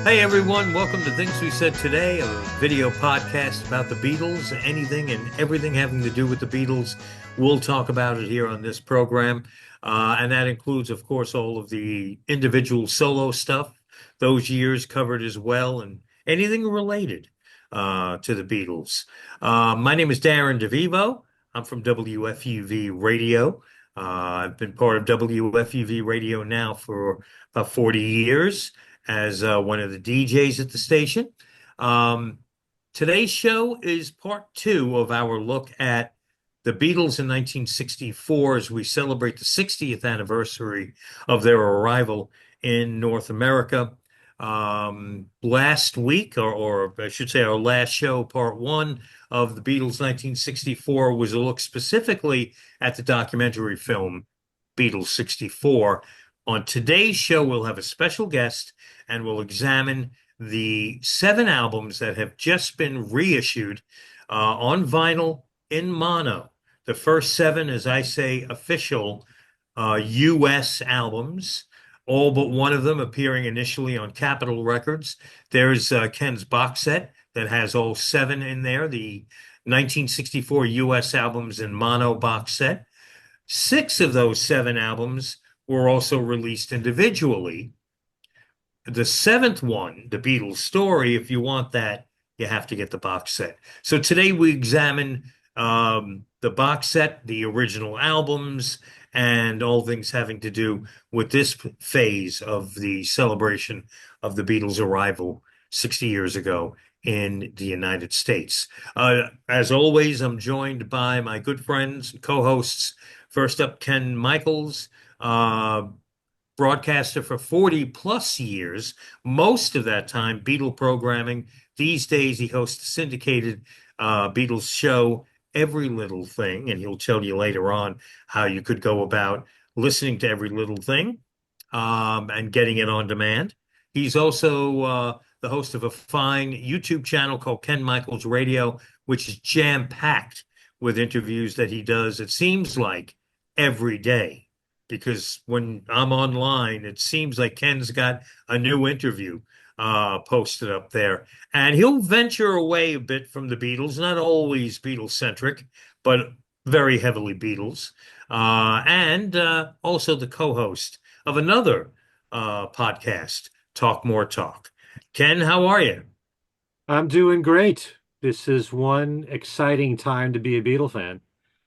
Hey everyone, welcome to Things We Said Today, a video podcast about the Beatles, anything and everything having to do with the Beatles. We'll talk about it here on this program. And that includes, of course, all of the individual solo stuff, those years covered as well, and anything related to the Beatles. My name is Darren Devivo. I'm from WFUV Radio. I've been part of WFUV Radio now for about 40 years as one of the DJs at the station. Um, Today's show is part two of our look at the Beatles in 1964 as we celebrate the 60th anniversary of their arrival in North America. Last week, or I should say our last show, part one of the Beatles 1964, was a look specifically at the documentary film Beatles 64. On today's show, we'll have a special guest and we'll examine the 7 albums that have just been reissued on vinyl in mono. The first 7, as I say, official US albums, all but one of them appearing initially on Capitol Records. There's Ken's box set that has all 7 in there, the 1964 US albums in mono box set. 6 of those 7 albums were also released individually. The 7th one, The Beatles Story, if you want that, you have to get the box set. So today we examine the box set, the original albums, and all things having to do with this phase of the celebration of the Beatles' arrival 60 years ago in the United States. As always, I'm joined by my good friends, co-hosts. First up, Ken Michaels, broadcaster for 40 plus years, most of that time Beatle programming. These days he hosts the syndicated Beatles show, Every Little Thing, and he'll tell you later on how you could go about listening to Every Little Thing and getting it on demand. He's also the host of a fine YouTube channel called Ken Michaels Radio, which is jam-packed with interviews that he does, it seems like, every day. Because when I'm online, it seems like Ken's got a new interview posted up there. And he'll venture away a bit from the Beatles, not always Beatles-centric, but very heavily Beatles. And also the co-host of another podcast, Talk More Talk. Ken, how are you? I'm doing great. This is one exciting time to be a Beatle fan.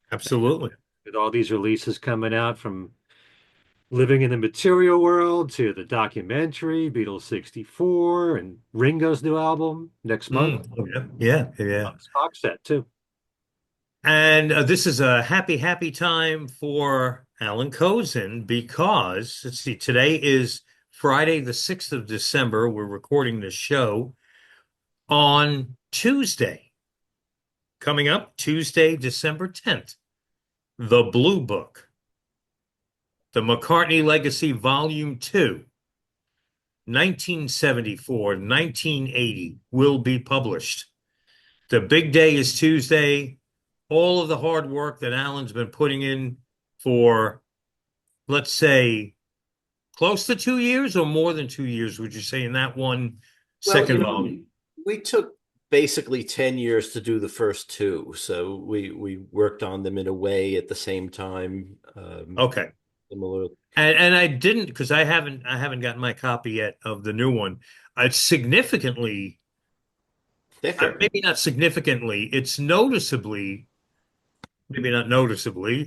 Absolutely. With all these releases coming out from Living in the Material World to the documentary, Beatles 64, and Ringo's new album next month. Oh, yeah, yeah, yeah. Box set too. And this is a happy, happy time for Allan Kozinn because, let's see, today is Friday, the 6th of December. We're recording this show on Tuesday. Coming up, Tuesday, December 10th, The Blue Book, The McCartney Legacy, Volume 2, 1974, 1980, will be published. The big day is Tuesday. All of the hard work that Allan's been putting in for, let's say, close to 2 years or more than 2 years, would you say, in that one Well, second volume? we took basically 10 years to do the first two. So we worked on them in a way at the same time. Okay. Similar. And I didn't, because I haven't gotten my copy yet of the new one. It's significantly, Thicker. maybe not significantly, it's noticeably, maybe not noticeably,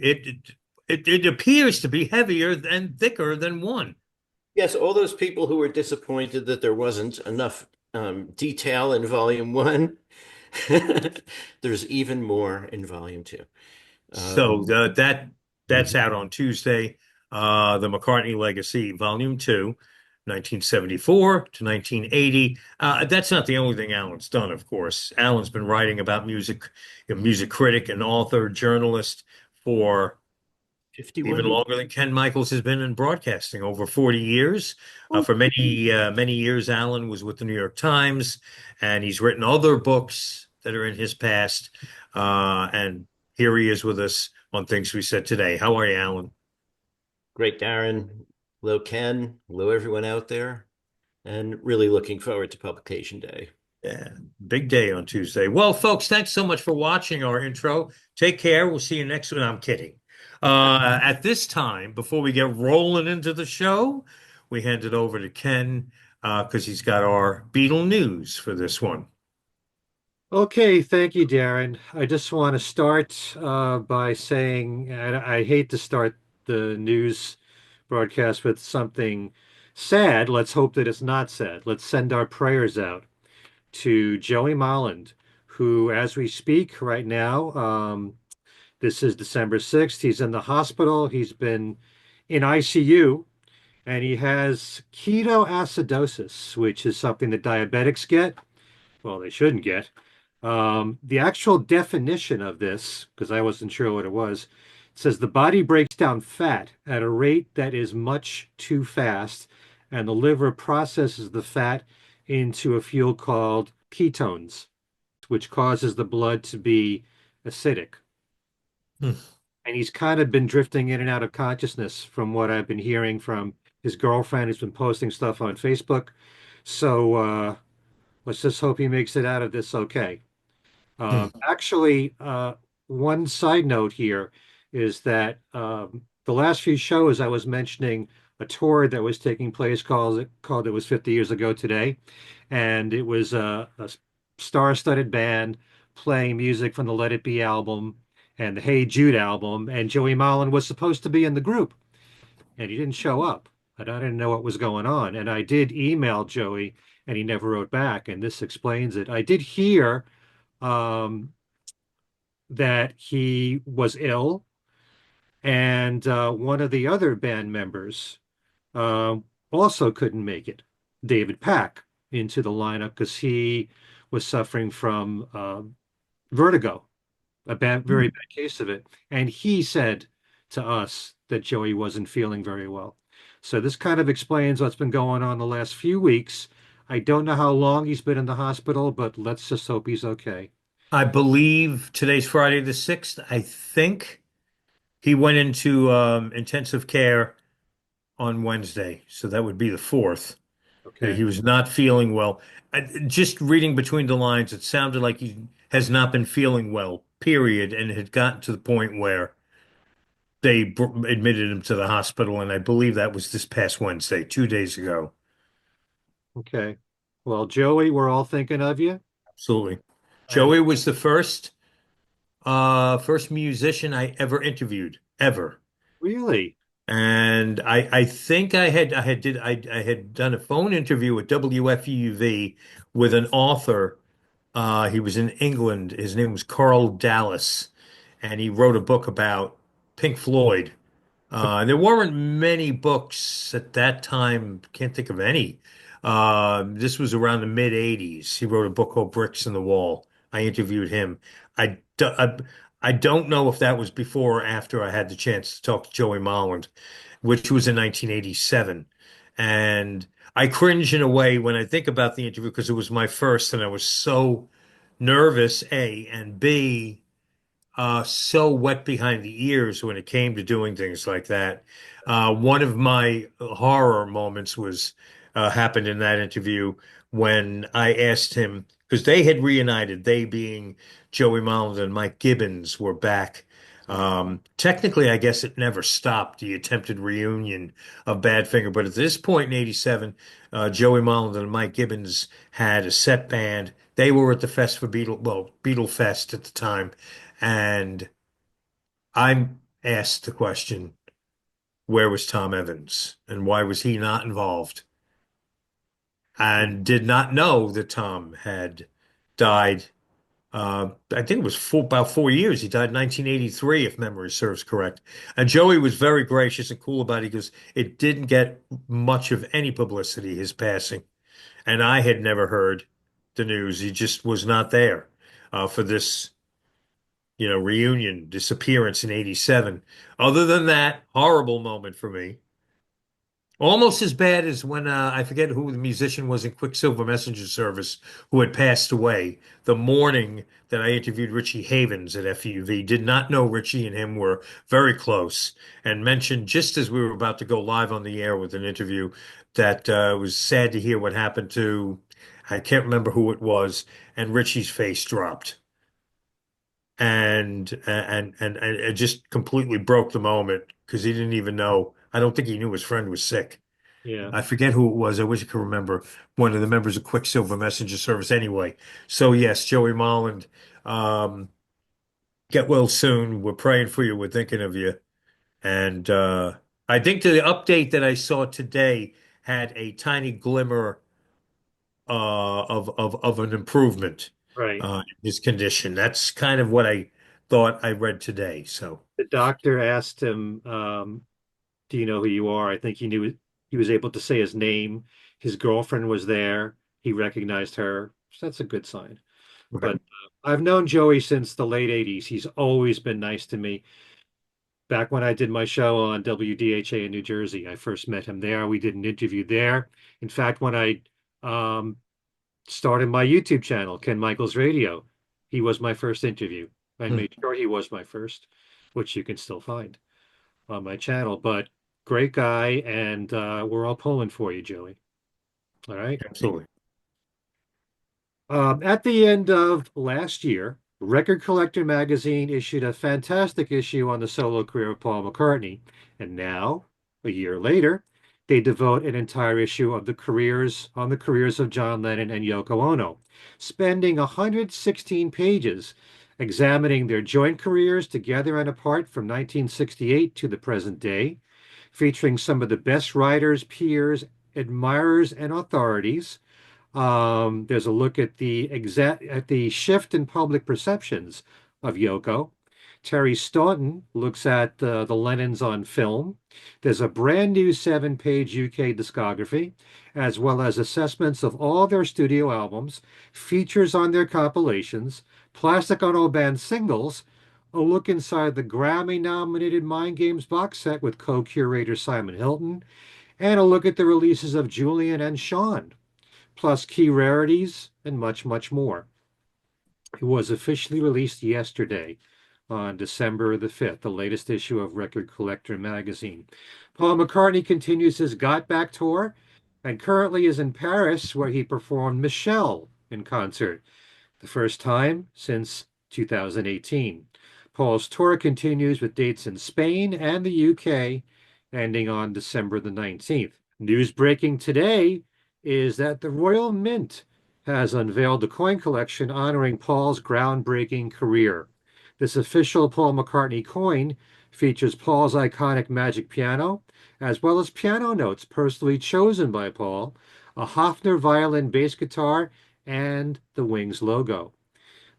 it appears to be heavier and thicker than one. Yes, all those people who were disappointed that there wasn't enough detail in volume one, there's even more in volume two. So that's out on Tuesday. The McCartney Legacy, Volume 2, 1974 to 1980. That's not the only thing Allan's done, of course. Allan's been writing about music, a music critic and author, journalist for 51. even longer than Ken Michaels has been in broadcasting, over 40 years. For many years, Allan was with the New York Times, and he's written other books that are in his past. And here he is with us on Things We Said Today. How are you, Allan? Great, Darren. Hello, Ken. Hello, everyone out there. and really looking forward to publication day. Yeah, big day on Tuesday. Well, folks, thanks so much for watching our intro. Take care. We'll see you next week. I'm kidding. At this time, before we get rolling into the show, we hand it over to Ken because he's got our Beatle news for this one. Okay, thank you, Darren. I just want to start by saying, and I hate to start the news broadcast with something sad. Let's hope that it's not sad. Let's send our prayers out to Joey Molland, who, as we speak right now, this is December 6th. He's in the hospital. He's been in ICU, and he has ketoacidosis, which is something that diabetics get. Well, they shouldn't get. The actual definition of this, because I wasn't sure what it was, says the body breaks down fat at a rate that is much too fast, and the liver processes the fat into a fuel called ketones, which causes the blood to be acidic. Hmm. And he's kind of been drifting in and out of consciousness from what I've been hearing from his girlfriend who's been posting stuff on Facebook. So let's just hope he makes it out of this okay. Actually, one side note here is that the last few shows I was mentioning a tour that was taking place called It Was 50 Years Ago Today, and it was a star-studded band playing music from the Let It Be album and the Hey Jude album, and Joey Molland was supposed to be in the group, and he didn't show up. And I didn't know what was going on, and I did email Joey, and he never wrote back, and this explains it. I did hear um, that he was ill, and one of the other band members also couldn't make it, David Pack, into the lineup because he was suffering from vertigo, very bad case of it. And he said to us that Joey wasn't feeling very well. So this kind of explains what's been going on the last few weeks. I don't know how long he's been in the hospital, but let's just hope he's okay. I believe today's Friday the 6th. I think he went into intensive care on Wednesday, so that would be the 4th. He Okay. was not feeling well. Just reading between the lines, it sounded like he has not been feeling well, period, and had gotten to the point where they admitted him to the hospital, and I believe that was this past Wednesday, 2 days ago. Okay. Well, Joey, we're all thinking of you. Absolutely. And Joey was the first musician I ever interviewed, ever. really, And I think I had done a phone interview at WFUV with an author. He was in England. His name was Carl Dallas, and he wrote a book about Pink Floyd. There weren't many books at that time. Can't think of any. This was around the mid '80s. He wrote a book called Bricks in the Wall. I interviewed him. I don't know if that was before or after I had the chance to talk to Joey Molland, which was in 1987. And I cringe in a way when I think about the interview because it was my first, and I was so nervous, A, and B, so wet behind the ears when it came to doing things like that. One of my horror moments was happened in that interview when I asked him because they had reunited, they being Joey Molland and Mike Gibbons were back. Technically, I guess it never stopped the attempted reunion of Badfinger, but at this point in '87, Joey Molland and Mike Gibbons had a set band. They were at the Fest for Beatle Fest at the time, and I'm asked the question, where was Tom Evans and why was he not involved? And did not know that Tom had died. I think it was about 4 years. He died in 1983, if memory serves correct. And Joey was very gracious and cool about it because it didn't get much of any publicity, his passing. And I had never heard the news. He just was not there for this reunion, disappearance in '87. Other than that, horrible moment for me. Almost as bad as when I forget who the musician was in Quicksilver Messenger Service who had passed away the morning that I interviewed Richie Havens at FUV. Did not know Richie and him were very close, and mentioned just as we were about to go live on the air with an interview that it was sad to hear what happened to, I can't remember who it was, and Richie's face dropped. And it just completely broke the moment because he didn't even know. I don't think he knew his friend was sick. Yeah. I forget who it was. I wish I could remember one of the members of Quicksilver Messenger Service anyway. So yes, Joey Molland, um, get well soon. We're praying for you. We're thinking of you. And I think the update that I saw today had a tiny glimmer of an improvement Right. in his condition. That's kind of what I thought I read today. So The doctor asked him, do you know who you are? I think he was able to say his name. His girlfriend was there. He recognized her. So that's a good sign. But I've known Joey since the late 80s. He's always been nice to me. Back when I did my show on WDHA in New Jersey, I first met him there. We did an interview there. In fact, when I um, started my YouTube channel, Ken Michaels Radio, he was my first interview. I Hmm, made sure he was my first, which you can still find on my channel. But great guy, and we're all pulling for you, Joey. All right. absolutely. At the end of last year, Record Collector magazine issued a fantastic issue on the solo career of Paul McCartney. And now, a year later, they devote an entire issue of the careers of John Lennon and Yoko Ono, spending 116 pages examining their joint careers together and apart from 1968 to the present day, featuring some of the best writers, peers, admirers, and authorities. There's a look at the shift in public perceptions of Yoko. Terry Staunton looks at the Lennons on film. There's a brand new 7-page UK discography, as well as assessments of all their studio albums, features on their compilations, Plastic Ono Band singles, a look inside the Grammy-nominated Mind Games box set with co-curator Simon Hilton, and a look at the releases of Julian and Sean, plus key rarities and much, much more. It was officially released yesterday on December the 5th, the latest issue of Record Collector magazine. Paul McCartney continues his Got Back tour and currently is in Paris, where he performed Michelle in concert, the first time since 2018. Paul's tour continues with dates in Spain and the UK, ending on December the 19th. News breaking today is that the Royal Mint has unveiled a coin collection honoring Paul's groundbreaking career. This official Paul McCartney coin features Paul's iconic magic piano, as well as piano notes personally chosen by Paul, a Hofner violin bass guitar, and the Wings logo.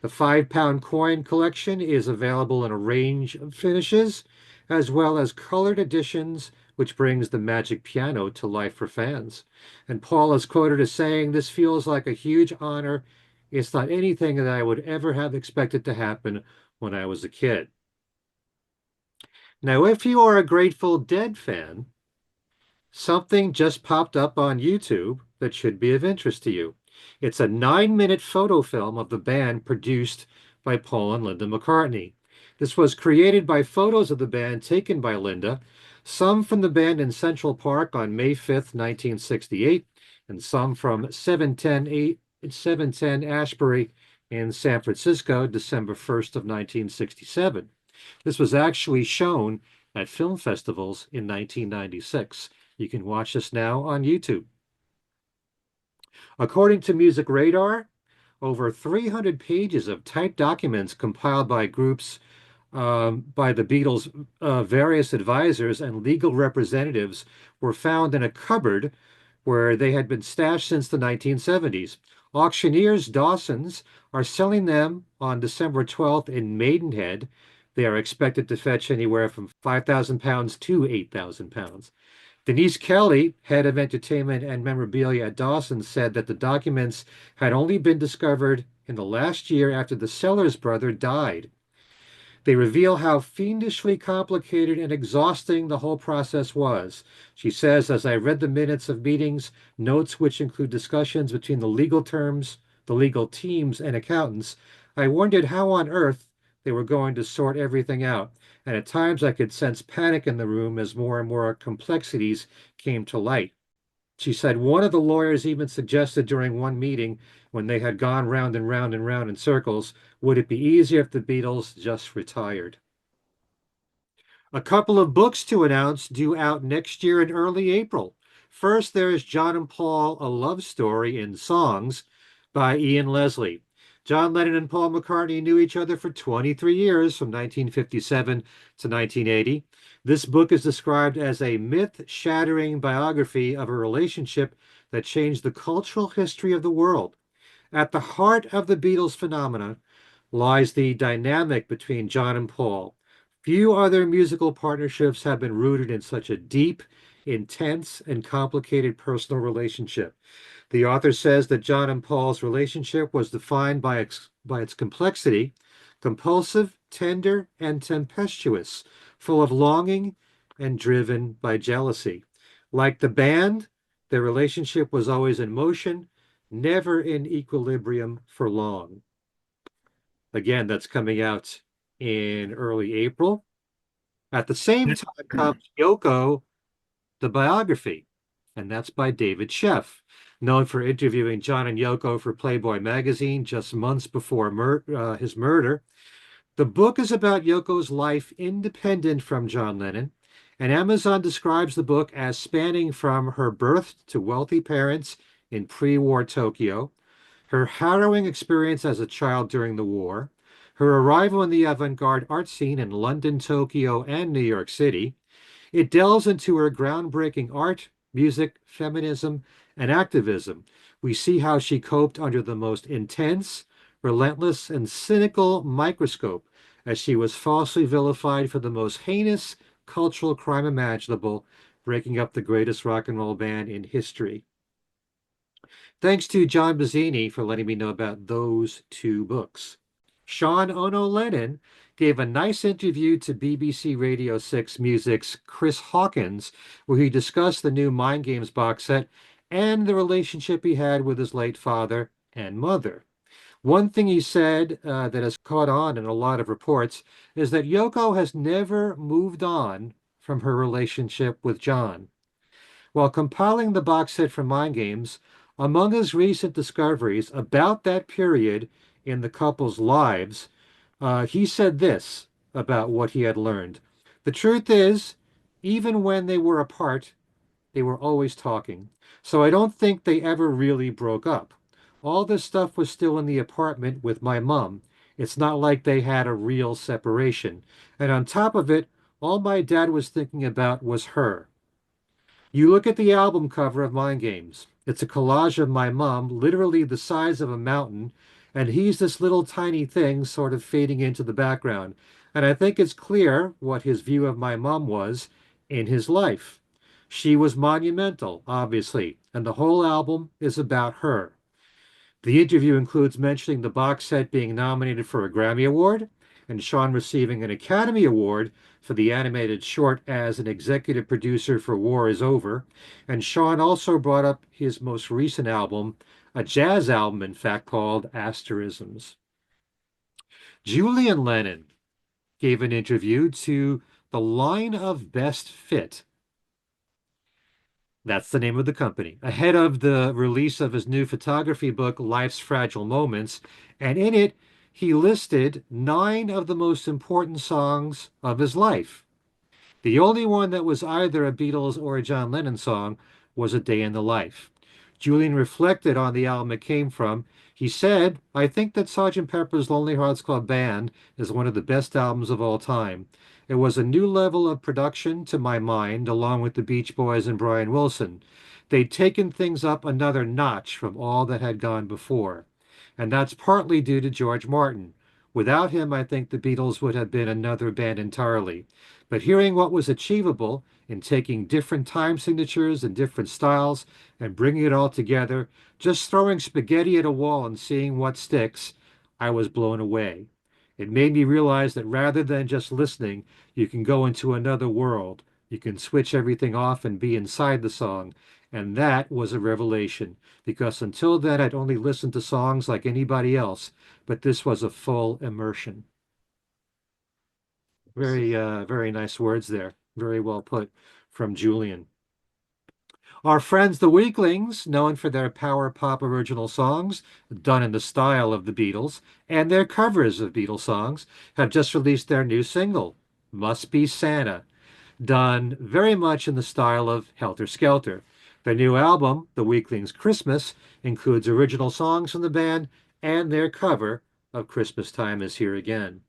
The 5-pound coin collection is available in a range of finishes, as well as colored editions, which brings the magic piano to life for fans. And Paul is quoted as saying, "This feels like a huge honor. It's not anything that I would ever have expected to happen when I was a kid." Now, if you are a Grateful Dead fan, something just popped up on YouTube that should be of interest to you. It's a 9-minute photo film of the band produced by Paul and Linda McCartney. This was created by photos of the band taken by Linda, some from the band in Central Park on May 5th, 1968, and some from 710 Ashbury in San Francisco, December 1st of 1967. This was actually shown at film festivals in 1996. You can watch this now on YouTube. According to Music Radar, over 300 pages of typed documents compiled by groups by the Beatles' various advisors and legal representatives were found in a cupboard where they had been stashed since the 1970s. Auctioneers Dawson's are selling them on December 12th in Maidenhead. They are expected to fetch anywhere from £5,000 to £8,000. Denise Kelly, head of entertainment and memorabilia at Dawson, said that the documents had only been discovered in the last year after the seller's brother died. They reveal how fiendishly complicated and exhausting the whole process was. She says, as I read the minutes of meetings, notes which include discussions between the legal teams, and accountants, I wondered how on earth they were going to sort everything out. And at times I could sense panic in the room as more and more complexities came to light. She said one of the lawyers even suggested during one meeting, when they had gone round and round and round in circles, would it be easier if the Beatles just retired? A couple of books to announce due out next year in early April. First, there is John and Paul, A Love Story in Songs by Ian Leslie. John Lennon and Paul McCartney knew each other for 23 years, from 1957 to 1980. This book is described as a myth-shattering biography of a relationship that changed the cultural history of the world. At the heart of the Beatles phenomena lies the dynamic between John and Paul. Few other musical partnerships have been rooted in such a deep, intense, and complicated personal relationship. The author says that John and Paul's relationship was defined by its complexity, compulsive, tender, and tempestuous, full of longing and driven by jealousy. Like the band, their relationship was always in motion, never in equilibrium for long. Again, that's coming out in early April. At the same time comes Yoko, the biography, and that's by David Sheff, known for interviewing John and Yoko for Playboy magazine just months before his murder. The book is about Yoko's life independent from John Lennon, and Amazon describes the book as spanning from her birth to wealthy parents in pre-war Tokyo, her harrowing experience as a child during the war, her arrival in the avant-garde art scene in London, Tokyo, and New York City. It delves into her groundbreaking art, music, feminism, and activism. We see how she coped under the most intense, relentless, and cynical microscope as she was falsely vilified for the most heinous cultural crime imaginable, breaking up the greatest rock and roll band in history. Thanks to John Bazzini for letting me know about those two books. Sean Ono Lennon gave a nice interview to BBC Radio 6 Music's Chris Hawkins, where he discussed the new Mind Games box set and the relationship he had with his late father and mother. One thing he said that has caught on in a lot of reports is that Yoko has never moved on from her relationship with John. While compiling the box set for Mind Games, among his recent discoveries about that period in the couple's lives, he said this about what he had learned. The truth is, even when they were apart, they were always talking. So I don't think they ever really broke up. All this stuff was still in the apartment with my mom. It's not like they had a real separation. And on top of it, all my dad was thinking about was her. You look at the album cover of Mind Games. It's a collage of my mom, literally the size of a mountain, and he's this little tiny thing sort of fading into the background. And I think it's clear what his view of my mom was in his life. She was monumental, obviously, and the whole album is about her. The interview includes mentioning the box set being nominated for a Grammy Award and Sean receiving an Academy Award for the animated short as an executive producer for War Is Over. And Sean also brought up his most recent album, a jazz album, in fact, called Asterisms. Julian Lennon gave an interview to the Line of Best Fit. That's the name of the company, ahead of the release of his new photography book, Life's Fragile Moments. And in it, he listed 9 of the most important songs of his life. The only one that was either a Beatles or a John Lennon song was A Day in the Life. Julian reflected on the album it came from. He said, I think that Sgt. Pepper's Lonely Hearts Club Band is one of the best albums of all time. It was a new level of production to my mind, along with the Beach Boys and Brian Wilson. They'd taken things up another notch from all that had gone before. And that's partly due to George Martin. Without him, I think the Beatles would have been another band entirely. But hearing what was achievable in taking different time signatures and different styles and bringing it all together, just throwing spaghetti at a wall and seeing what sticks, I was blown away. It made me realize that rather than just listening, you can go into another world. You can switch everything off and be inside the song. And that was a revelation because until then, I'd only listened to songs like anybody else, but this was a full immersion. Very nice words there. Very well put from Julian. Our friends, the Weaklings, known for their power pop original songs done in the style of the Beatles and their covers of Beatles songs, have just released their new single, Must Be Santa, done very much in the style of Helter Skelter. Their new album, The Weaklings Christmas, includes original songs from the band and their cover of Christmas Time Is Here Again.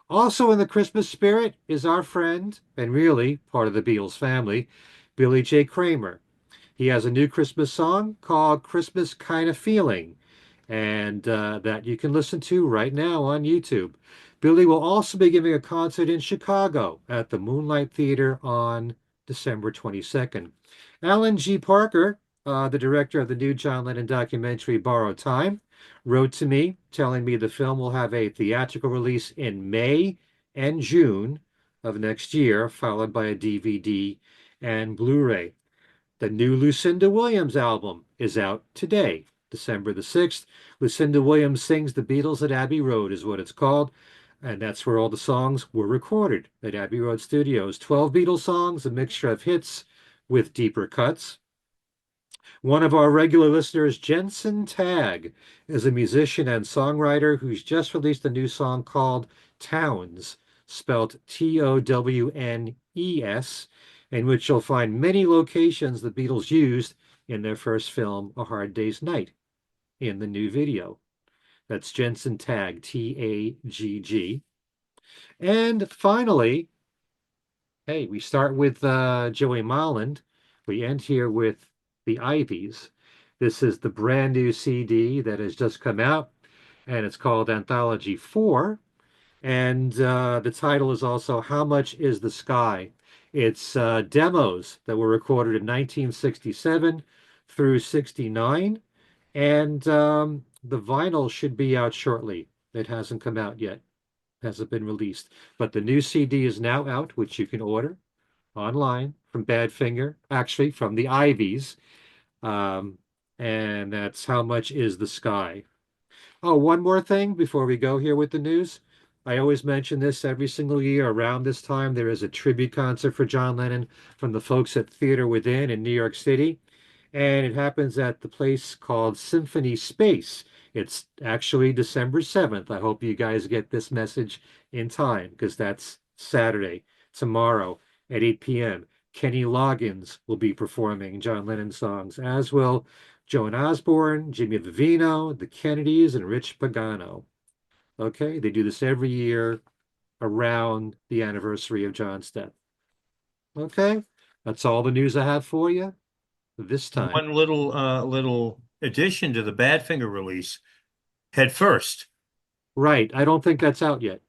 Also in the Christmas spirit is our friend, and really part of the Beatles family, Billy J. Kramer. He has a new Christmas song called Christmas Kinda Feeling, and that you can listen to right now on YouTube. Billy will also be giving a concert in Chicago at the Moonlight Theater on December 22nd. Allan G. Parker, the director of the new John Lennon documentary Borrowed Time, wrote to me telling me the film will have a theatrical release in May and June of next year, followed by a DVD and Blu-ray. The new Lucinda Williams album is out today, December the 6th. Lucinda Williams Sings the Beatles at Abbey Road is what it's called, and that's where all the songs were recorded at Abbey Road Studios. 12 Beatles songs, a mixture of hits with deeper cuts. One of our regular listeners, Jensen Tagg, is a musician and songwriter who's just released a new song called Towns, spelled Townes, in which you'll find many locations the Beatles used in their first film, A Hard Day's Night, in the new video. That's Jensen Tagg, Tagg. And finally, hey, we start with Joey Molland. We end here with the Ivies. This is the brand new CD that has just come out, and it's called Anthology 4. And the title is also How Much Is the Sky? It's demos that were recorded in 1967 through 69. And the vinyl should be out shortly. It hasn't come out yet, hasn't been released. But the new CD is now out, which you can order online from Badfinger, actually from the Ivies. And that's How Much Is the Sky? Oh, one more thing before we go here with the news. I always mention this every single year. Around this time, there is a tribute concert for John Lennon from the folks at Theater Within in New York City. And it happens at the place called Symphony Space. It's actually December 7th. I hope you guys get this message in time because that's Saturday, tomorrow at 8 p.m. Kenny Loggins will be performing John Lennon songs, as will Joan Osborne, Jimmy Vivino, the Kennedys, and Rich Pagano. Okay, they do this every year around the anniversary of John's death. Okay, that's all the news I have for you this time. One little addition to the Badfinger release, Head First, Right, I don't think that's out yet.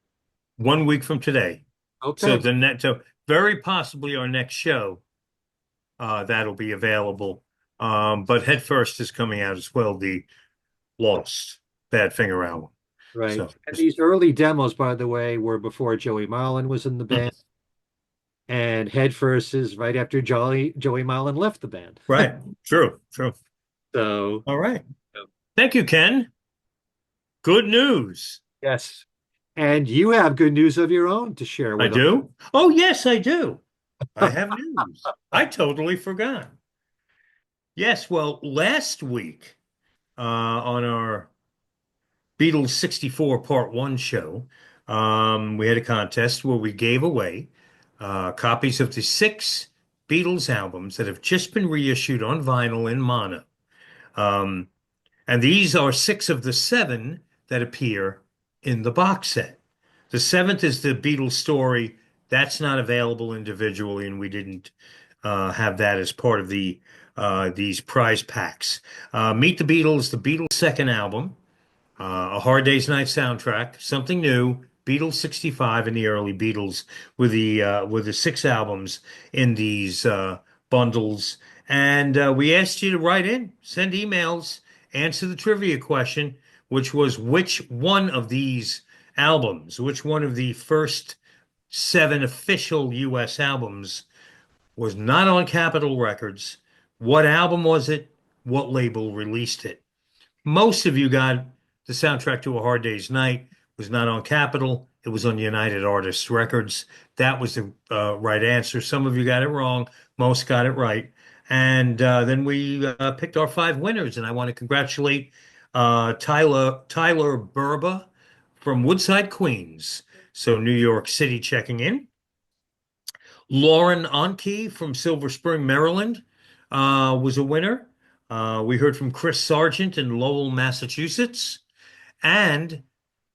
1 week from today. Okay, So very possibly our next show, that'll be available. But Head First is coming out as well, the Lost Badfinger album. right. So And these early demos, by the way, were before Joey Molland was in the band. And Head First is right after Joey Molland left the band. right, true. So, All right. Thank you, Ken. Good news. yes. And you have good news of your own to share I with us. do? Oh, yes, I do. I have news. I forgot. Yes, well, last week on our Beatles 64 Part 1 show, we had a contest where we gave away copies of the 6 Beatles albums that have just been reissued on vinyl in mono. And these are 6 of the 7 that appear in the box set. The 7th is the Beatles story. That's not available individually, and we didn't have that as part of these prize packs. Meet the Beatles' second album, A Hard Day's Night soundtrack, something new, Beatles 65 and the early Beatles with the 6 albums in these bundles. And we asked you to write in, send emails, answer the trivia question, which was which one of these Albums. Which one of the first 7 official US albums was not on Capitol Records? What album was it? What label released it? Most of you got the soundtrack to A Hard Day's Night was not on Capitol. It was on United Artists Records. That was the right answer. Some of you got it wrong. Most got it right. And then we picked our 5 winners. And I want to congratulate Tyler Burba from Woodside, Queens. So New York City checking in. Lauren Onke from Silver Spring, Maryland, was a winner. We heard from Chris Sargent in Lowell, Massachusetts, and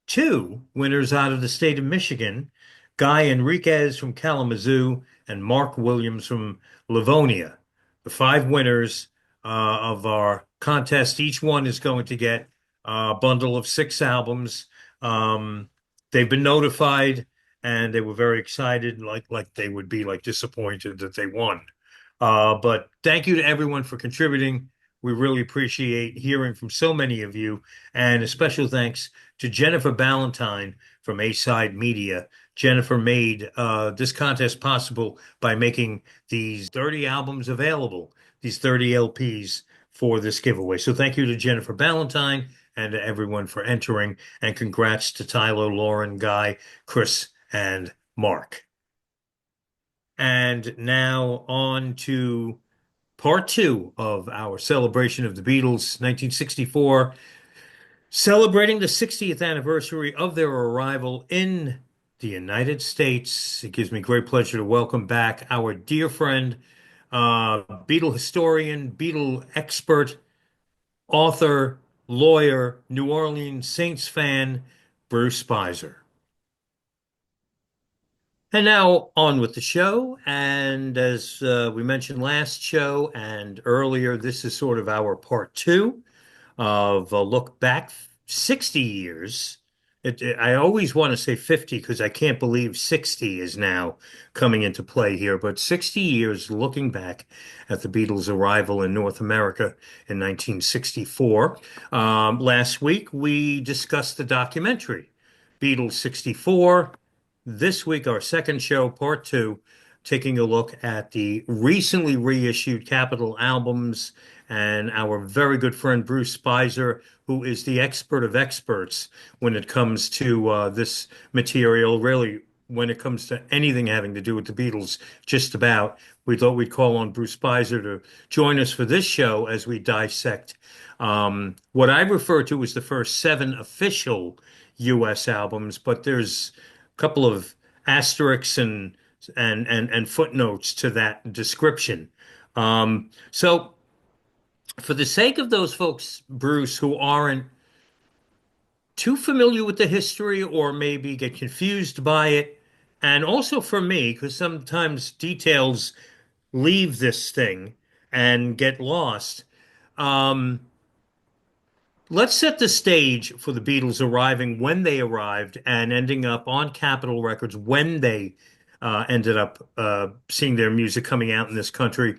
2 winners out of the state of Michigan, Guy Enriquez from Kalamazoo and Mark Williams from Livonia. The 5 winners of our contest, each one is going to get a bundle of 6 albums. They've been notified, and they were very excited, like they would be like disappointed that they won. But thank you to everyone for contributing. We really appreciate hearing from so many of you, and a special thanks to Jennifer Ballantyne from A-Side Media. Jennifer made this contest possible by making these 30 albums available, these 30 LPs for this giveaway. So thank you to Jennifer Ballantyne and to everyone for entering, and congrats to Tyler, Lauren, Guy, Chris, and Mark. And now on to part 2 of our celebration of the Beatles, 1964, celebrating the 60th anniversary of their arrival in the United States. It gives me great pleasure to welcome back our dear friend, Beatle historian, Beatle expert, author, lawyer, New Orleans Saints fan, Bruce Spizer. And now on with the show. And as we mentioned last show and earlier, this is sort of our part 2 of a look back 60 years. I always want to say 50 because I can't believe 60 is now coming into play here, but 60 years looking back at the Beatles' arrival in North America in 1964. Last week, we discussed the documentary, Beatles 64. This week, our second show, part 2, taking a look at the recently reissued Capitol albums, and our very good friend Bruce Spizer, who is the expert of experts when it comes to this material, really when it comes to anything having to do with the Beatles, just about. We thought we'd call on Bruce Spizer to join us for this show as we dissect what I refer to as the first 7 official US albums, but there's couple of asterisks and footnotes to that description. So for the sake of those folks, Bruce, who aren't too familiar with the history or maybe get confused by it, and also for me, because sometimes details leave this thing and get lost, let's set the stage for the Beatles arriving when they arrived and ending up on Capitol Records when they ended up seeing their music coming out in this country.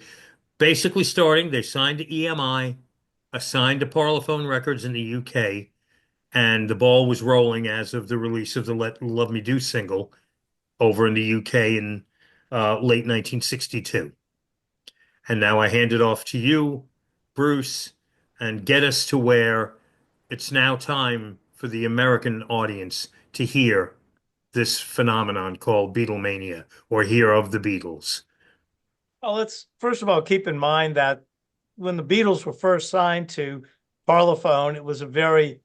Basically starting, they signed to EMI, assigned to Parlophone Records in the UK, and the ball was rolling as of the release of the Let Love Me Do single over in the UK in late 1962. And now I hand it off to you, Bruce, and get us to where it's now time for the American audience to hear this phenomenon called Beatlemania, or hear of the Beatles. Well, let's first of all keep in mind that when the Beatles were first signed to Parlophone, it was a very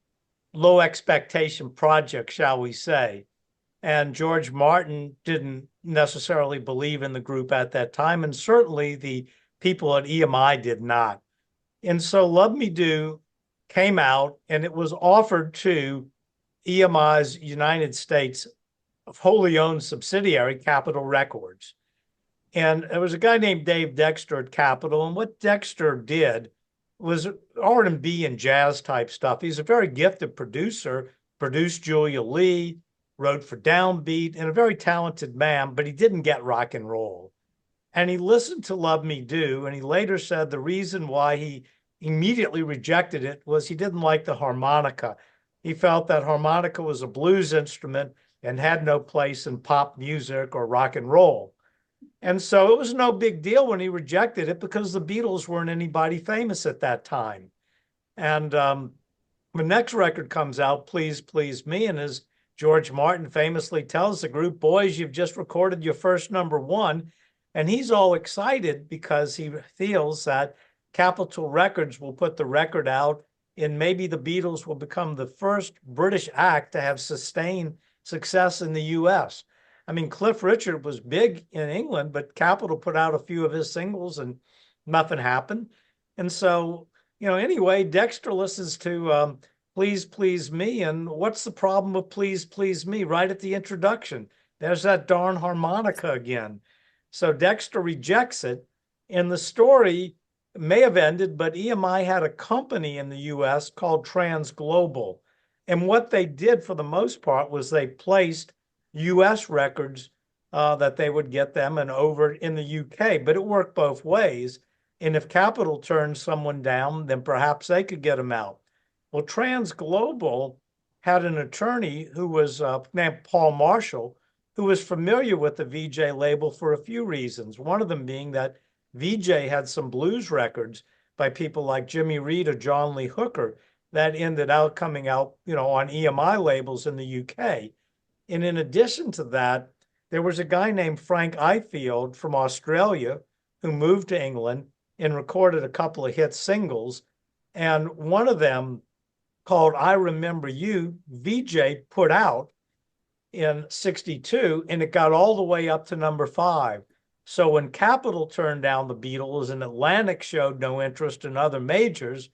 low expectation project, shall we say. And George Martin didn't necessarily believe in the group at that time, and certainly the people at EMI did not. And so Love Me Do came out, and it was offered to EMI's United States wholly owned subsidiary, Capitol Records. And there was a guy named Dave Dexter at Capitol, and what Dexter did was R&B and jazz type stuff. He's a very gifted producer, produced Julia Lee, wrote for Downbeat, and a very talented man, but he didn't get rock and roll. And he listened to Love Me Do, and he later said the reason why he immediately rejected it was he didn't like the harmonica. He felt that harmonica was a blues instrument and had no place in pop music or rock and roll. And so it was no big deal when he rejected it because the Beatles weren't anybody famous at that time. And the next record comes out, Please Please Me, and as George Martin famously tells the group, boys, you've just recorded your first #1. And he's all excited because he feels that Capitol Records will put the record out and maybe the Beatles will become the first British act to have sustained success in the US. I mean, Cliff Richard was big in England, but Capitol put out a few of his singles and nothing happened. And so, anyway, Dexter listens to Please Please Me. And what's the problem with Please Please Me? Right at the introduction, there's that darn harmonica again. So Dexter rejects it. And the story may have ended, but EMI had a company in the US called Transglobal. And what they did for the most part was they placed US records that they would get them and over in the UK, but it worked both ways. And if Capitol turned someone down, then perhaps they could get them out. Well, Transglobal had an attorney who was named Paul Marshall, who was familiar with the VJ label for a few reasons. One of them being that VJ had some blues records by people like Jimmy Reed or John Lee Hooker that ended up coming out, on EMI labels in the UK. And in addition to that, there was a guy named Frank Ifield from Australia who moved to England and recorded a couple of hit singles. And one of them, called I Remember You, VJ put out in '62, and it got all the way up to #5. So when Capitol turned down the Beatles and Atlantic showed no interest in other majors,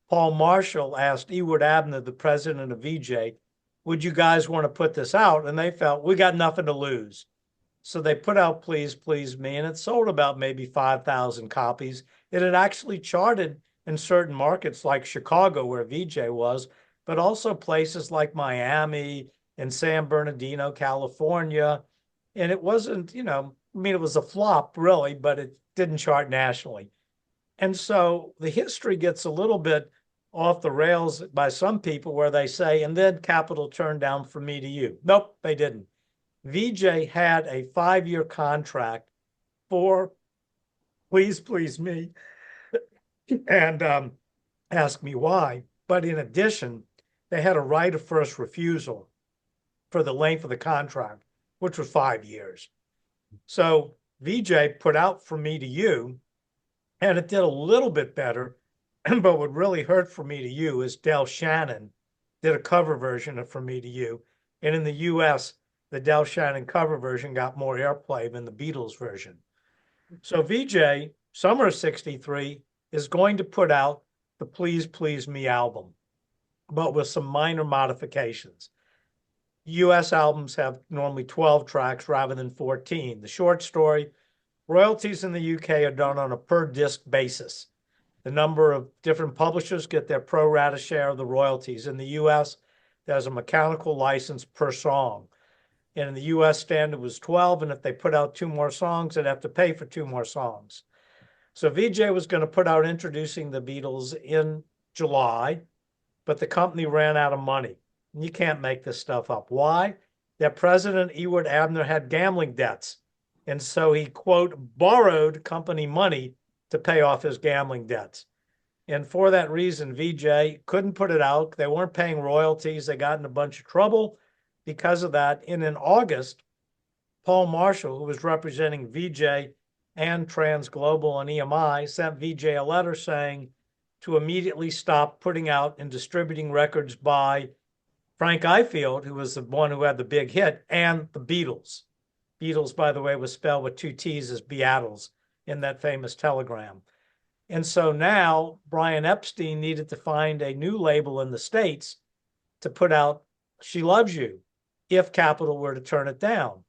Paul Marshall asked Ewart Abner, the president of VJ, would you guys want to put this out? And they felt, we got nothing to lose. So they put out Please Please Me, and it sold about maybe 5,000 copies. It had actually charted in certain markets like Chicago, where VJ was, but also places like Miami and San Bernardino, California. And it wasn't, it was a flop really, but it didn't chart nationally. And so the history gets a little bit off the rails by some people where they say, and then Capitol turned down From Me to You. Nope, they didn't. VJ had a 5-year contract for Please Please Me and ask me why. But in addition, they had a right of first refusal for the length of the contract, which was 5 years. So VJ put out From Me to You, and it did a little bit better. But what really hurt From Me to You is Del Shannon did a cover version of From Me to You. And in the US, the Del Shannon cover version got more airplay than the Beatles version. So VJ, summer of '63, is going to put out the Please Please Me album, but with some minor modifications. US albums have normally 12 tracks rather than 14. The short story, royalties in the UK are done on a per disc basis. The number of different publishers get their pro rata share of the royalties. In the US, there's a mechanical license per song. And in the US standard was 12, and if they put out 2 more songs, they'd have to pay for 2 more songs. So VJ was going to put out Introducing the Beatles in July, but the company ran out of money. You can't make this stuff up. Why? Their president, Ewart Abner, had gambling debts. And so he, quote, borrowed company money to pay off his gambling debts. And for that reason, VJ couldn't put it out. They weren't paying royalties. They got in a bunch of trouble because of that. And in August, Paul Marshall, who was representing VJ and Transglobal and EMI, sent VJ a letter saying to immediately stop putting out and distributing records by Frank Ifield, who was the one who had the big hit, and the Beatles. Beatles, by the way, was spelled with 2 T's as Beatles in that famous telegram. And so now Brian Epstein needed to find a new label in the States to put out She Loves You if Capitol were to turn it down.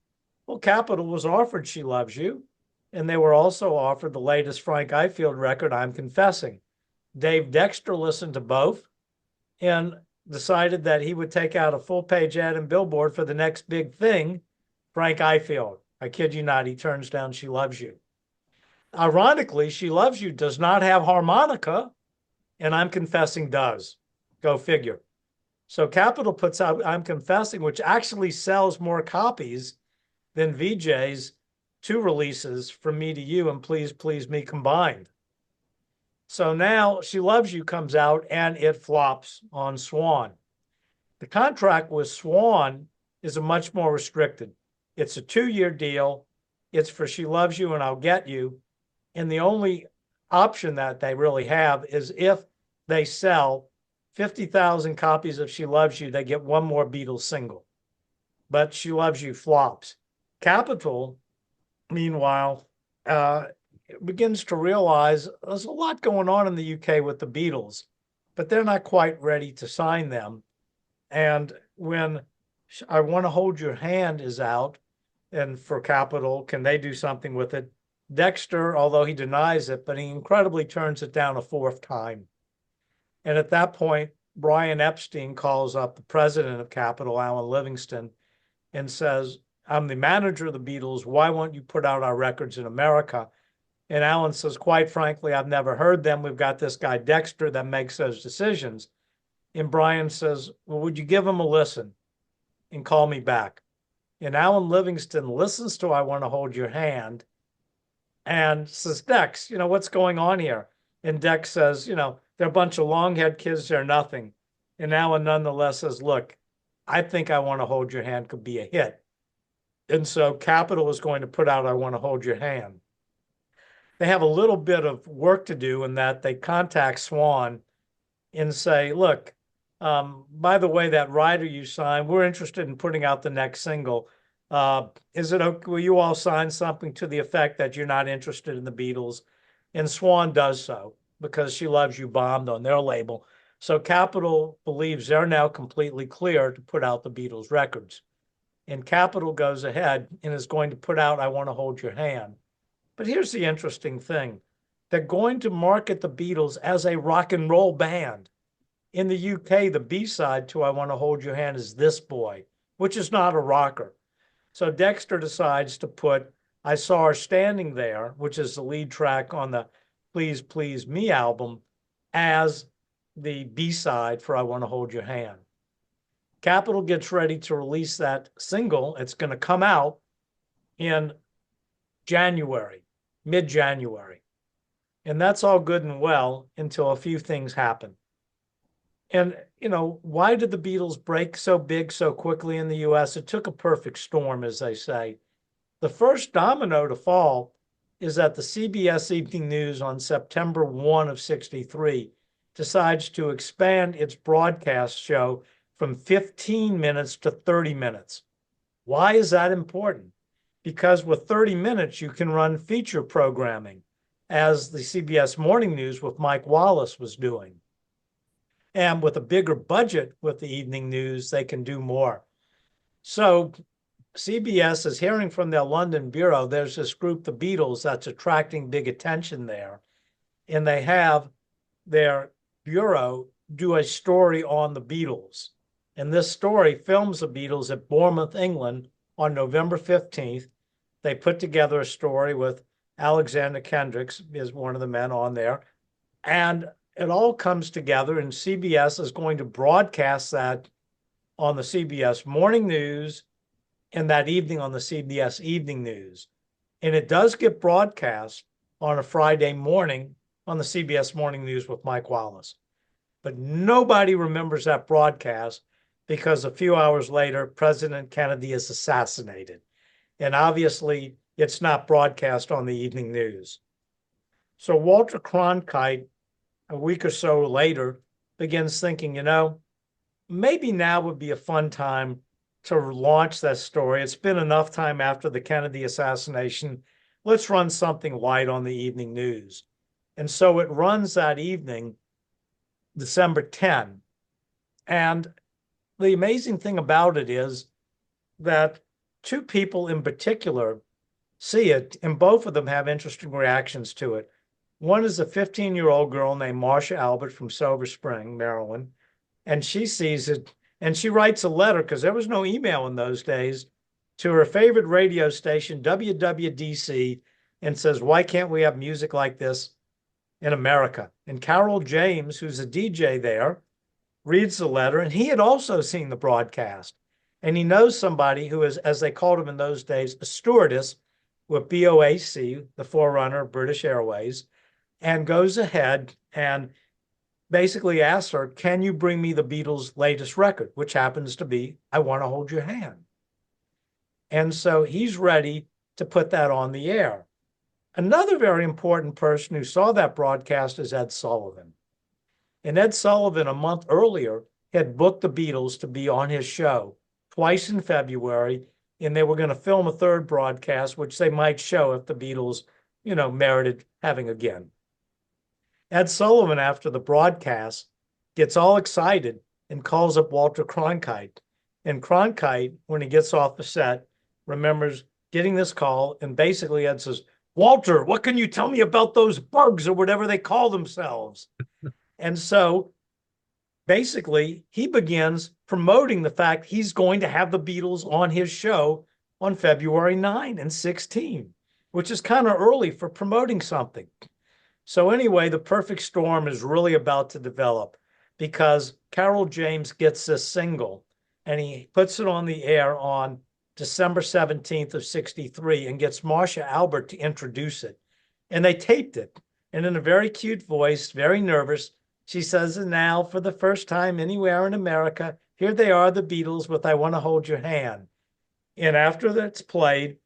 Well, Capitol was offered She Loves You, and they were also offered the latest Frank Ifield record, I'm Confessing. Dave Dexter listened to both and decided that he would take out a full-page ad in Billboard for the next big thing, Frank Ifield. I kid you not, he turns down She Loves You. Ironically, She Loves You does not have harmonica, and I'm Confessing does. Go figure. So Capitol puts out I'm Confessing, which actually sells more copies than VJ's two releases, From Me to You and Please Please Me combined. So now She Loves You comes out and it flops on Swan. The contract with Swan is a much more restricted. It's a 2-year deal. It's for She Loves You and I'll Get You. And the only option that they really have is if they sell 50,000 copies of She Loves You, they get one more Beatles single. But She Loves You flops. Capitol, meanwhile, begins to realize there's a lot going on in the UK with the Beatles, but they're not quite ready to sign them. And when I Want to Hold Your Hand is out, and for Capitol, can they do something with it? Dexter, although he denies it, but he incredibly turns it down a fourth time. And at that point, Brian Epstein calls up the president of Capitol, Allan Livingston, and says, I'm the manager of the Beatles. Why won't you put out our records in America? And Allan says, quite frankly, I've never heard them. We've got this guy Dexter that makes those decisions. And Brian says, well, would you give him a listen and call me back? And Allan Livingston listens to I Want to Hold Your Hand and says, Dex, what's going on here? And Dex says, they're a bunch of long-haired kids, they're nothing. And Allan nonetheless says, look, I think I Want to Hold Your Hand could be a hit. And so Capitol is going to put out I Want to Hold Your Hand. They have a little bit of work to do in that they contact Swan and say, look, by the way, that rider you signed, we're interested in putting out the next single. Is it okay? Will you all sign something to the effect that you're not interested in the Beatles? And Swan does so because She Loves You bombed on their label. So Capitol believes they're now completely clear to put out the Beatles records. And Capitol goes ahead and is going to put out I Want to Hold Your Hand. But here's the interesting thing. They're going to market the Beatles as a rock and roll band. In the UK, the B-side to I Want to Hold Your Hand is This Boy, which is not a rocker. So Dexter decides to put I Saw Her Standing There, which is the lead track on the Please Please Me album, as the B-side for I Want to Hold Your Hand. Capitol gets ready to release that single. It's going to come out in January, mid-January. And that's all good and well until a few things happen. And, why did the Beatles break so big so quickly in the US? It took a perfect storm, as they say. The first domino to fall is that the CBS Evening News on September 1 of 63 decides to expand its broadcast show from 15 minutes to 30 minutes. Why is that important? Because with 30 minutes, you can run feature programming, as the CBS Morning News with Mike Wallace was doing. And with a bigger budget with the evening news, they can do more. So CBS is hearing from their London bureau, there's this group, the Beatles, that's attracting big attention there. And they have their bureau do a story on the Beatles. And this story films the Beatles at Bournemouth, England on November 15th. They put together a story with Alexander Kendricks is one of the men on there. And it all comes together, and CBS is going to broadcast that on the CBS Morning News and that evening on the CBS Evening News. And it does get broadcast on a Friday morning on the CBS Morning News with Mike Wallace. But nobody remembers that broadcast because a few hours later, President Kennedy is assassinated. And obviously, it's not broadcast on the evening news. So Walter Cronkite, a week or so later, begins thinking, maybe now would be a fun time to launch that story. It's been enough time after the Kennedy assassination. Let's run something light on the evening news. And so it runs that evening, December 10. And the amazing thing about it is that two people in particular see it, and both of them have interesting reactions to it. One is a 15-year-old girl named Marcia Albert from Silver Spring, Maryland, and she sees it, and she writes a letter, because there was no email in those days, to her favorite radio station, WWDC, and says, why can't we have music like this in America? And Carol James, who's a DJ there, reads the letter, and he had also seen the broadcast. And he knows somebody who is, as they called him in those days, a stewardess with BOAC, the forerunner of British Airways, and goes ahead and basically asks her, can you bring me the Beatles' latest record, which happens to be I Want to Hold Your Hand. And so he's ready to put that on the air. Another very important person who saw that broadcast is Ed Sullivan. And Ed Sullivan, a month earlier, had booked the Beatles to be on his show twice in February, and they were going to film a third broadcast, which they might show if the Beatles, merited having again. Ed Sullivan, after the broadcast, gets all excited and calls up Walter Cronkite. And Cronkite, when he gets off the set, remembers getting this call, and basically Ed says, Walter, what can you tell me about those bugs or whatever they call themselves? And so basically, he begins promoting the fact he's going to have the Beatles on his show on February 9 and 16, which is kind of early for promoting something. So anyway, the perfect storm is really about to develop because Carol James gets this single and he puts it on the air on December 17th of 63 and gets Marcia Albert to introduce it. And they taped it. And in a very cute voice, very nervous, she says, and now, for the first time anywhere in America, here they are, the Beatles with I Want to Hold Your Hand. And after that's played,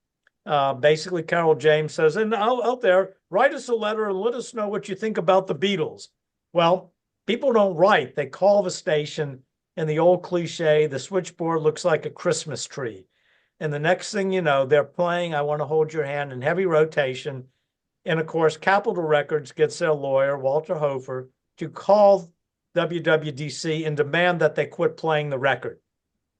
basically Carol James says, and out there, write us a letter and let us know what you think about the Beatles. Well, people don't write. They call the station, and the old cliche, the switchboard looks like a Christmas tree. And the next thing you know, they're playing I Want to Hold Your Hand in heavy rotation. And of course, Capitol Records gets their lawyer, Walter Hofer, to call WWDC and demand that they quit playing the record.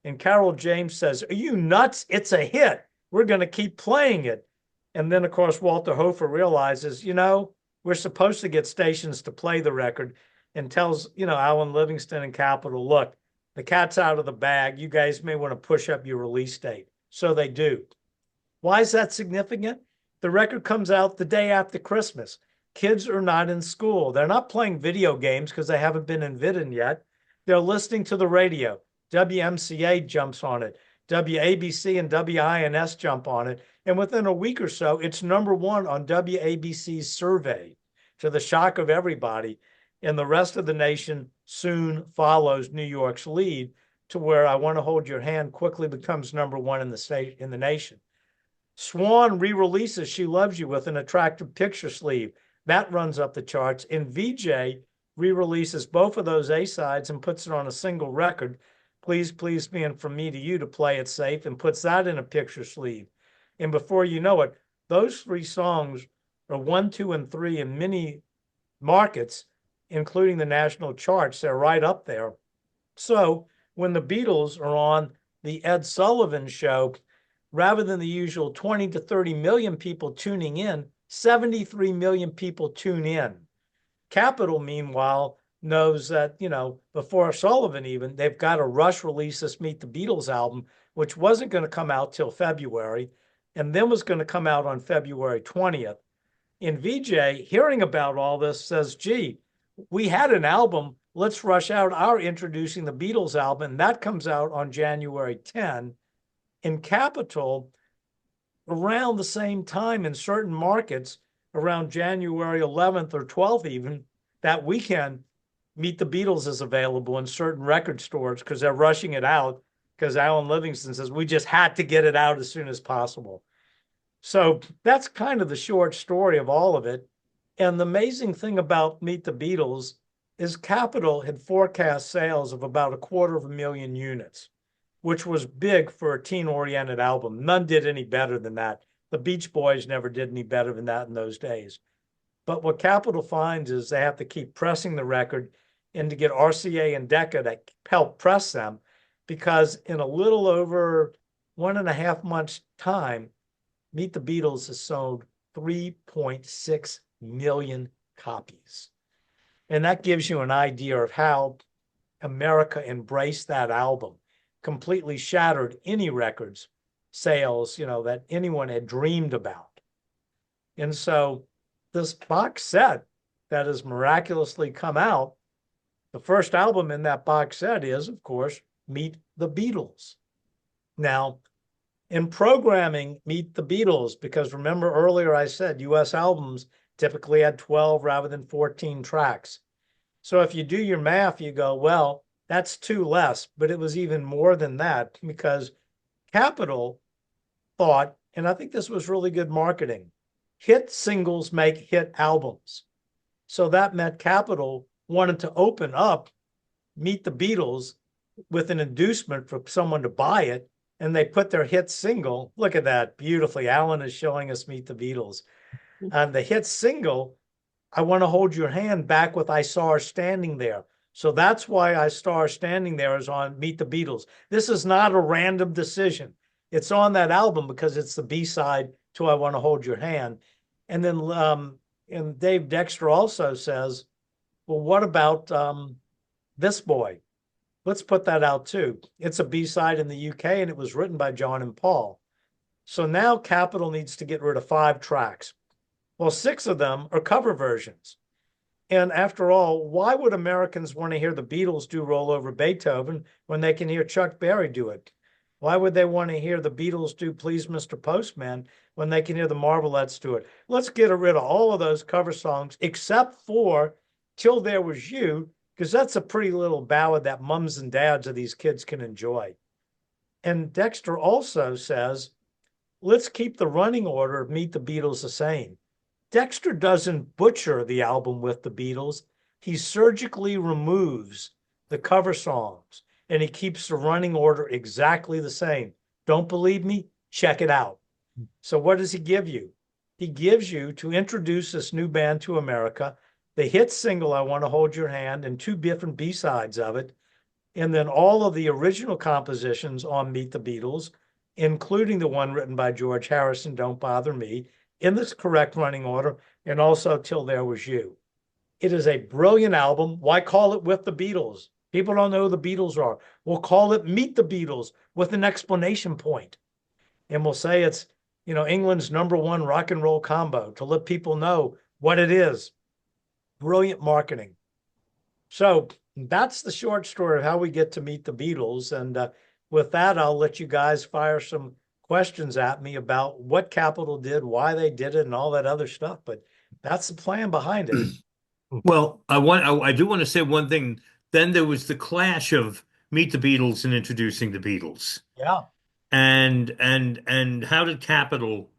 And Carol James says, are you nuts? It's a hit. We're going to keep playing it. And then, of course, Walter Hofer realizes, we're supposed to get stations to play the record, and tells, Allan Livingston and Capitol, look, the cat's out of the bag. You guys may want to push up your release date. So they do. Why is that significant? The record comes out the day after Christmas. Kids are not in school. They're not playing video games because they haven't been invited yet. They're listening to the radio. WMCA jumps on it. WABC and WINS jump on it. And within a week or so, it's number one on WABC's survey, to the shock of everybody. And the rest of the nation soon follows New York's lead, to where I Want to Hold Your Hand quickly becomes number one in the nation. Swan re-releases She Loves You with an attractive picture sleeve. That runs up the charts. And VJ re-releases both of those A-sides and puts it on a single record, Please Please Me and From Me to You, to Play It Safe, and puts that in a picture sleeve. And before you know it, those three songs are 1, 2, and 3 in many markets, including the national charts. They're right up there. So when the Beatles are on the Ed Sullivan Show, rather than the usual 20 to 30 million people tuning in, 73 million people tune in. Capitol, meanwhile, knows that, before Sullivan even, they've got to rush release this Meet the Beatles album, which wasn't going to come out till February, and then was going to come out on February 20th. And VJ, hearing about all this, says, gee, we had an album. Let's rush out our Introducing the Beatles album. And that comes out on January 10. In Capitol, around the same time in certain markets, around January 11th or 12th even, that weekend, Meet the Beatles is available in certain record stores because they're rushing it out, because Allan Livingston says, we just had to get it out as soon as possible. So that's kind of the short story of all of it. And the amazing thing about Meet the Beatles is Capitol had forecast sales of about 250,000 units, which was big for a teen-oriented album. None did any better than that. The Beach Boys never did any better than that in those days. But what Capitol finds is they have to keep pressing the record, and to get RCA and Decca to help press them, because in a little over 1.5 months' time, Meet the Beatles has sold 3.6 million copies. And that gives you an idea of how America embraced that album. Completely shattered any records sales, that anyone had dreamed about. And so this box set that has miraculously come out The first album in that box set is, of course, Meet the Beatles. Now, in programming Meet the Beatles, because remember earlier I said US albums typically had 12 rather than 14 tracks. So if you do your math, you go, well, that's two less, but it was even more than that because Capitol thought, and I think this was really good marketing, hit singles make hit albums. So that meant Capitol wanted to open up Meet the Beatles with an inducement for someone to buy it. And they put their hit single, look at that beautifully. Allan is showing us Meet the Beatles. And the hit single, I Want to Hold Your Hand, back with I Saw Her Standing There. So that's why I Saw Her Standing There is on Meet the Beatles. This is not a random decision. It's on that album because it's the B-side to I Want to Hold Your Hand. And then and Dave Dexter also says, well, what about This Boy? Let's put that out too. It's a B-side in the UK and it was written by John and Paul. So now Capitol needs to get rid of 5 tracks. Well, 6 of them are cover versions. And after all, why would Americans want to hear the Beatles do Roll Over Beethoven when they can hear Chuck Berry do it? Why would they want to hear the Beatles do Please Mr. Postman when they can hear the Marvelettes do it? Let's get rid of all of those cover songs except for Till There Was You, because that's a pretty little ballad that mums and dads of these kids can enjoy. And Dexter also says, let's keep the running order of Meet the Beatles the same. Dexter doesn't butcher the album with the Beatles. He surgically removes the cover songs and he keeps the running order exactly the same. Don't believe me? Check it out. So what does he give you? He gives you, to introduce this new band to America, the hit single, I Want to Hold Your Hand, and 2 different B-sides of it, and then all of the original compositions on Meet the Beatles, including the one written by George Harrison, Don't Bother Me, in this correct running order, and also Till There Was You. It is a brilliant album. Why call it With the Beatles? People don't know who the Beatles are. We'll call it Meet the Beatles with an explanation point. And we'll say it's, England's #1 rock and roll combo to let people know what it is. Brilliant marketing. So that's the short story of how we get to Meet the Beatles. And with that, I'll let you guys fire some questions at me about what Capitol did, why they did it, and all that other stuff. But that's the plan behind it. Well, I do want to say one thing. Then there was the clash of Meet the Beatles and Introducing the Beatles. Yeah. And how did Capitol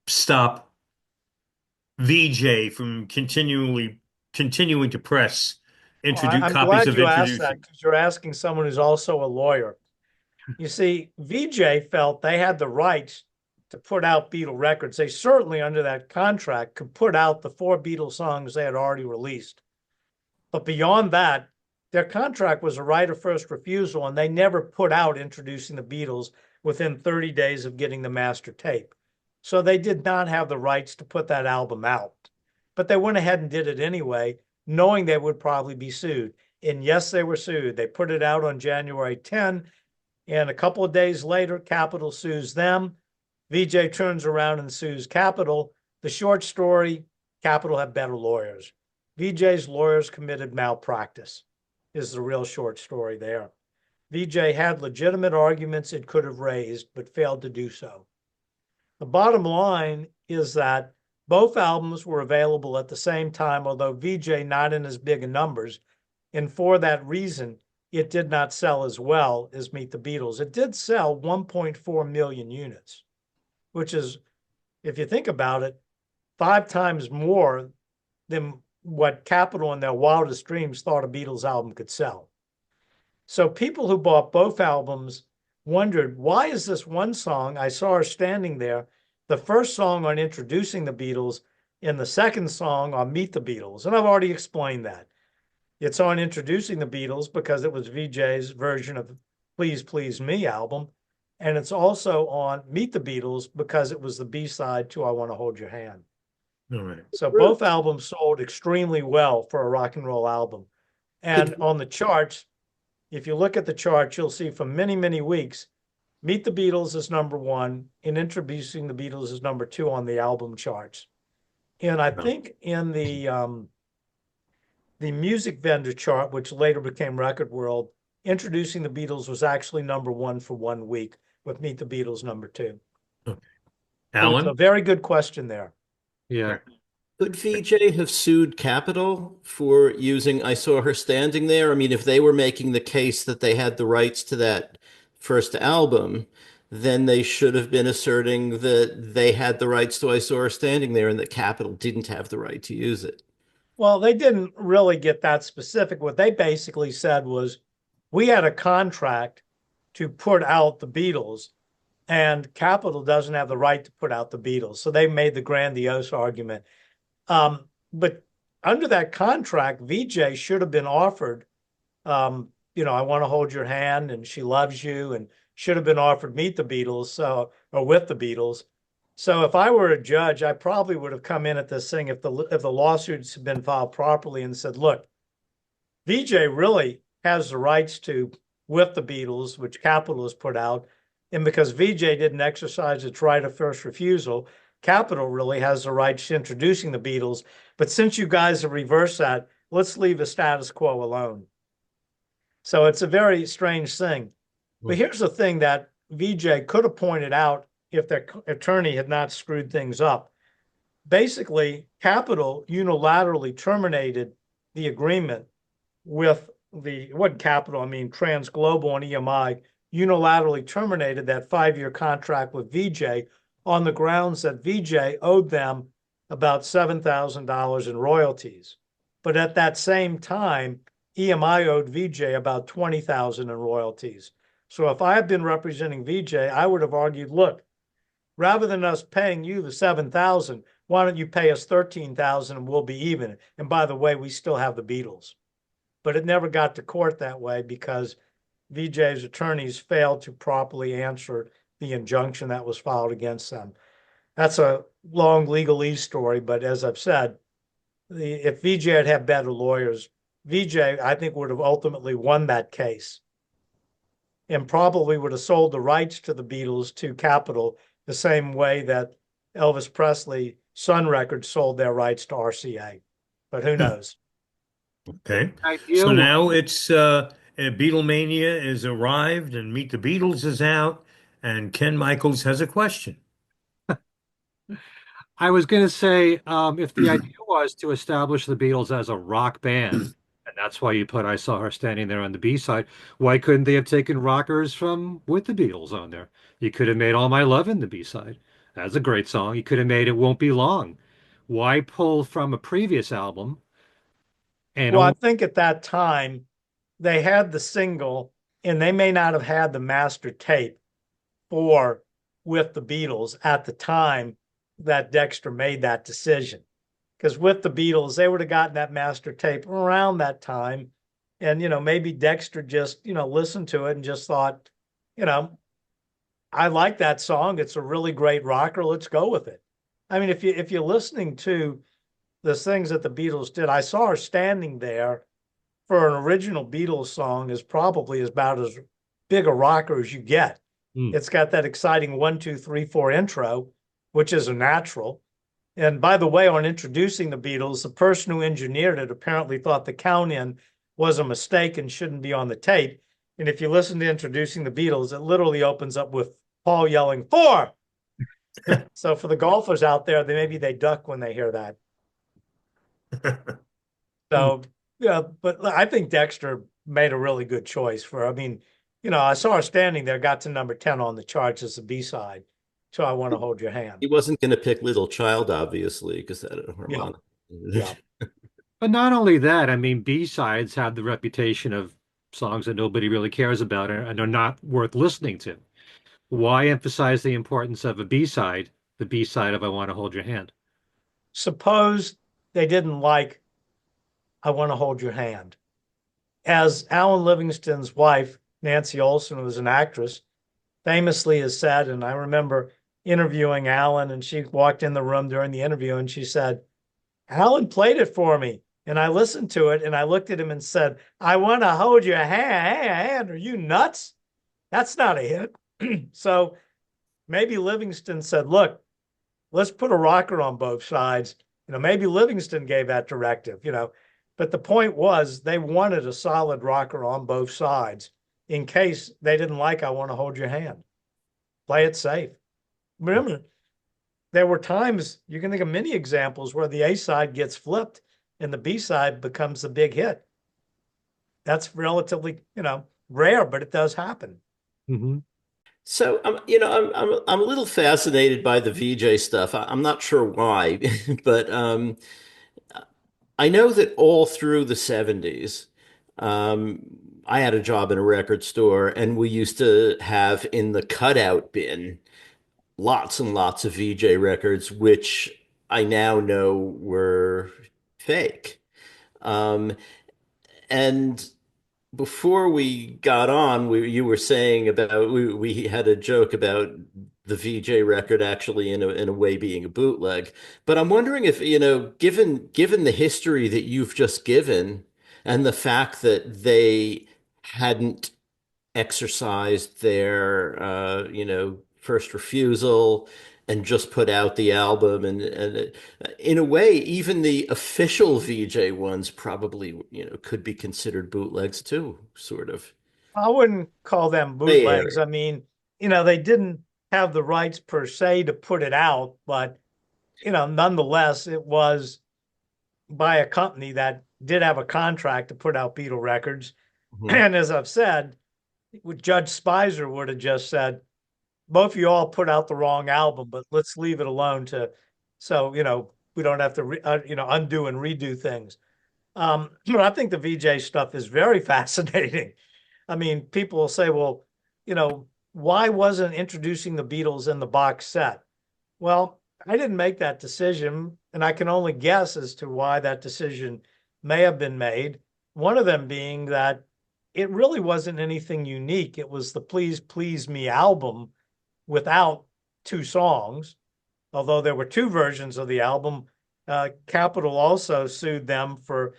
stop VJ from continuing to press introduce I'm copies glad of you asked Introducing? that because you're asking someone who's also a lawyer. You see, VJ felt they had the rights to put out Beatle records. They certainly, under that contract, could put out the 4 Beatle songs they had already released. But beyond that, their contract was a right of first refusal, and they never put out Introducing the Beatles within 30 days of getting the master tape. So they did not have the rights to put that album out. But they went ahead and did it anyway, knowing they would probably be sued. And yes, they were sued. They put it out on January 10, and a couple of days later, Capitol sues them. VJ turns around and sues Capitol. The short story, Capitol had better lawyers. VJ's lawyers committed malpractice, is the real short story there. VJ had legitimate arguments it could have raised, but failed to do so. The bottom line is that both albums were available at the same time, although VJ not in as big numbers. And for that reason, it did not sell as well as Meet the Beatles. It did sell 1.4 million units, which is, if you think about it, 5 times more than what Capitol in their wildest dreams thought a Beatles album could sell. So people who bought both albums wondered, why is this one song, I Saw Her Standing There, the first song on Introducing the Beatles, and the second song on Meet the Beatles? And I've already explained that. It's on Introducing the Beatles because it was VJ's version of Please Please Me album. And it's also on Meet the Beatles because it was the B-side to I Want to Hold Your Hand. All right. So both albums sold extremely well for a rock and roll album. And on the charts, if you look at the charts, you'll see for many, many weeks, Meet the Beatles is #1 and Introducing the Beatles is #2 on the album charts. And I think in the the music vendor chart, which later became Record World, Introducing the Beatles was actually #1 for 1 week, with Meet the Beatles #2. So it's a Allan? very good question there. Yeah. Could VJ have sued Capitol for using I Saw Her Standing There? I mean, if they were making the case that they had the rights to that first album, then they should have been asserting that they had the rights to I Saw Her Standing There and that Capitol didn't have the right to use it. Well, they didn't really get that specific. What they basically said was, we had a contract to put out the Beatles, and Capitol doesn't have the right to put out the Beatles. So they made the grandiose argument. But under that contract, VJ should have been offered, I Want to Hold Your Hand and She Loves You, and should have been offered Meet the Beatles, or With the Beatles. So if I were a judge, I probably would have come in at this thing if the lawsuits had been filed properly and said, look, VJ really has the rights to With the Beatles, which Capitol has put out. And because VJ didn't exercise its right of first refusal, Capitol really has the rights to Introducing the Beatles. But since you guys have reversed that, let's leave the status quo alone. So it's a very strange thing. But here's the thing that VJ could have pointed out if their attorney had not screwed things up. Basically, Capitol unilaterally terminated the agreement with Transglobal and EMI unilaterally terminated that 5-year contract with VJ on the grounds that VJ owed them about $7,000 in royalties. But at that same time, EMI owed VJ about $20,000 in royalties. So if I had been representing VJ, I would have argued, look, rather than us paying you the $7,000, why don't you pay us $13,000 and we'll be even? And by the way, we still have the Beatles. But it never got to court that way because VJ's attorneys failed to properly answer the injunction that was filed against them. That's a long legalese story, but as I've said, if VJ had had better lawyers, VJ, I think, would have ultimately won that case and probably would have sold the rights to the Beatles to Capitol the same way that Elvis Presley, Sun Records, sold their rights to RCA. But who knows? Okay. Idea So was- now it's Beatlemania is arrived and Meet the Beatles is out, and Ken Michaels has a question. I was going to say, if the idea was to establish the Beatles as a rock band, and that's why you put I Saw Her Standing There on the B side, why couldn't they have taken rockers from With the Beatles on there? You could have made All My Lovin' the B side. That's a great song. You could have made It Won't Be Long. Why pull from a previous album? And Well, I think at that time they had the single, and they may not have had the master tape for With the Beatles at the time that Dexter made that decision. Because With the Beatles, they would have gotten that master tape around that time. And, maybe Dexter just, listened to it and just thought, I like that song. It's a really great rocker. Let's go with it. I mean, if you're listening to the things that the Beatles did, I Saw Her Standing There for an original Beatles song is probably about as big a rocker as you get. It's got that exciting 1, 2, 3, 4 intro, which is a natural. And by the way, on Introducing the Beatles, the person who engineered it apparently thought the count in was a mistake and shouldn't be on the tape. And if you listen to Introducing the Beatles, it literally opens up with Paul yelling, 4! So for the golfers out there, maybe they duck when they hear that. So, but I think Dexter made a really good choice I Saw Her Standing There got to number 10 on the charts as a B-side. So I Want to Hold Your Hand. He wasn't going to pick Little Child, obviously, because that harmonic. Yeah. But not only that, I mean, B-sides have the reputation of songs that nobody really cares about and are not worth listening to. Why emphasize the importance of a B-side, the B-side of I Want to Hold Your Hand? Suppose they didn't like I Want to Hold Your Hand. As Alan Livingston's wife, Nancy Olson, who was an actress, famously has said, and I remember interviewing Alan, and she walked in the room during the interview and she said, Alan played it for me. And I listened to it and I looked at him and said, I want to hold your hand. Are you nuts? That's not a hit. So maybe Livingston said, look, let's put a rocker on both sides. Maybe Livingston gave that directive. But the point was they wanted a solid rocker on both sides in case they didn't like I Want to Hold Your Hand. Play it safe. Remember, there were times, you can think of many examples where the A side gets flipped and the B side becomes the big hit. That's relatively, rare, but it does happen. Mm-hmm. So I'm a little fascinated by the VJ stuff. I'm not sure why, but I know that all through the 70s, um, I had a job in a record store, and we used to have in the cutout bin lots and lots of VJ records, which I now know were fake. Um, and before we got on, you were saying about we had a joke about the VJ record actually in a way being a bootleg. But I'm wondering if, given the history that you've just given and the fact that they hadn't exercised their first refusal and just put out the album and in a way even the official VJ ones probably could be considered bootlegs too, sort of. I wouldn't call them Gray bootlegs. area. I mean, they didn't have the rights per se to put it out, but, nonetheless, it was by a company that did have a contract to put out Beatle records. Mhm. And as I've said, what Judge Spizer would have just said, both of you all put out the wrong album, but let's leave it alone so, we don't have to, undo and redo things. But I think the VJ stuff is very fascinating. I mean, people will say, well, why wasn't introducing the Beatles in the box set? Well, I didn't make that decision, and I can only guess as to why that decision may have been made. One of them being that it really wasn't anything unique. It was the Please Please Me album without two songs, although there were two versions of the album. Capitol also sued them for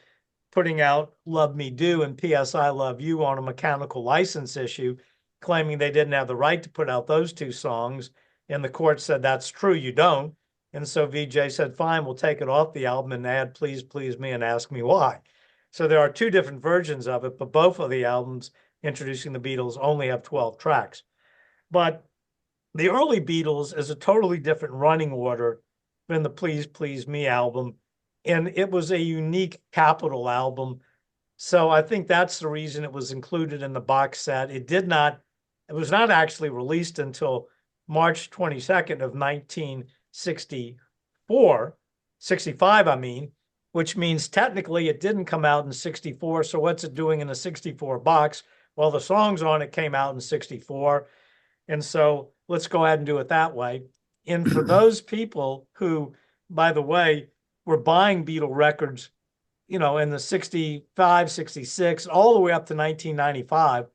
putting out Love Me Do and P.S. I Love You on a mechanical license issue, claiming they didn't have the right to put out those two songs. And the court said, that's true, you don't. And so VJ said, fine, we'll take it off the album and add Please Please Me and Ask Me Why. So there are two different versions of it, but both of the albums introducing the Beatles only have 12 tracks. But the early Beatles is a totally different running order than the Please Please Me album. And it was a unique Capitol album. So I think that's the reason it was included in the box set. It was not actually released until March 22nd of 1965, I mean, which means technically it didn't come out in 64. So what's it doing in a 64 box? Well, the songs on it came out in 64. And so let's go ahead and do it that way. And for those people who, by the way, were buying Beatle records, in the 65, 66, all the way up to 1995,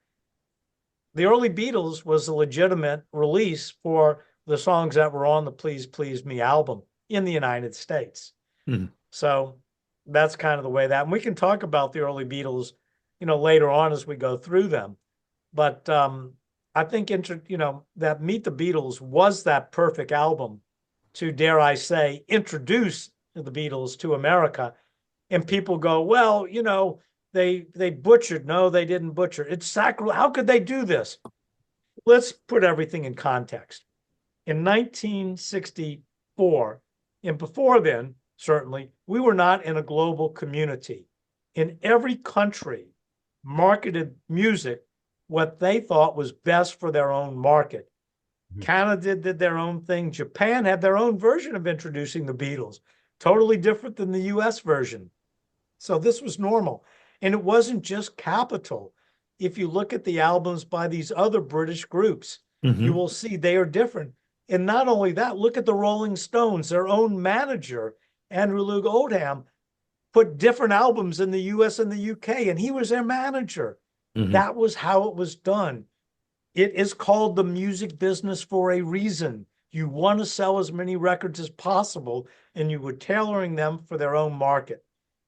the early Beatles was a legitimate release for the songs that were on the Please Please Me album in the United States. Mm-hmm. So that's kind of the way that, and we can talk about the early Beatles, later on as we go through them. But I think, that Meet the Beatles was that perfect album to, dare I say, introduce the Beatles to America. And people go, well, they butchered. No, they didn't butcher. It's sacrilege. How could they do this? Let's put everything in context. In 1964, and before then, certainly, we were not in a global community. In every country marketed music what they thought was best for their own market. Mm-hmm. Canada did their own thing. Japan had their own version of introducing the Beatles, totally different than the US version. So this was normal. And it wasn't just Capitol. If you look at the albums by these other British groups, mm-hmm. you will see they are different. And not only that, look at the Rolling Stones, their own manager, Andrew Loog Oldham, put different albums in the US and the UK, and he was their manager. Mm-hmm. That was how it was done. It is called the music business for a reason. You want to sell as many records as possible, and you were tailoring them for their own market.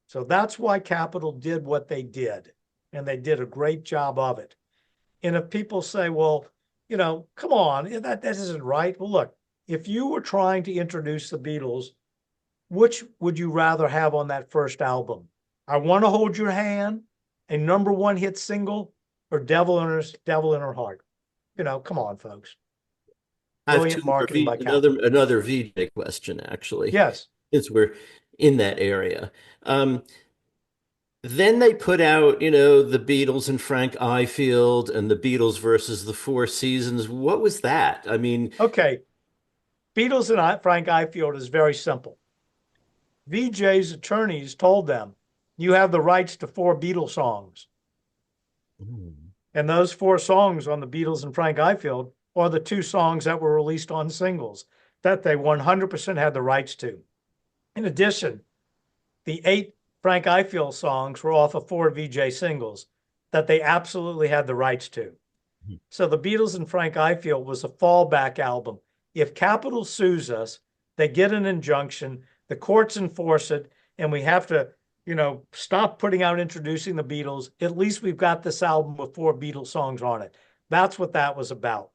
So that's why Capitol did what they did, and they did a great job of it. And if people say, well, come on, that isn't right. Well, look, if you were trying to introduce the Beatles, which would you rather have on that first album? I Want to Hold Your Hand, a #1 hit single, or Devil in Her Heart? You know, come on, folks. I have Brilliant two more marketing by another VJ question, actually, Yes. since we're in that area. Then they put out, the Beatles and Frank Ifield and the Beatles versus the Four Seasons. What was that? I mean, Okay. Beatles and Frank Ifield is very simple. VJ's attorneys told them, you have the rights to 4 Beatles songs. And those 4 songs on the Beatles and Frank Ifield are the 2 songs that were released on singles that they 100% had the rights to. In addition, the 8 Frank Ifield songs were off of 4 VJ singles that they absolutely had the rights to. So the Beatles and Frank Ifield was a fallback album. If Capitol sues us, they get an injunction, the courts enforce it, and we have to, stop putting out Introducing the Beatles. At least we've got this album with 4 Beatles songs on it. That's what that was about.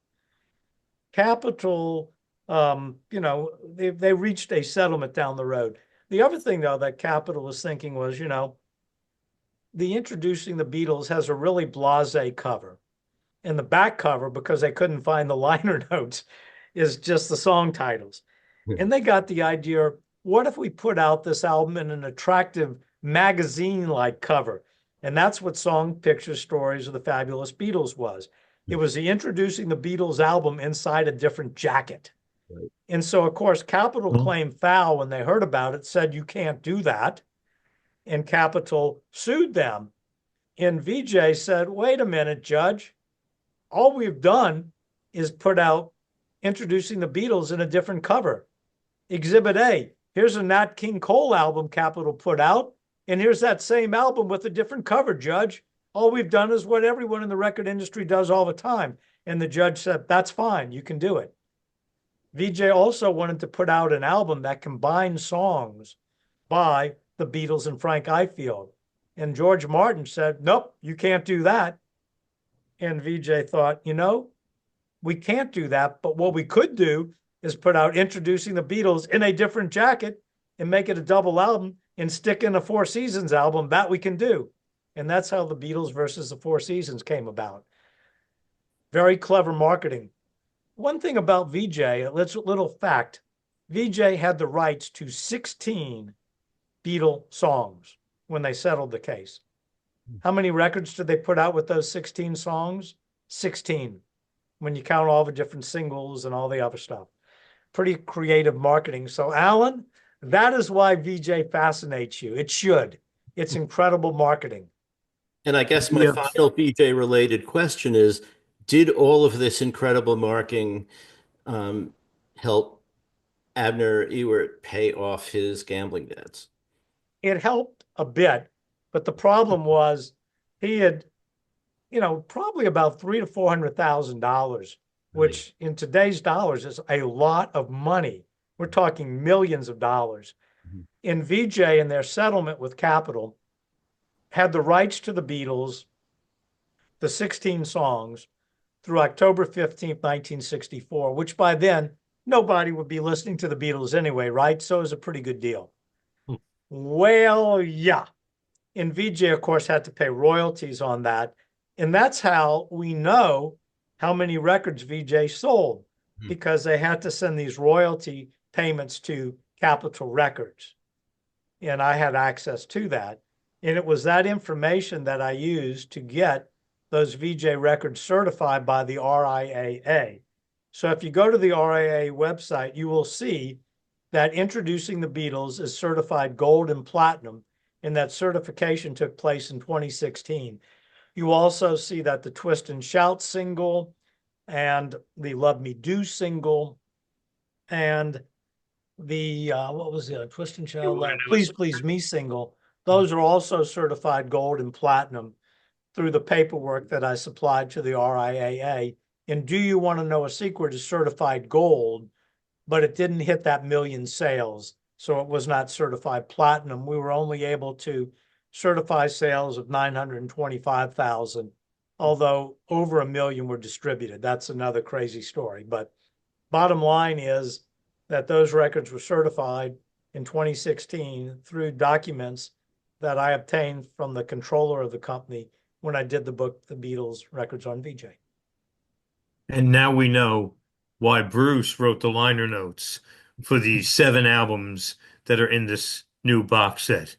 Capitol, they reached a settlement down the road. The other thing, though, that Capitol was thinking was, the Introducing the Beatles has a really blasé cover. And the back cover, because they couldn't find the liner notes, is just the song titles. And they got the idea, what if we put out this album in an attractive magazine-like cover? And that's what Song Pictures Stories of the Fabulous Beatles was. It was the Introducing the Beatles album inside a different jacket. Right. And so, of course, Capitol claimed foul when they heard about it, said you can't do that. And Capitol sued them. And VJ said, wait a minute, Judge. All we've done is put out Introducing the Beatles in a different cover. Exhibit A, here's a Nat King Cole album Capitol put out, and here's that same album with a different cover, Judge. All we've done is what everyone in the record industry does all the time. And the judge said, that's fine, you can do it. VJ also wanted to put out an album that combined songs by the Beatles and Frank Ifield. And George Martin said, nope, you can't do that. And VJ thought, we can't do that, but what we could do is put out Introducing the Beatles in a different jacket and make it a double album and stick in a Four Seasons album. That we can do. And that's how the Beatles versus the Four Seasons came about. Very clever marketing. One thing about VJ, a little fact, VJ had the rights to 16 Beatle songs when they settled the case. How many records did they put out with those 16 songs? 16, when you count all the different singles and all the other stuff. Pretty creative marketing. So, Allan, that is why VJ fascinates you. It should. It's incredible marketing. And I guess my final VJ-related question is, did all of this incredible marketing help Abner Ewert pay off his gambling debts? It helped a bit. But the problem was he had, probably about $300,000 to $400,000, which in today's dollars is a lot of money. We're talking millions of dollars. In VJ and their settlement with Capitol had the rights to the Beatles, the 16 songs, through October 15th, 1964, which by then nobody would be listening to the Beatles anyway, right? So it was a pretty good deal. Well, yeah. And VJ, of course, had to pay royalties on that. And that's how we know how many records VJ sold, because they had to send these royalty payments to Capitol Records. And I had access to that. And it was that information that I used to get those VJ records certified by the RIAA. So if you go to the RIAA website, you will see that Introducing the Beatles is certified gold and platinum, and that certification took place in 2016. You also see that the Twist and Shout single and the Love Me Do single and the, what was the Twist and Shout? Please Please Me single. Those are also certified gold and platinum through the paperwork that I supplied to the RIAA. And Do You Want to Know a Secret is certified gold, but it didn't hit that million sales. So it was not certified platinum. We were only able to certify sales of 925,000, although over 1 million were distributed. That's another crazy story. But bottom line is that those records were certified in 2016 through documents that I obtained from the controller of the company when I did the book, The Beatles Records on VJ. And now we know why Bruce wrote the liner notes for the 7 albums that are in this new box set.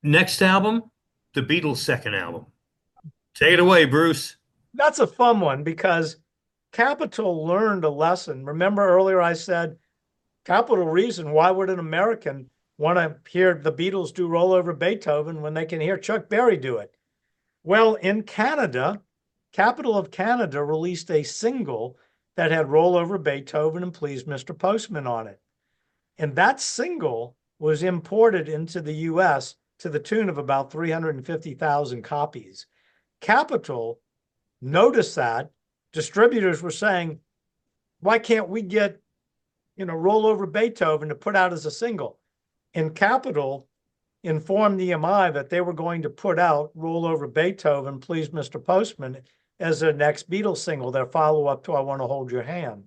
Next album, the Beatles' second album. Take it away, Bruce. That's a fun one because Capitol learned a lesson. Remember earlier I said, capital reason, why would an American want to hear the Beatles do Roll Over Beethoven when they can hear Chuck Berry do it? Well, in Canada, Capital of Canada released a single that had Roll Over Beethoven and Please Mr. Postman on it. And that single was imported into the US to the tune of about 350,000 copies. Capitol noticed that. Distributors were saying, why can't we get, Roll Over Beethoven to put out as a single? And Capitol informed EMI that they were going to put out Roll Over Beethoven, Please Mr. Postman as their next Beatles single, their follow-up to I Want to Hold Your Hand.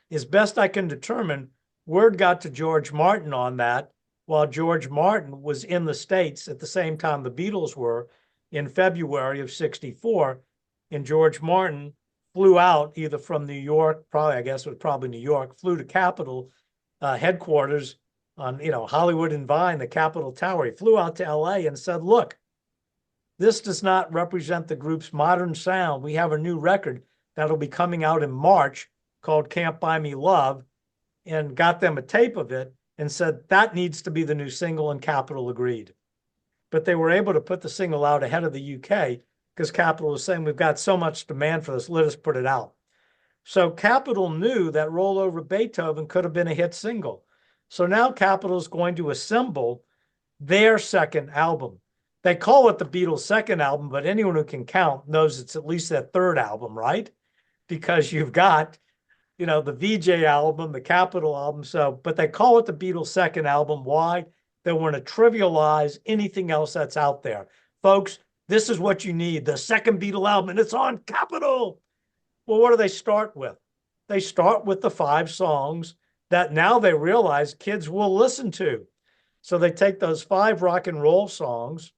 As best I can determine, word got to George Martin on that while George Martin was in the States at the same time the Beatles were in February of 64. And George Martin flew out either from New York, I guess it was probably New York, flew to Capitol headquarters on, Hollywood and Vine, the Capitol Tower. He flew out to LA and said, look, this does not represent the group's modern sound. We have a new record that'll be coming out in March called Can't Buy Me Love, and got them a tape of it and said that needs to be the new single, and Capitol agreed. But they were able to put the single out ahead of the UK because Capitol was saying, we've got so much demand for this, let us put it out. So Capitol knew that Roll Over Beethoven could have been a hit single. So now Capitol is going to assemble their second album. They call it the Beatles' second album, but anyone who can count knows it's at least their third album, right? Because you've got, the VJ album, the Capitol album. So, but they call it the Beatles' second album. Why? They want to trivialize anything else that's out there. Folks, this is what you need, the second Beatle album, and it's on Capitol. Well, what do they start with? They start with the 5 songs that now they realize kids will listen to. So they take those 5 rock and roll songs,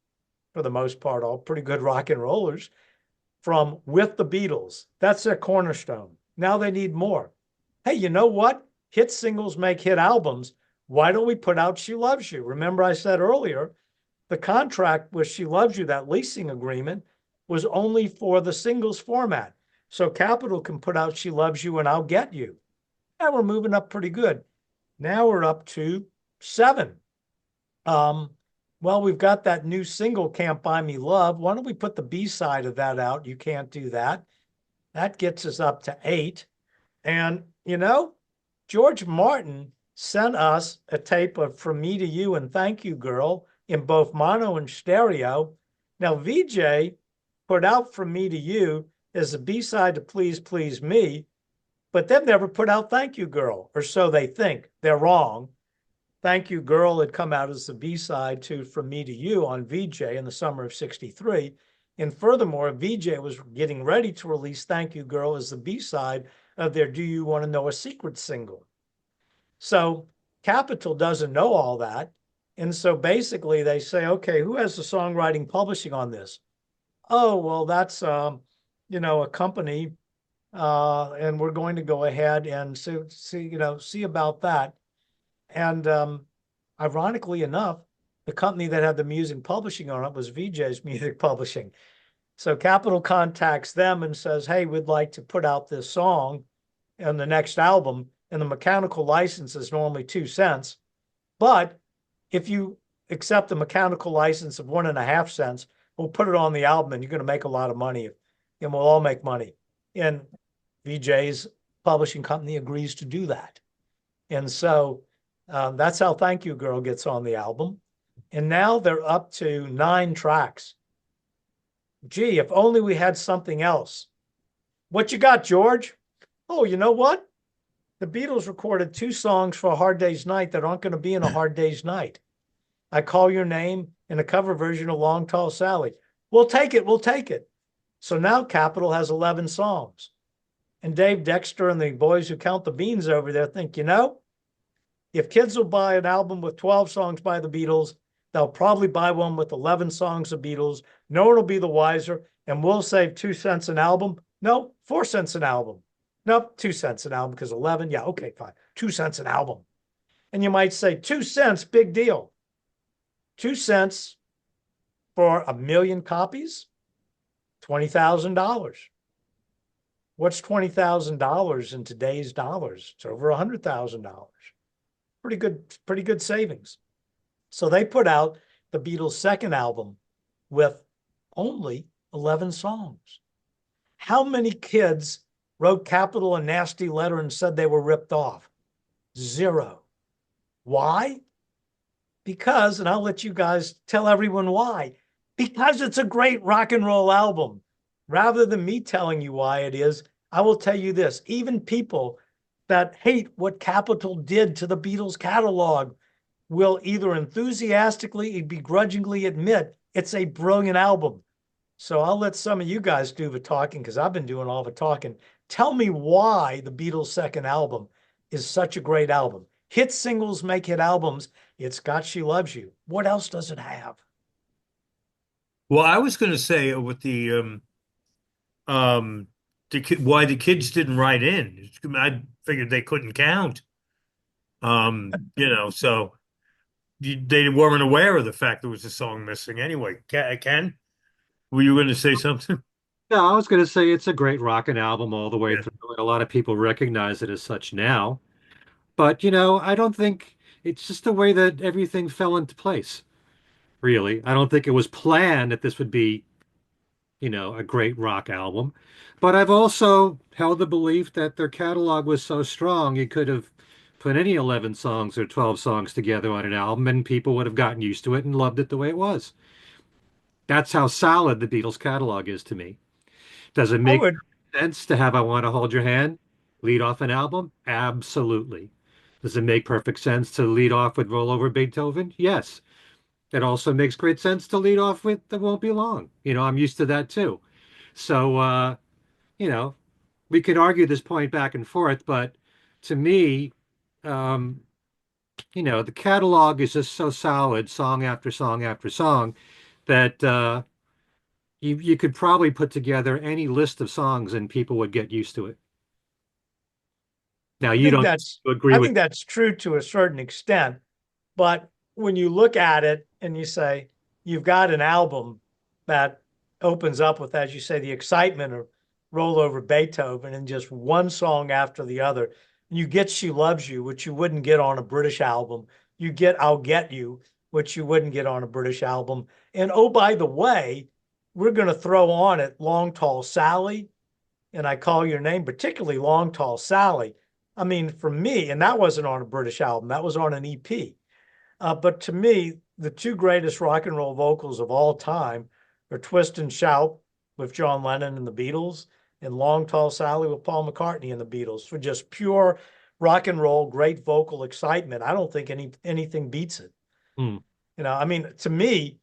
for the most part, all pretty good rock and rollers, from With the Beatles. That's their cornerstone. Now they need more. Hey, you know what? Hit singles make hit albums. Why don't we put out She Loves You? Remember I said earlier, the contract with She Loves You, that leasing agreement, was only for the singles format. So Capitol can put out She Loves You and I'll Get You. And we're moving up pretty good. Now we're up to 7. Well, we've got that new single, Can't Buy Me Love. Why don't we put the B-side of that out? You Can't Do That. That gets us up to 8. And, George Martin sent us a tape of From Me to You and Thank You Girl in both mono and stereo. Now, VJ put out From Me to You as a B-side to Please Please Me, but they've never put out Thank You Girl, or so they think. They're wrong. Thank You Girl had come out as the B-side to From Me to You on VJ in the summer of 63. And furthermore, VJ was getting ready to release Thank You Girl as the B-side of their Do You Want to Know a Secret single. So Capitol doesn't know all that. And so basically they say, okay, who has the songwriting publishing on this? Oh, well, that's, a company, and we're going to go ahead and see about that. And ironically enough, the company that had the music publishing on it was VJ's Music Publishing. So Capitol contacts them and says, hey, we'd like to put out this song in the next album. And the mechanical license is normally 2 cents. But if you accept the mechanical license of 1.5 cents, we'll put it on the album and you're going to make a lot of money. And we'll all make money. And VJ's publishing company agrees to do that. And so that's how Thank You Girl gets on the album. And now they're up to 9 tracks. Gee, if only we had something else. What you got, George? Oh, you know what? The Beatles recorded 2 songs for A Hard Day's Night that aren't going to be in A Hard Day's Night. I Call Your Name and a cover version of Long Tall Sally. We'll take it. We'll take it. So now Capitol has 11 songs. And Dave Dexter and the boys who count the beans over there think, If kids will buy an album with 12 songs by the Beatles, they'll probably buy one with 11 songs of Beatles. No one will be the wiser, and we'll save 2 cents an album. No, 4 cents an album. Nope, 2 cents an album because 11. Yeah, okay, fine. 2 cents an album. And you might say 2 cents, big deal. 2 cents for 1 million copies, $20,000. What's $20,000 in today's dollars? It's over $100,000. Pretty good savings. So they put out the Beatles' second album with only 11 songs. How many kids wrote capital and nasty letter and said they were ripped off? 0. Why? Because, and I'll let you guys tell everyone why, because it's a great rock and roll album. Rather than me telling you why it is, I will tell you this. Even people that hate what Capitol did to the Beatles catalog will either enthusiastically or begrudgingly admit it's a brilliant album. So I'll let some of you guys do the talking because I've been doing all the talking. Tell me why the Beatles' second album is such a great album. Hit singles make hit albums. It's got She Loves You. What else does it have? Well, I was going to say with why the kids didn't write in. I figured they couldn't count. So they weren't aware of the fact there was a song missing anyway. Ken, were you going to say something? No, I was going to say it's a great rockin' album all the way Yeah. through. A lot of people recognize it as such now. But, I don't think it's just the way that everything fell into place, really. I don't think it was planned that this would be, a great rock album. But I've also held the belief that their catalog was so strong, you could have put any 11 songs or 12 songs together on an album and people would have gotten used to it and loved it the way it was. That's how solid the Beatles catalog is to me. Does it I make would, sense to have I Want to Hold Your Hand lead off an album? Absolutely. Does it make perfect sense to lead off with Roll Over Beethoven? Yes. It also makes great sense to lead off with That Won't Be Long. I'm used to that too. So, you know, we could argue this point back and forth, but to me, um, the catalog is just so solid, song after song after song, that you could probably put together any list of songs and people would get used to it. Now, I you think don't that's agree I with. think that's true to a certain extent. But when you look at it and you say you've got an album that opens up with, as you say, the excitement of Roll Over Beethoven and just one song after the other, you get She Loves You, which you wouldn't get on a British album. You get I'll Get You, which you wouldn't get on a British album. And oh, by the way, we're going to throw on it Long Tall Sally, and I Call Your Name, particularly Long Tall Sally. I mean, for me, and that wasn't on a British album, that was on an EP. But to me, the two greatest rock and roll vocals of all time are Twist and Shout with John Lennon and the Beatles and Long Tall Sally with Paul McCartney and the Beatles for just pure rock and roll, great vocal excitement. I don't think anything beats it. Hmm. I mean, to me,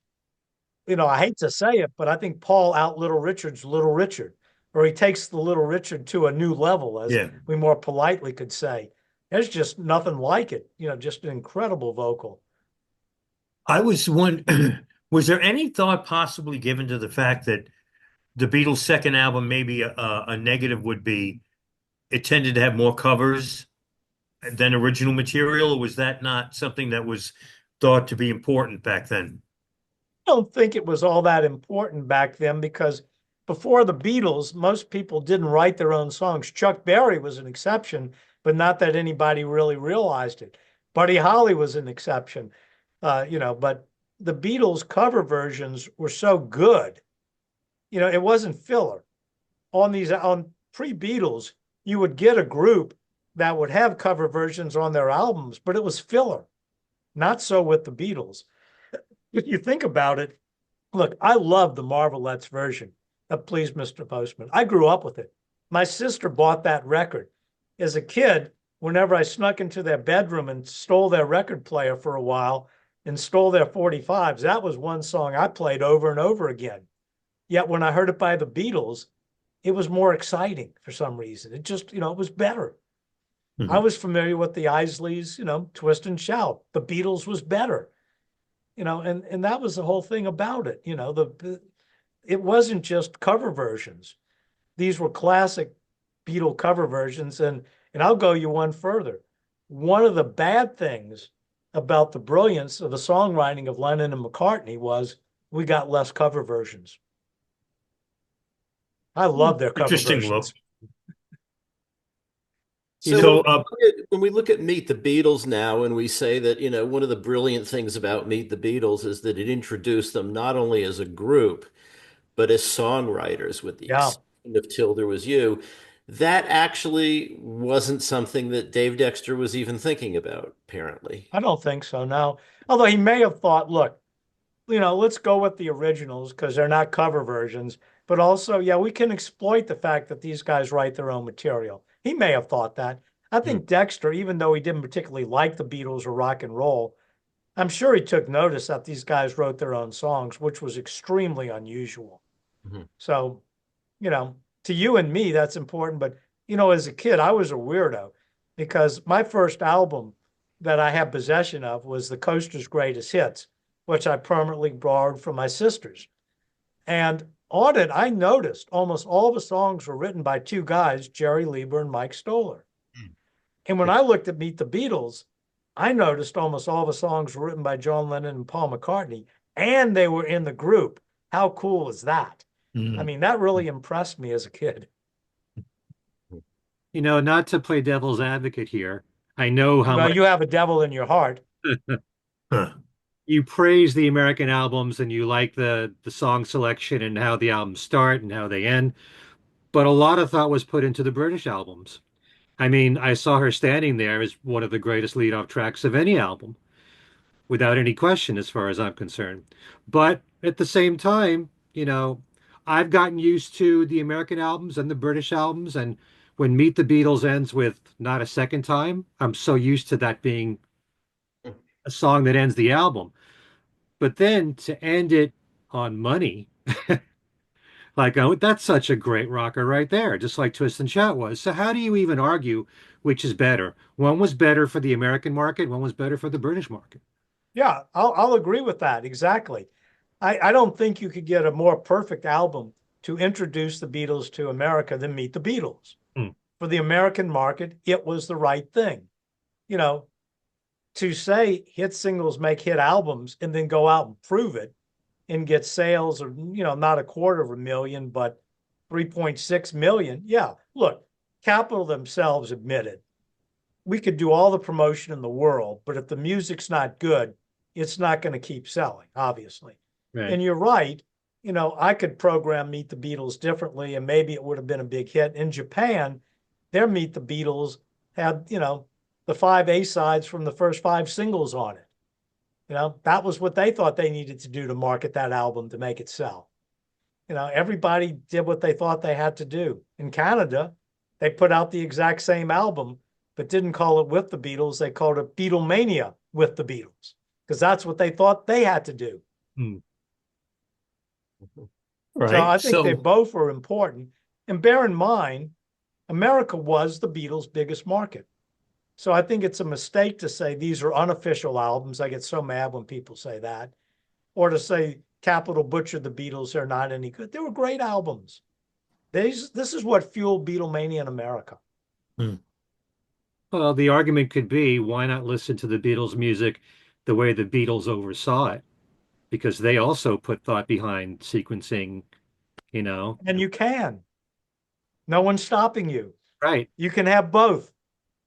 I hate to say it, but I think Paul out Little Richard's Little Richard, or he takes the Little Richard to a new level, as Yeah. we more politely could say. There's just nothing like it. Just an incredible vocal. I was one. Was there any thought possibly given to the fact that the Beatles' second album, maybe a negative would be it tended to have more covers than original material, or was that not something that was thought to be important back then? I don't think it was all that important back then because before the Beatles, most people didn't write their own songs. Chuck Berry was an exception, but not that anybody really realized it. Buddy Holly was an exception, but the Beatles cover versions were so good. It wasn't filler. On pre-Beatles, you would get a group that would have cover versions on their albums, but it was filler. Not so with the Beatles. If you think about it, look, I love the Marvelettes version of Please Mr. Postman. I grew up with it. My sister bought that record. As a kid, whenever I snuck into their bedroom and stole their record player for a while and stole their 45s, that was one song I played over and over again. Yet when I heard it by the Beatles, it was more exciting for some reason. It just, it was better. I was familiar with the Isleys, Twist and Shout. The Beatles was better, and that was the whole thing about it. It wasn't just cover versions. These were classic Beatle cover versions. And I'll go you one further. One of the bad things about the brilliance of the songwriting of Lennon and McCartney was we got less cover versions. I love their cover Interesting versions. look. So when we look at Meet the Beatles now, and we say that, one of the brilliant things about Meet the Beatles is that it introduced them not only as a group, but as songwriters, with the Yeah. exception of Till There Was You. That actually wasn't something that Dave Dexter was even thinking about, apparently. I don't think so, no. Although he may have thought, look, let's go with the originals because they're not cover versions. But also, yeah, we can exploit the fact that these guys write their own material. He may have thought that. I think Dexter, even though he didn't particularly like the Beatles or rock and roll, I'm sure he took notice that these guys wrote their own songs, which was extremely unusual. So, to you and me, that's important. But, as a kid, I was a weirdo because my first album that I had possession of was the Coaster's Greatest Hits, which I permanently borrowed from my sisters. And on it, I noticed almost all the songs were written by two guys, Jerry Lieber and Mike Stoller. And when I looked at Meet the Beatles, I noticed almost all the songs were written by John Lennon and Paul McCartney, and they were in the group. How cool is that? I mean, that really impressed me as a kid. Not to play devil's advocate here, I know how Well, much you have a devil in your heart. you praise the American albums and you like the song selection and how the albums start and how they end, but a lot of thought was put into the British albums. I mean, I Saw Her Standing There is one of the greatest lead-off tracks of any album, without any question, as far as I'm concerned. But at the same time, I've gotten used to the American albums and the British albums, and when Meet the Beatles ends with Not a Second Time, I'm so used to that being a song that ends the album. But then to end it on Money, like, oh, that's such a great rocker right there, just like Twist and Shout was. So how do you even argue which is better? One was better for the American market, one was better for the British market. Yeah, I'll agree with that. Exactly. I don't think you could get a more perfect album to introduce the Beatles to America than Meet the Beatles. For the American market, it was the right thing. To say hit singles make hit albums and then go out and prove it and get sales of, not 250,000, but 3.6 million. Yeah, look, Capitol themselves admitted we could do all the promotion in the world, but if the music's not good, it's not going to keep selling, obviously. Right. And you're right. I could program Meet the Beatles differently, and maybe it would have been a big hit. In Japan, their Meet the Beatles had, the 5 A-sides from the first 5 singles on it. That was what they thought they needed to do to market that album to make it sell. Everybody did what they thought they had to do. In Canada, they put out the exact same album, but didn't call it With the Beatles. They called it Beatlemania with the Beatles, because that's what they thought they had to do. Right. So I think they both were important. And bear in mind, America was the Beatles' biggest market. So I think it's a mistake to say these are unofficial albums. I get so mad when people say that. Or to say Capitol butchered the Beatles, they're not any good. They were great albums. This is what fueled Beatlemania in America. Well, the argument could be, why not listen to the Beatles' music the way the Beatles oversaw it? Because they also put thought behind sequencing, And you can. No one's stopping you. Right. You can have both.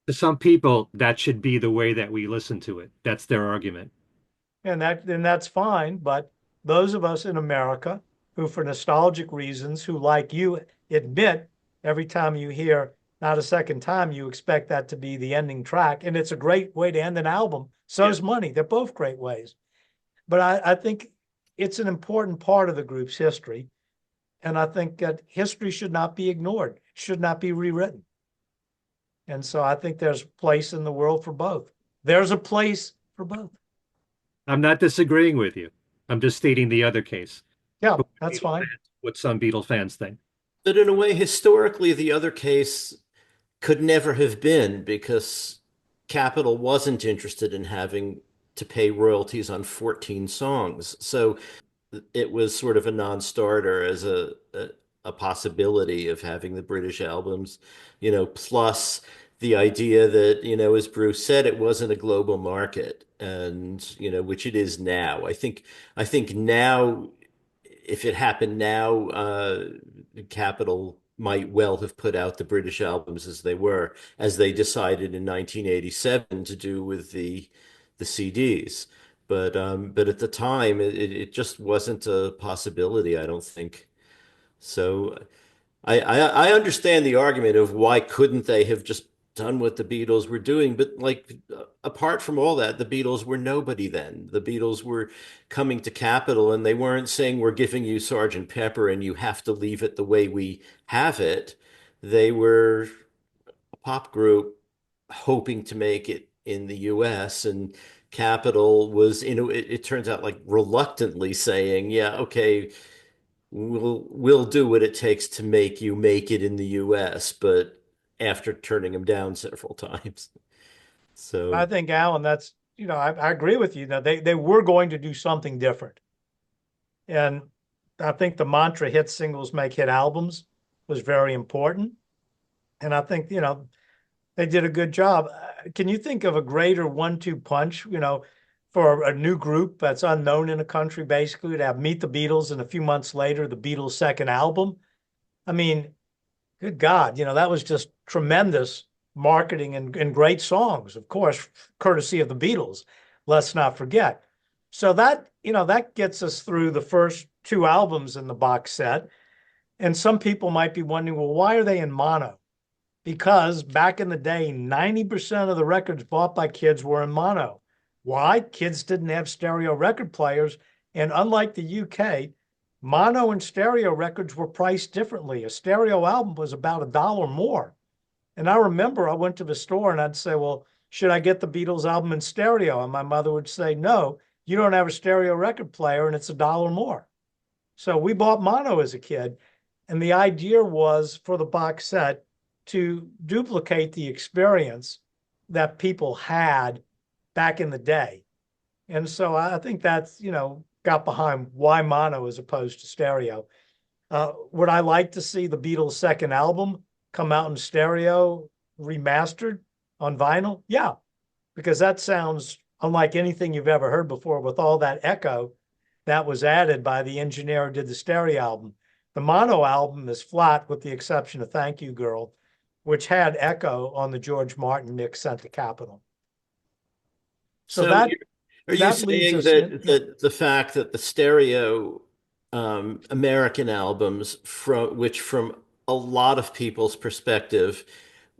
To some people, that should be the way that we listen to it. That's their argument. And that's fine. But those of us in America who, for nostalgic reasons, who, like you, admit every time you hear Not a Second Time, you expect that to be the ending track. And it's a great way to end an album. So is Money. They're both great ways. But I think it's an important part of the group's history. And I think that history should not be ignored. It should not be rewritten. And so I think there's a place in the world for both. There's a place for both. I'm not disagreeing with you. I'm just stating the other case. Yeah, that's fine. What some Beatles fans think. But in a way, historically, the other case could never have been because Capitol wasn't interested in having to pay royalties on 14 songs. So it was sort of a non-starter as a possibility of having the British albums, plus the idea that, as Bruce said, it wasn't a global market and, which it is now. I think now if it happened now, Capitol might well have put out the British albums as they decided in 1987 to do with the CDs. But at the time, it just wasn't a possibility, I don't think. So I understand the argument of why couldn't they have just done what the Beatles were doing, but like apart from all that, the Beatles were nobody then. The Beatles were coming to Capitol and they weren't saying we're giving you Sergeant Pepper and you have to leave it the way we have it. They were a pop group hoping to make it in the US, and Capitol was, it turns out like reluctantly saying, yeah, okay, we'll do what it takes to make you make it in the US, but after turning him down several times. I So, think, Alan, that's, I agree with you that they were going to do something different. And I think the mantra hit singles make hit albums was very important. And I think, they did a good job. Can you think of a greater 1-2 punch, for a new group that's unknown in a country, basically, to have Meet the Beatles and a few months later, the Beatles' second album? I mean, good God, that was just tremendous marketing and great songs, of course, courtesy of the Beatles. Let's not forget. So that gets us through the first two albums in the box set. And some people might be wondering, well, why are they in mono? Because back in the day, 90% of the records bought by kids were in mono. Why? Kids didn't have stereo record players. And unlike the UK, mono and stereo records were priced differently. A stereo album was about $1 more. And I remember I went to the store and I'd say, well, should I get the Beatles album in stereo? And my mother would say, no, you don't have a stereo record player and it's $1 more. So we bought mono as a kid. And the idea was for the box set to duplicate the experience that people had back in the day. And so I think that's, got behind why mono as opposed to stereo. Would I like to see the Beatles' second album come out in stereo remastered on vinyl? Yeah, because that sounds unlike anything you've ever heard before with all that echo that was added by the engineer who did the stereo album. The mono album is flat with the exception of Thank You Girl, which had echo on the George Martin mix sent to Capitol. So that are you that saying leads us in, that the fact that the stereo American albums, from a lot of people's perspective,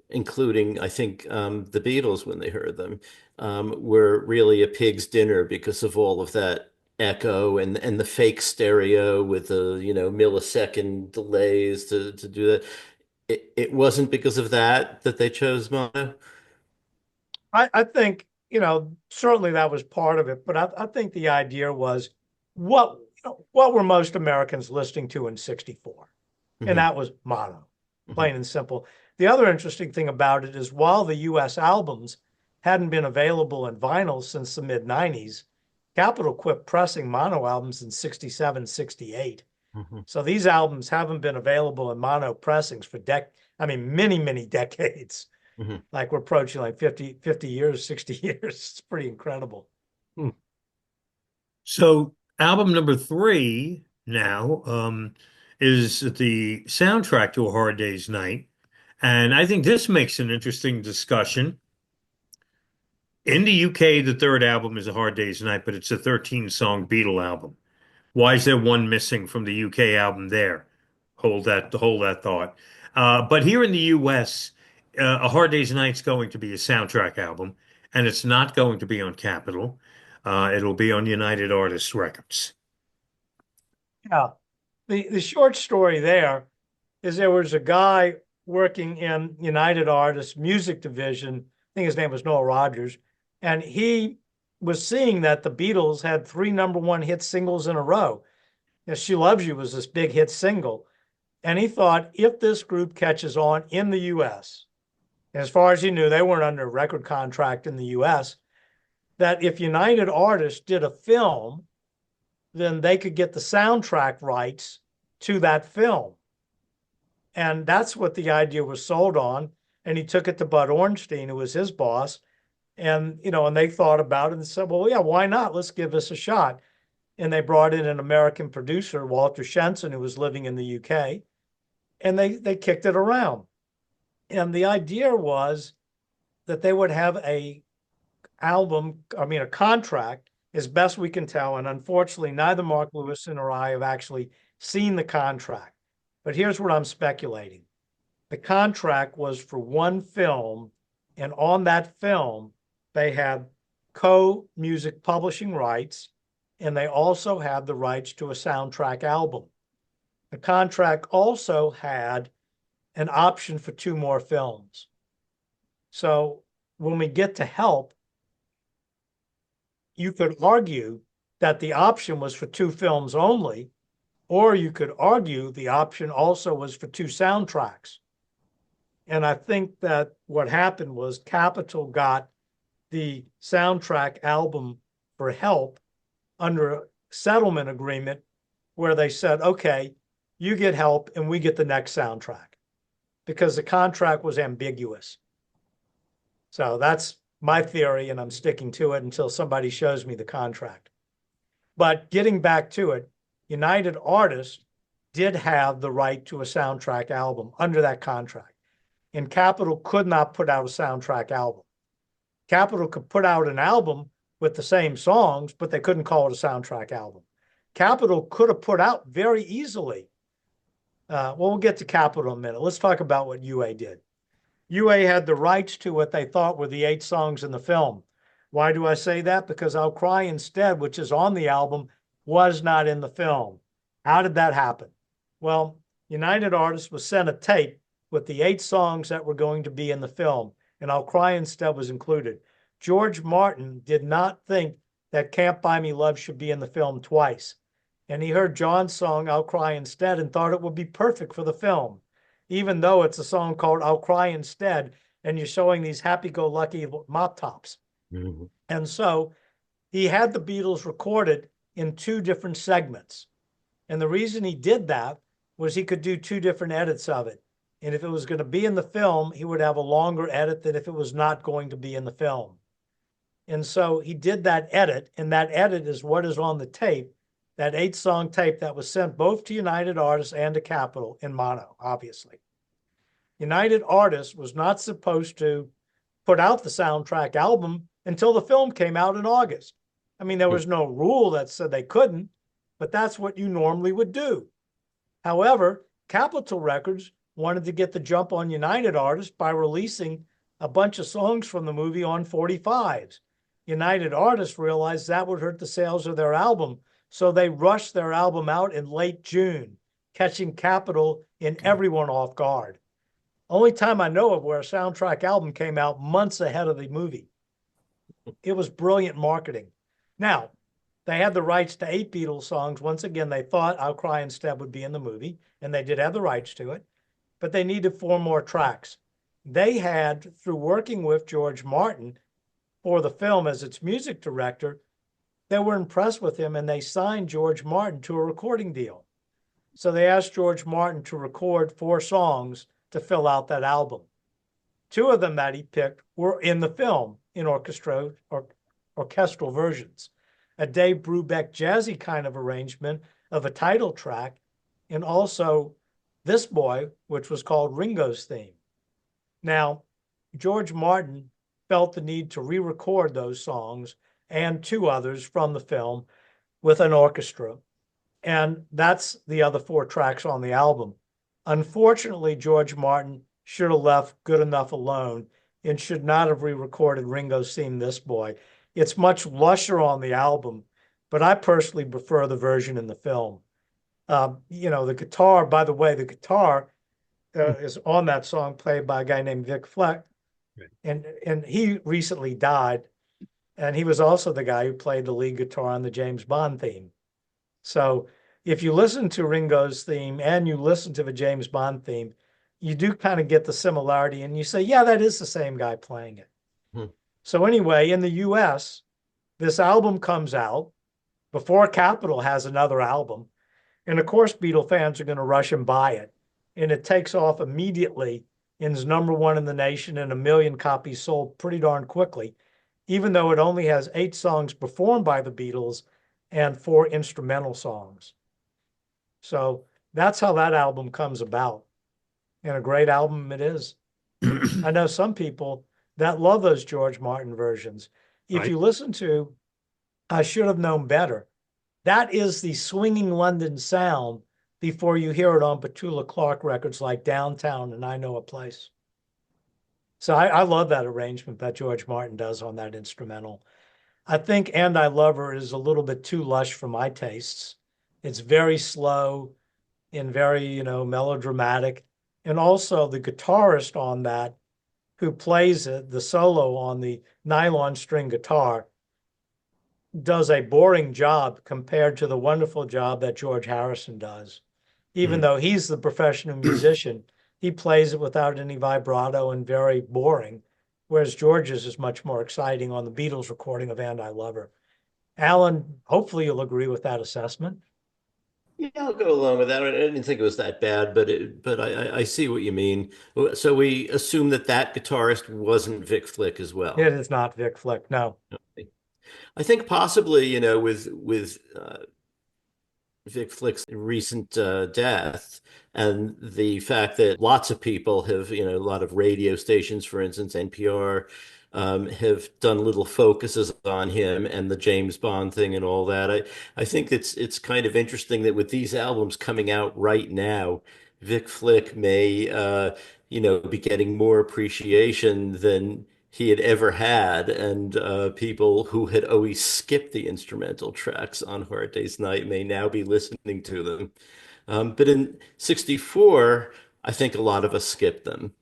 including I think the Beatles when they heard them, were really a pig's dinner because of all of that echo and the fake stereo with the millisecond delays to do that. It wasn't because of that they chose mono. I think, certainly that was part of it, but I think the idea was what were most Americans listening to in 64? And that was mono, plain and simple. The other interesting thing about it is while the US albums hadn't been available in vinyl since the mid 90s, Capitol quit pressing mono albums in 67, 68. So these albums haven't been available in mono pressings for many, many decades. Like we're approaching like 50 years, 60 years. It's pretty incredible. So album number 3 now is the soundtrack to A Hard Day's Night. And I think this makes an interesting discussion. In the UK, the third album is A Hard Day's Night, but it's a 13-song Beatle album. Why is there one missing from the UK album there? Hold that thought. But here in the US, A Hard Day's Night's going to be a soundtrack album, and it's not going to be on Capitol. It'll be on United Artists Records. Yeah. The short story there is there was a guy working in United Artists music division. I think his name was Noel Rogers. And he was seeing that the Beatles had 3 #1 hit singles in a row. She Loves You was this big hit single. And he thought if this group catches on in the US, as far as he knew, they weren't under a record contract in the US, that if United Artists did a film, then they could get the soundtrack rights to that film. And that's what the idea was sold on. And he took it to Bud Ornstein, who was his boss. And, and they thought about it and said, well, yeah, why not? Let's give this a shot. And they brought in an American producer, Walter Shenson, who was living in the UK, and they kicked it around. And the idea was that they would have a contract, as best we can tell. And unfortunately, neither Mark Lewison or I have actually seen the contract. But here's what I'm speculating. The contract was for one film, and on that film, they had co-music publishing rights, and they also had the rights to a soundtrack album. The contract also had an option for 2 more films. So when we get to Help, you could argue that the option was for 2 films only, or you could argue the option also was for 2 soundtracks. And I think that what happened was Capitol got the soundtrack album for Help under a settlement agreement where they said, okay, you get Help and we get the next soundtrack, because the contract was ambiguous. So that's my theory, and I'm sticking to it until somebody shows me the contract. But getting back to it, United Artists did have the right to a soundtrack album under that contract, and Capitol could not put out a soundtrack album. Capitol could put out an album with the same songs, but they couldn't call it a soundtrack album. Capitol could have put out very easily. We'll get to Capitol in a minute. Let's talk about what UA did. UA had the rights to what they thought were the 8 songs in the film. Why do I say that? Because I'll Cry Instead, which is on the album, was not in the film. How did that happen? Well, United Artists was sent a tape with the 8 songs that were going to be in the film, and I'll Cry Instead was included. George Martin did not think that Can't Buy Me Love should be in the film twice. And he heard John's song, I'll Cry Instead, and thought it would be perfect for the film, even though it's a song called I'll Cry Instead, and you're showing these happy-go-lucky mop tops. Mm-hmm. And so he had the Beatles recorded in 2 different segments. And the reason he did that was he could do 2 different edits of it. And if it was going to be in the film, he would have a longer edit than if it was not going to be in the film. And so he did that edit, and that edit is what is on the tape, that 8-song tape that was sent both to United Artists and to Capitol in mono, obviously. United Artists was not supposed to put out the soundtrack album until the film came out in August. I mean, there was no rule that said they couldn't, but that's what you normally would do. However, Capitol Records wanted to get the jump on United Artists by releasing a bunch of songs from the movie on 45s. United Artists realized that would hurt the sales of their album, so they rushed their album out in late June, catching Capitol and everyone off guard. Only time I know of where a soundtrack album came out months ahead of the movie. It was brilliant marketing. Now, they had the rights to 8 Beatles songs. Once again, they thought I'll Cry Instead would be in the movie, and they did have the rights to it, but they needed 4 more tracks. They had, through working with George Martin for the film as its music director, they were impressed with him, and they signed George Martin to a recording deal. So they asked George Martin to record 4 songs to fill out that album. 2 of them that he picked were in the film in orchestral versions. A Dave Brubeck jazzy kind of arrangement of a title track, and also This Boy, which was called Ringo's Theme. Now, George Martin felt the need to re-record those songs and 2 others from the film with an orchestra. And that's the other 4 tracks on the album. Unfortunately, George Martin should have left Good Enough alone and should not have re-recorded Ringo's theme, This Boy. It's much lusher on the album, but I personally prefer the version in the film. The guitar, by the way, is on that song played by a guy named Vic Fleck. Right. And he recently died. And he was also the guy who played the lead guitar on the James Bond theme. So if you listen to Ringo's theme and you listen to the James Bond theme, you do kind of get the similarity and you say, yeah, that is the same guy playing it. Hmm. So anyway, in the US, this album comes out before Capitol has another album. And of course, Beatle fans are going to rush and buy it. And it takes off immediately and is #1 in the nation and 1 million copies sold pretty darn quickly, even though it only has 8 songs performed by the Beatles and 4 instrumental songs. So that's how that album comes about. And a great album it is. I know some people that love those George Martin versions. If Right. you listen to I Should Have Known Better, that is the swinging London sound before you hear it on Petula Clark records like Downtown and I Know a Place. So I love that arrangement that George Martin does on that instrumental. I think And I Love Her is a little bit too lush for my tastes. It's very slow and very, melodramatic. And also the guitarist on that who plays it, the solo on the nylon string guitar, does a boring job compared to the wonderful job that George Harrison does. Even though he's the professional musician, he plays it without any vibrato and very boring, whereas George's is much more exciting on the Beatles recording of And I Love Her. Allan, hopefully you'll agree with that assessment. Yeah, I'll go along with that. I didn't think it was that bad, but I see what you mean. So we assume that that guitarist wasn't Vic Flick as well. It is not Vic Flick, no. I think possibly, with Vic Flick's recent death and the fact that lots of people have, a lot of radio stations, for instance, NPR, have done little focuses on him and the James Bond thing and all that. I think it's kind of interesting that with these albums coming out right now, Vic Flick may, be getting more appreciation than he had ever had, and people who had always skipped the instrumental tracks on Hard Day's Night may now be listening to them. But in '64, I think a lot of us skipped them,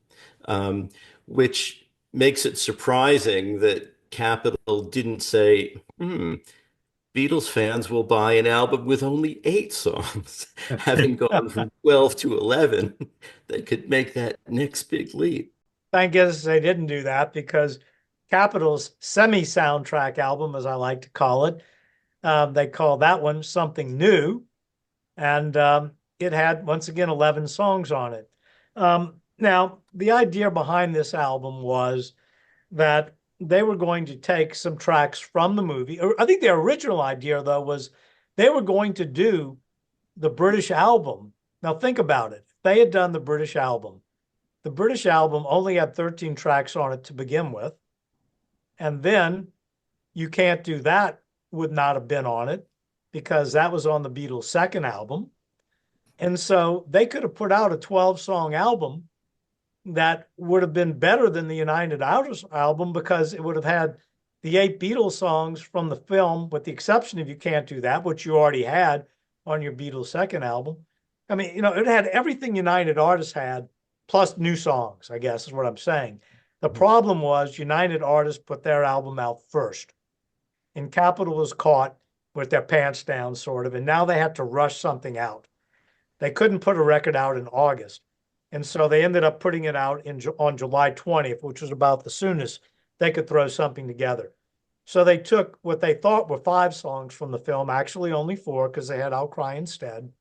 which makes it surprising that Capitol didn't say, Beatles fans will buy an album with only 8 songs. Having gone from 12 to 11, they could make that next big leap. Thank goodness they didn't do that, because Capitol's semi-soundtrack album, as I like to call it, they call that one Something New. And it had, once again, 11 songs on it. Now, the idea behind this album was that they were going to take some tracks from the movie. I think the original idea, though, was they were going to do the British album. Now, think about it. If they had done the British album only had 13 tracks on it to begin with. And then You Can't Do That would not have been on it, because that was on the Beatles' second album. And so they could have put out a 12-song album that would have been better than the United Artists album, because it would have had the 8 Beatles songs from the film, with the exception of You Can't Do That, which you already had on your Beatles' second album. I mean, it had everything United Artists had, plus new songs, I guess is what I'm saying. The problem was United Artists put their album out first, and Capitol was caught with their pants down, sort of, and now they had to rush something out. They couldn't put a record out in August, and so they ended up putting it out on July 20th, which was about the soonest they could throw something together. So they took what they thought were 5 songs from the film, actually only 4, because they had I'll Cry Instead.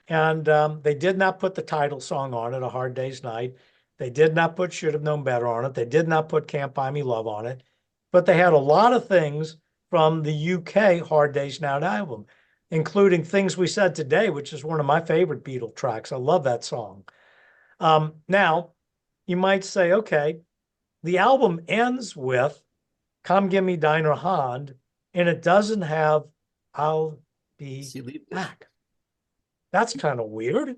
And they did not put the title song on it, A Hard Day's Night. They did not put Should Have Known Better on it. They did not put Can't Buy Me Love on it. But they had a lot of things from the UK Hard Day's Night album, including Things We Said Today, which is one of my favorite Beatle tracks. I love that song. Now, you might say, okay, the album ends with Come Give Me Deiner Hand, and it doesn't have I'll Be Back. That's kind of weird.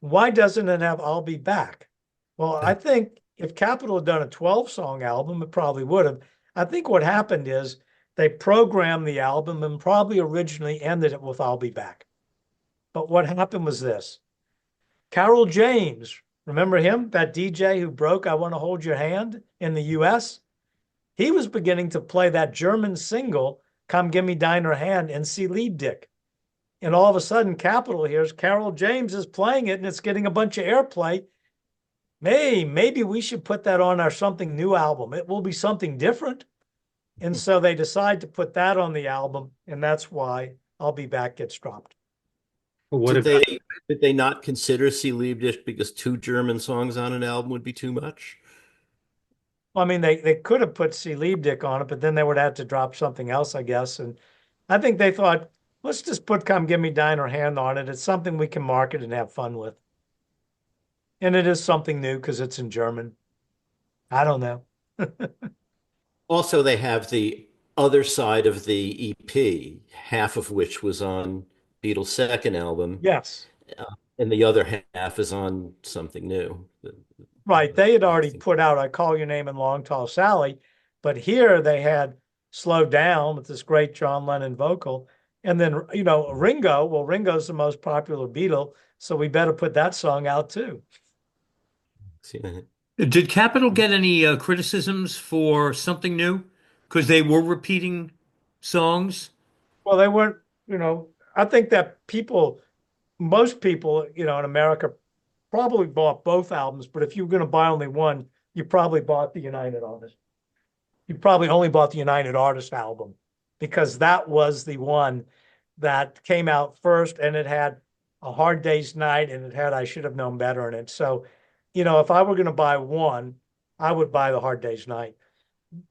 Why doesn't it have I'll Be Back? Well, I think if Capitol had done a 12-song album, it probably would have. I think what happened is they programmed the album and probably originally ended it with I'll Be Back. But what happened was this. Carol James, remember him? That DJ who broke I Want to Hold Your Hand in the US? He was beginning to play that German single, Come Give Me Deiner Hand, in C lead dick. And all of a sudden, Capitol hears Carol James is playing it and it's getting a bunch of airplay. Maybe we should put that on our Something New album. It will be something different. And so they decide to put that on the album, and that's why I'll Be Back gets dropped. What Did about they not consider Sie lieb dich because 2 German songs on an album would be too much? Well, I mean, they could have put Sie lieb dich on it, but then they would have to drop something else, I guess. And I think they thought, let's just put Come Give Me Deiner Hand on it. It's something we can market and have fun with. And it is something new because it's in German. I don't know. Also, they have the other side of the EP, half of which was on Beatles' second album, Yes. and the other half is on Something New. Right. They had already put out I Call Your Name in Long Tall Sally, but here they had Slow Down with this great John Lennon vocal. And then, Ringo, well, Ringo's the most popular Beatle, so we better put that song out too. Did Capitol get any criticisms for Something New? Because they were repeating songs. Well, they weren't, I think that most people, in America probably bought both albums, but if you were going to buy only one, you probably bought the United Artists. You probably only bought the United Artists album because that was the one that came out first and it had A Hard Day's Night and it had I Should Have Known Better in it. So, if I were going to buy one, I would buy The Hard Day's Night.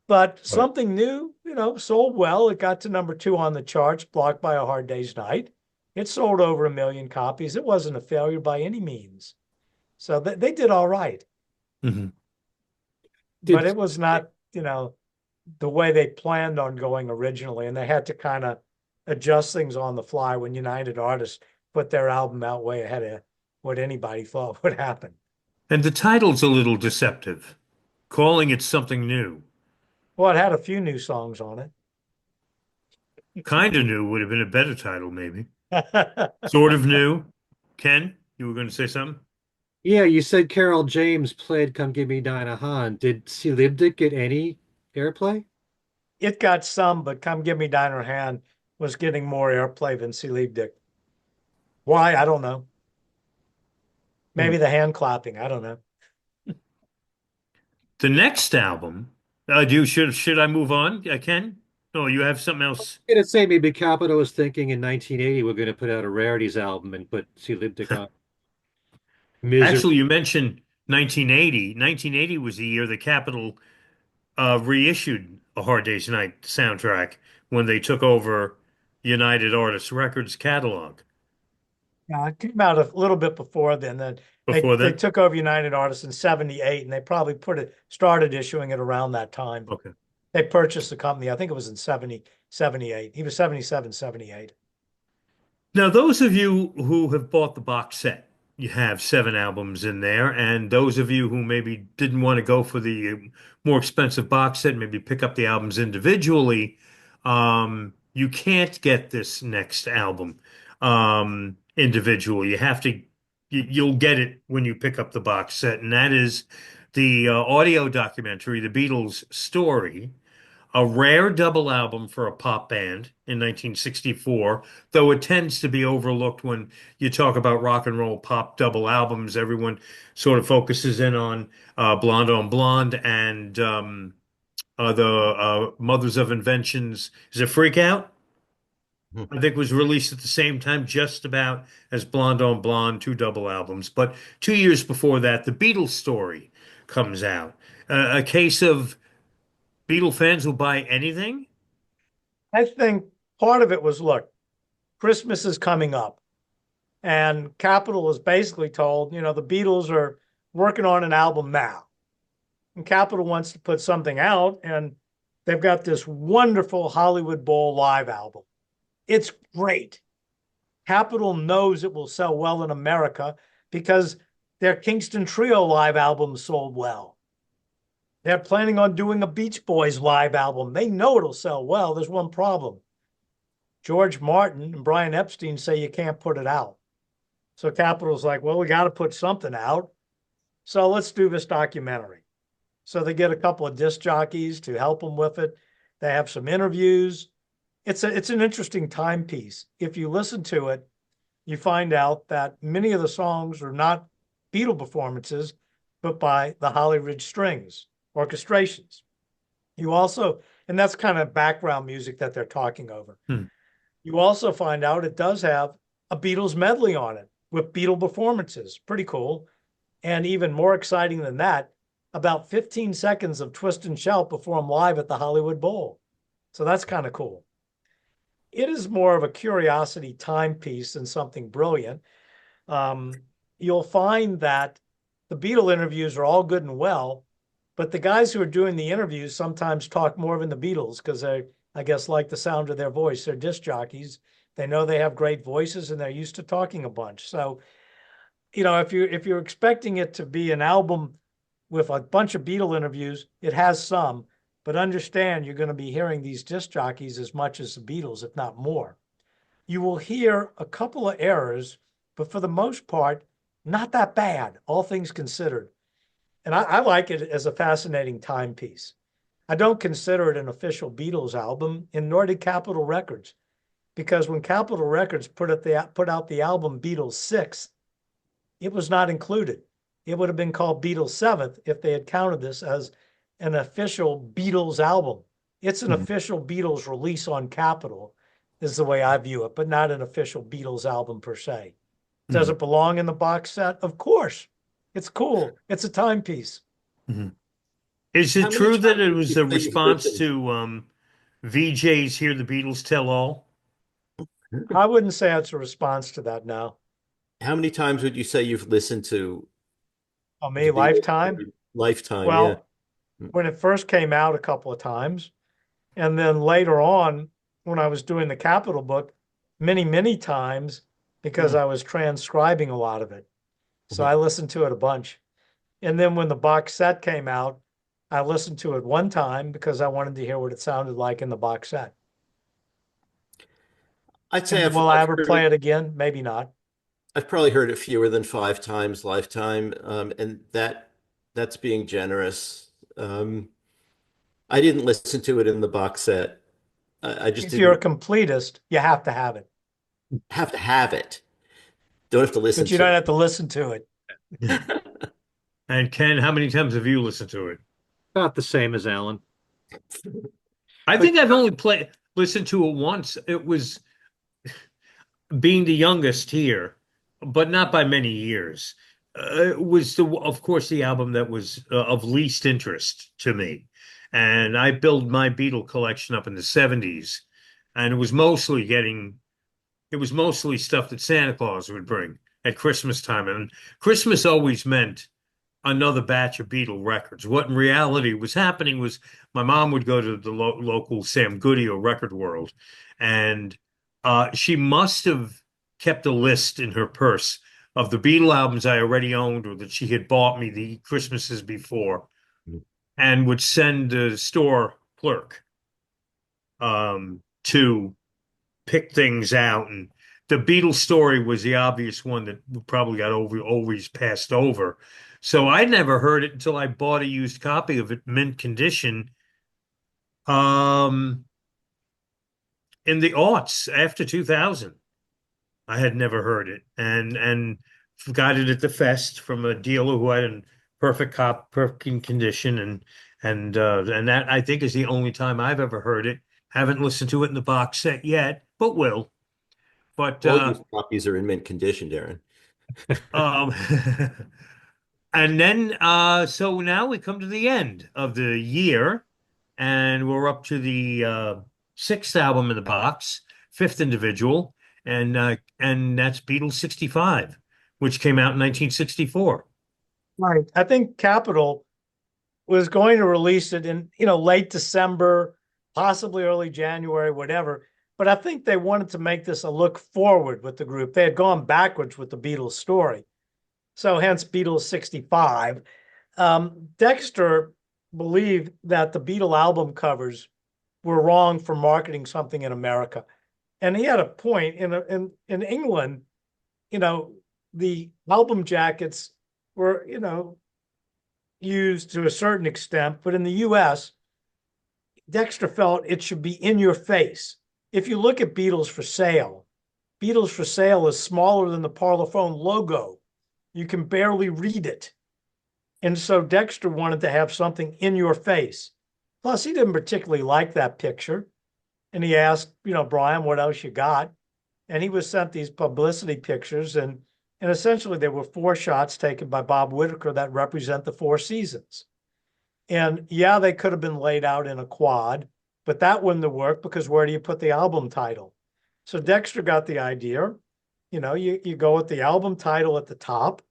But Something New, sold well. It got to number 2 on the charts, blocked by A Hard Day's Night. It sold over 1 million copies. It wasn't a failure by any means. So they did all right. Mm-hmm. But it was not, the way they planned on going originally. And they had to kind of adjust things on the fly when United Artists put their album out way ahead of what anybody thought would happen. And the title's a little deceptive, calling it Something New. Well, it had a few new songs on it. Kind of New would have been a better title, maybe. Sort of New. Ken, you were going to say something? Yeah, you said Carol James played Come Give Me Dinah Han. Did Sie lieb dich get any airplay? It got some, but Come Give Me Deiner Hand was getting more airplay than Sie lieb dich. Why? I don't know. Maybe the hand clapping. I don't know. The next album, should I move on? I can? Oh, you have something else? I'm gonna say maybe Capitol was thinking in 1980 we're gonna put out a rarities album and put Sie lieb dich on. Actually, you mentioned 1980. 1980 was the year the Capitol reissued A Hard Day's Night soundtrack when they took over United Artists Records catalog. Yeah, it came out a little bit before then. They took over United Artists in 78, and they probably started issuing it around that time. Okay. They purchased the company. I think it was in 78. He was 77, 78. Now, those of you who have bought the box set, you have 7 albums in there, and those of you who maybe didn't want to go for the more expensive box set, maybe pick up the albums individually, you can't get this next album individually. You'll get it when you pick up the box set, and that is the audio documentary, The Beatles Story, a rare double album for a pop band in 1964, though it tends to be overlooked when you talk about rock and roll pop double albums. Everyone sort of focuses in on Blonde on Blonde and the Mothers of Inventions. Is it Freak Out? I think was released at the same time, just about as Blonde on Blonde, 2 double albums. But 2 years before that, The Beatles Story comes out. A case of Beatle fans will buy anything? I think part of it was, look, Christmas is coming up. And Capitol was basically told, the Beatles are working on an album now. And Capitol wants to put something out, and they've got this wonderful Hollywood Bowl live album. It's great. Capitol knows it will sell well in America because their Kingston Trio live album sold well. They're planning on doing a Beach Boys live album. They know it'll sell well. There's one problem. George Martin and Brian Epstein say you can't put it out. So Capitol's like, well, we got to put something out. So let's do this documentary. So they get a couple of disc jockeys to help them with it. They have some interviews. it's an interesting timepiece. If you listen to it, you find out that many of the songs are not Beatle performances, but by the Holly Ridge Strings orchestrations. You also, and that's kind of background music that they're talking over. You also find out it does have a Beatles medley on it with Beatle performances. Pretty cool. And even more exciting than that, about 15 seconds of Twist and Shout performed live at the Hollywood Bowl. So that's kind of cool. It is more of a curiosity timepiece than something brilliant. You'll find that the Beatle interviews are all good and well, but the guys who are doing the interviews sometimes talk more than the Beatles because they, I guess, like the sound of their voice. They're disc jockeys. They know they have great voices and they're used to talking a bunch. So, you know, if you're expecting it to be an album with a bunch of Beatle interviews, it has some, but understand you're going to be hearing these disc jockeys as much as the Beatles, if not more. You will hear a couple of errors, but for the most part, not that bad, all things considered. And I like it as a fascinating timepiece. I don't consider it an official Beatles album, and nor did Capitol Records, because when Capitol Records put out the album Beatles 6, it was not included. It would have been called Beatles 7th if they had counted this as an official Beatles album. It's an official Beatles release on Capitol, is the way I view it, but not an official Beatles album per se. Does it belong in the box set? Of course. It's cool. It's a timepiece. Is How it many true that times it did was you a say you've response listened? to VJ's Hear the Beatles Tell All? I wouldn't say it's a response to that now. How many times would you say you've listened to Oh, the me, Beatles? Lifetime? Lifetime, yeah. Well, when it first came out a couple of times, and then later on, when I was doing the Capitol book, many, many times because I was transcribing a lot of it. So I listened to it a bunch. And then when the box set came out, I listened to it one time because I wanted to hear what it sounded like in the box set. I'd say And will I ever play it again? Maybe not. I've probably heard it fewer than 5 times Lifetime, and that's being generous. I didn't listen to it in the box set. I just If you're a didn't completist, you have to have it, have to have it. Don't have to listen but you to don't it. have to listen to it. And Ken, how many times have you listened to it? About the same as Allan. I think I've only listened to it once. It was being the youngest here, but not by many years. It was of course, the album that was of least interest to me. And I built my Beatle collection up in the 70s, and it was mostly stuff that Santa Claus would bring at Christmas time. And Christmas always meant another batch of Beatle records. What in reality was happening was my mom would go to the local Sam Goody or Record World, and she must have kept a list in her purse of the Beatle albums I already owned or that she had bought me the Christmases before, and would send the store clerk to pick things out. And the Beatles story was the obvious one that probably got always passed over. So I never heard it until I bought a used copy of it, mint condition, in the aughts after 2000. I had never heard it, and got it at the fest from a dealer who had in perfect condition, and that I think is the only time I've ever heard it. Haven't listened to it in the box set yet, but will. But All these copies are in mint condition, Darren. um, and then so now we come to the end of the year, and we're up to the sixth album in the box, fifth individual, and that's Beatles 65, which came out in 1964. Right. I think Capitol was going to release it in, late December, possibly early January, whatever. But I think they wanted to make this a look forward with the group. They had gone backwards with the Beatles story. So hence Beatles 65. Dexter believed that the Beatle album covers were wrong for marketing something in America. And he had a point. In England, the album jackets were, used to a certain extent, but in the US, Dexter felt it should be in your face. if you look at Beatles for Sale, Beatles for Sale is smaller than the Parlophone logo. You can barely read it. And so Dexter wanted to have something in your face. Plus, he didn't particularly like that picture. And he asked, Brian, what else you got? And he was sent these publicity pictures. And essentially, there were 4 shots taken by Bob Whitaker that represent the 4 seasons. And yeah, they could have been laid out in a quad, but that wouldn't have worked because where do you put the album title? So Dexter got the idea. You go with the album title at the top,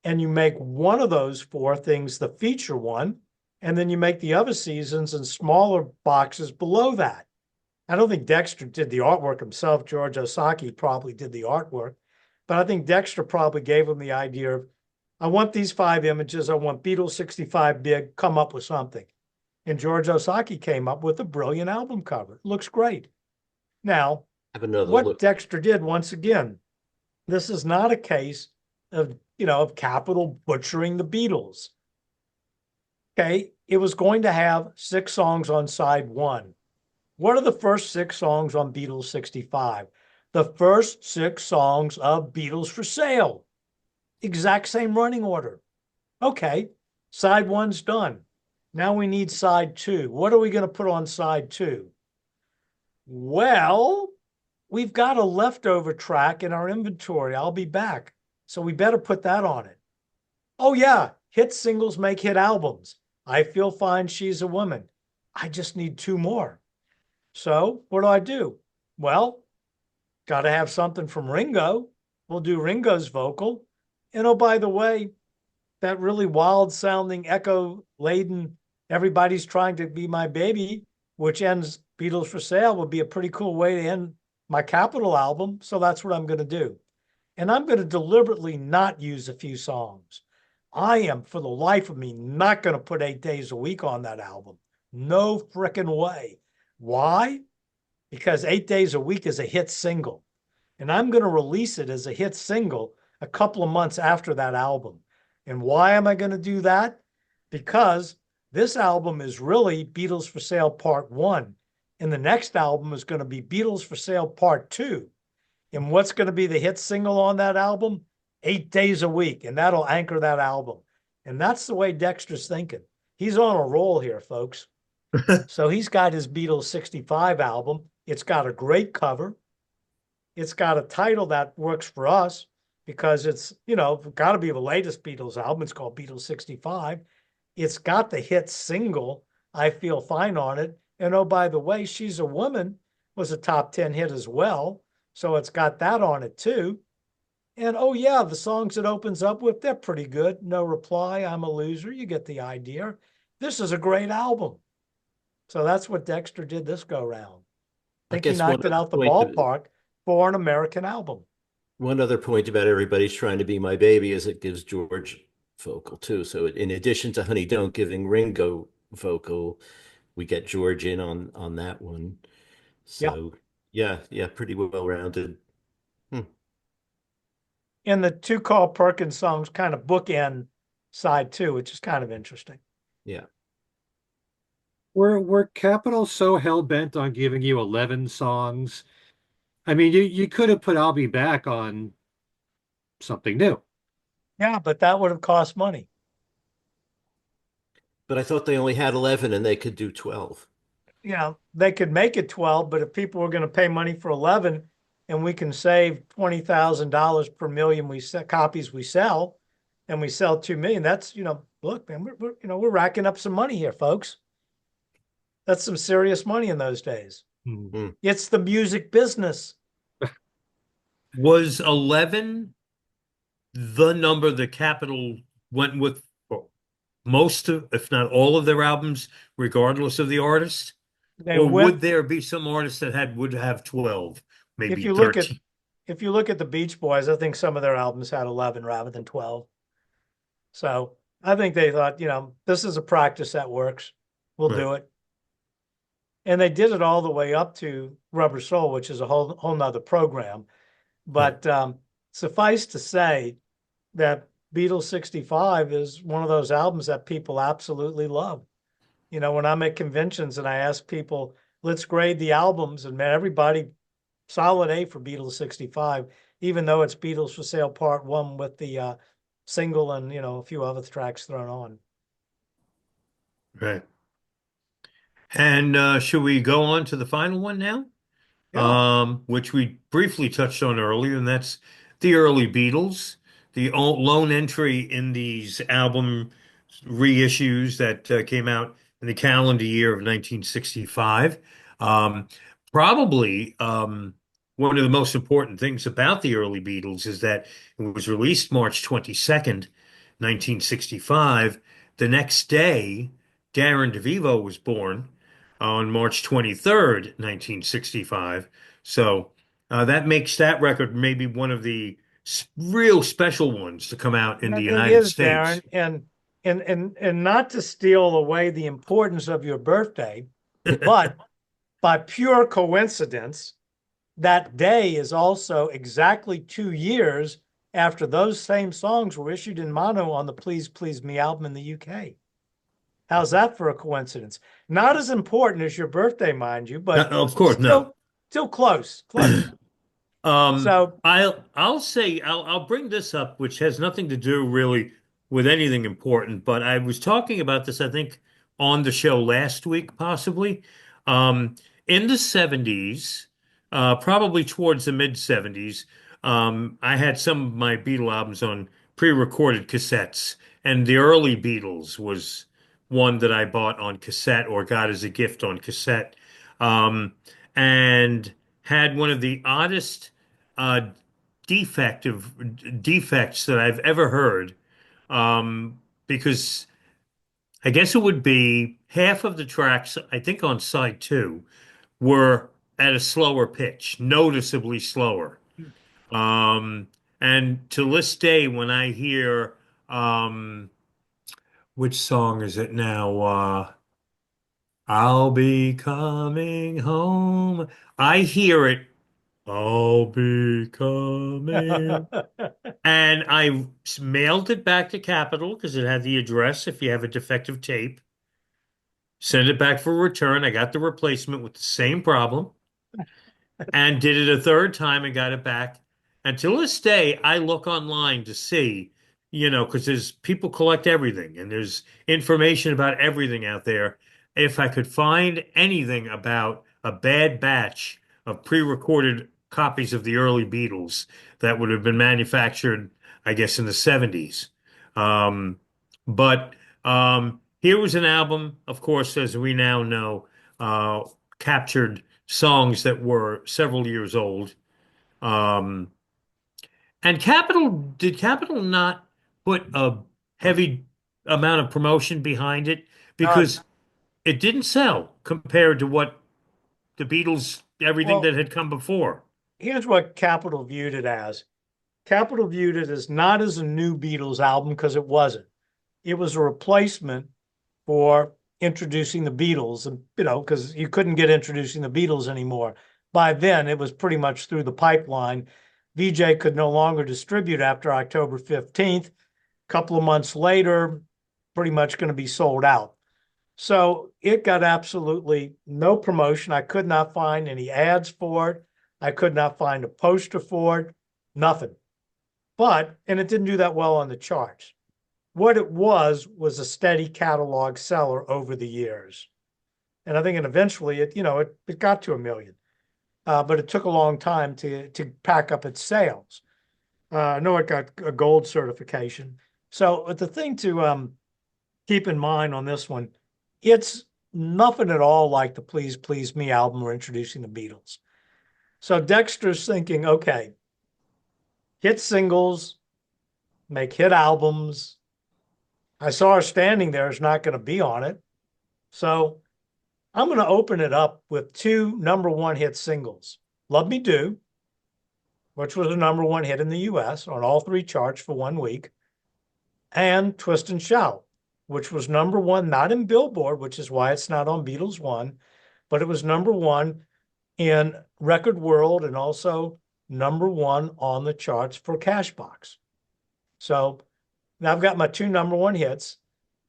and you make one of those 4 things the feature one, and then you make the other seasons in smaller boxes below that. I don't think Dexter did the artwork himself. George Osaki probably did the artwork, but I think Dexter probably gave him the idea of, I want these 5 images. I want Beatles 65 big, come up with something. And George Osaki came up with a brilliant album cover. It looks great. Now, Have another what look. Dexter did, once again, this is not a case of, of Capitol butchering the Beatles. Okay, it was going to have 6 songs on side 1. What are the first 6 songs on Beatles 65? The first 6 songs of Beatles for Sale. Exact same running order. Okay, side 1's done. Now we need side 2. What are we going to put on side 2? Well, we've got a leftover track in our inventory. I'll be back. So we better put that on it. Oh yeah, hit singles make hit albums. I Feel Fine, She's a Woman. I just need 2 more. So what do? Well, got to have something from Ringo. We'll do Ringo's vocal. And oh, by the way, that really wild sounding echo laden, everybody's trying to be my baby, which ends Beatles for Sale, would be a pretty cool way to end my Capitol album. So that's what I'm going to do. And I'm going to deliberately not use a few songs. I am, for the life of me, not going to put 8 days a week on that album. No frickin' way. Why? Because 8 days a week is a hit single. And I'm going to release it as a hit single a couple of months after that album. And why am I going to do that? Because this album is really Beatles for Sale Part 1. And the next album is going to be Beatles for Sale Part 2. And what's going to be the hit single on that album? 8 days a week. And that'll anchor that album. And that's the way Dexter's thinking. He's on a roll here, folks. So he's got his Beatles 65 album. It's got a great cover. It's got a title that works for us because it's, got to be the latest Beatles album. It's called Beatles 65. It's got the hit single, I Feel Fine, on it. And oh, by the way, She's a Woman was a top 10 hit as well. So it's got that on it too. And oh yeah, the songs it opens up with, they're pretty good. No Reply, I'm a Loser. You get the idea. This is a great album. So that's what Dexter did this go round. I think he knocked it out the ballpark for an American album. One other point about Everybody's Trying to Be My Baby is it gives George vocal too. So in addition to Honey Don't giving Ringo vocal, we get George in on that one. So yeah, pretty well rounded. And the 2 Carl Perkins songs kind of bookend side 2, which is kind of interesting. Yeah. Were Capitol so hell-bent on giving you 11 songs? I mean, you could have put I'll Be Back on something new. Yeah, but that would have cost money. But I thought they only had 11 and they could do 12. They could make it 12, but if people were going to pay money for 11 and we can save $20,000 per million copies we sell, and we sell 2 million, that's, look, man, we're racking up some money here, folks. That's some serious money in those days. Mm-hmm. It's the music business. Was 11 the number the Capitol went with for most of, if not all of their albums, regardless of the artist? Would there be some artists that would have 12, maybe if you 13? If you look at the Beach Boys, I think some of their albums had 11 rather than 12. So I think they thought, this is a practice that works. We'll do it. And they did it all the way up to Rubber Soul, which is a whole nother program. But suffice to say that Beatles 65 is one of those albums that people absolutely love. When I'm at conventions and I ask people, let's grade the albums. And man, everybody, solid A for Beatles 65, even though it's Beatles for Sale Part 1 with the single and, a few other tracks thrown on. Right. And should we go on to the final one now? Yeah. Which we briefly touched on earlier, and that's the early Beatles, the lone entry in these album reissues that came out in the calendar year of 1965. Um, Probably one of the most important things about the early Beatles is that it was released March 22nd, 1965. The next day, Darren Devivo was born on March 23rd, 1965. So that makes that record maybe one of the real special ones to come out in the It United is, States. Darren, and not to steal away the importance of your birthday, but by pure coincidence, that day is also exactly 2 years after those same songs were issued in mono on the Please Please Me album in the UK. How's that for a coincidence? Not as important as your birthday, mind you, but Of course, no. still close, close. So I'll bring this up, which has nothing to do really with anything important, but I was talking about this, I think, on the show last week, possibly. In the 70s, probably towards the mid 70s, I had some of my Beatle albums on pre-recorded cassettes, and the early Beatles was one that I bought on cassette or got as a gift on cassette. And had one of the oddest uh, defects that I've ever heard. Because I guess it would be half of the tracks, I think on side two, were at a slower pitch, noticeably slower. Um, and to this day, when I hear, which song is it now? I'll be coming home. I hear it. I'll be coming. And I mailed it back to Capitol because it had the address if you have a defective tape. Sent it back for return. I got the replacement with the same problem and did it a third time and got it back. And to this day, I look online to see, because there's people collect everything and there's information about everything out there. If I could find anything about a bad batch of pre-recorded copies of the early Beatles that would have been manufactured, I guess, in the 70s. But here was an album, of course, as we now know, captured songs that were several years old. Um, and did Capitol not put a heavy amount of promotion behind it? Because it didn't sell compared to what the Beatles, everything well, that had come before. here's what Capitol viewed it as. Capitol viewed it as not as a new Beatles album because it wasn't. It was a replacement for introducing the Beatles, and because you couldn't get introducing the Beatles anymore. By then, it was pretty much through the pipeline. VJ could no longer distribute after October 15th. A couple of months later, pretty much going to be sold out. So it got absolutely no promotion. I could not find any ads for it. I could not find a poster for it, nothing. And it didn't do that well on the charts. What it was a steady catalog seller over the years. And I think eventually it got to 1 million. But it took a long time to pack up its sales. I know it got a gold certification. So the thing to keep in mind on this one, it's nothing at all like the Please Please Me album or introducing the Beatles. So Dexter's thinking, okay, hit singles, make hit albums. I Saw Her Standing There is not going to be on it. So I'm going to open it up with 2 number 1 hit singles. Love Me Do, which was a number 1 hit in the US on all 3 charts for 1 week, and Twist and Shout, which was number 1, not in Billboard, which is why it's not on Beatles 1, but it was number 1 in Record World and also number 1 on the charts for Cashbox. So now I've got my 2 number 1 hits,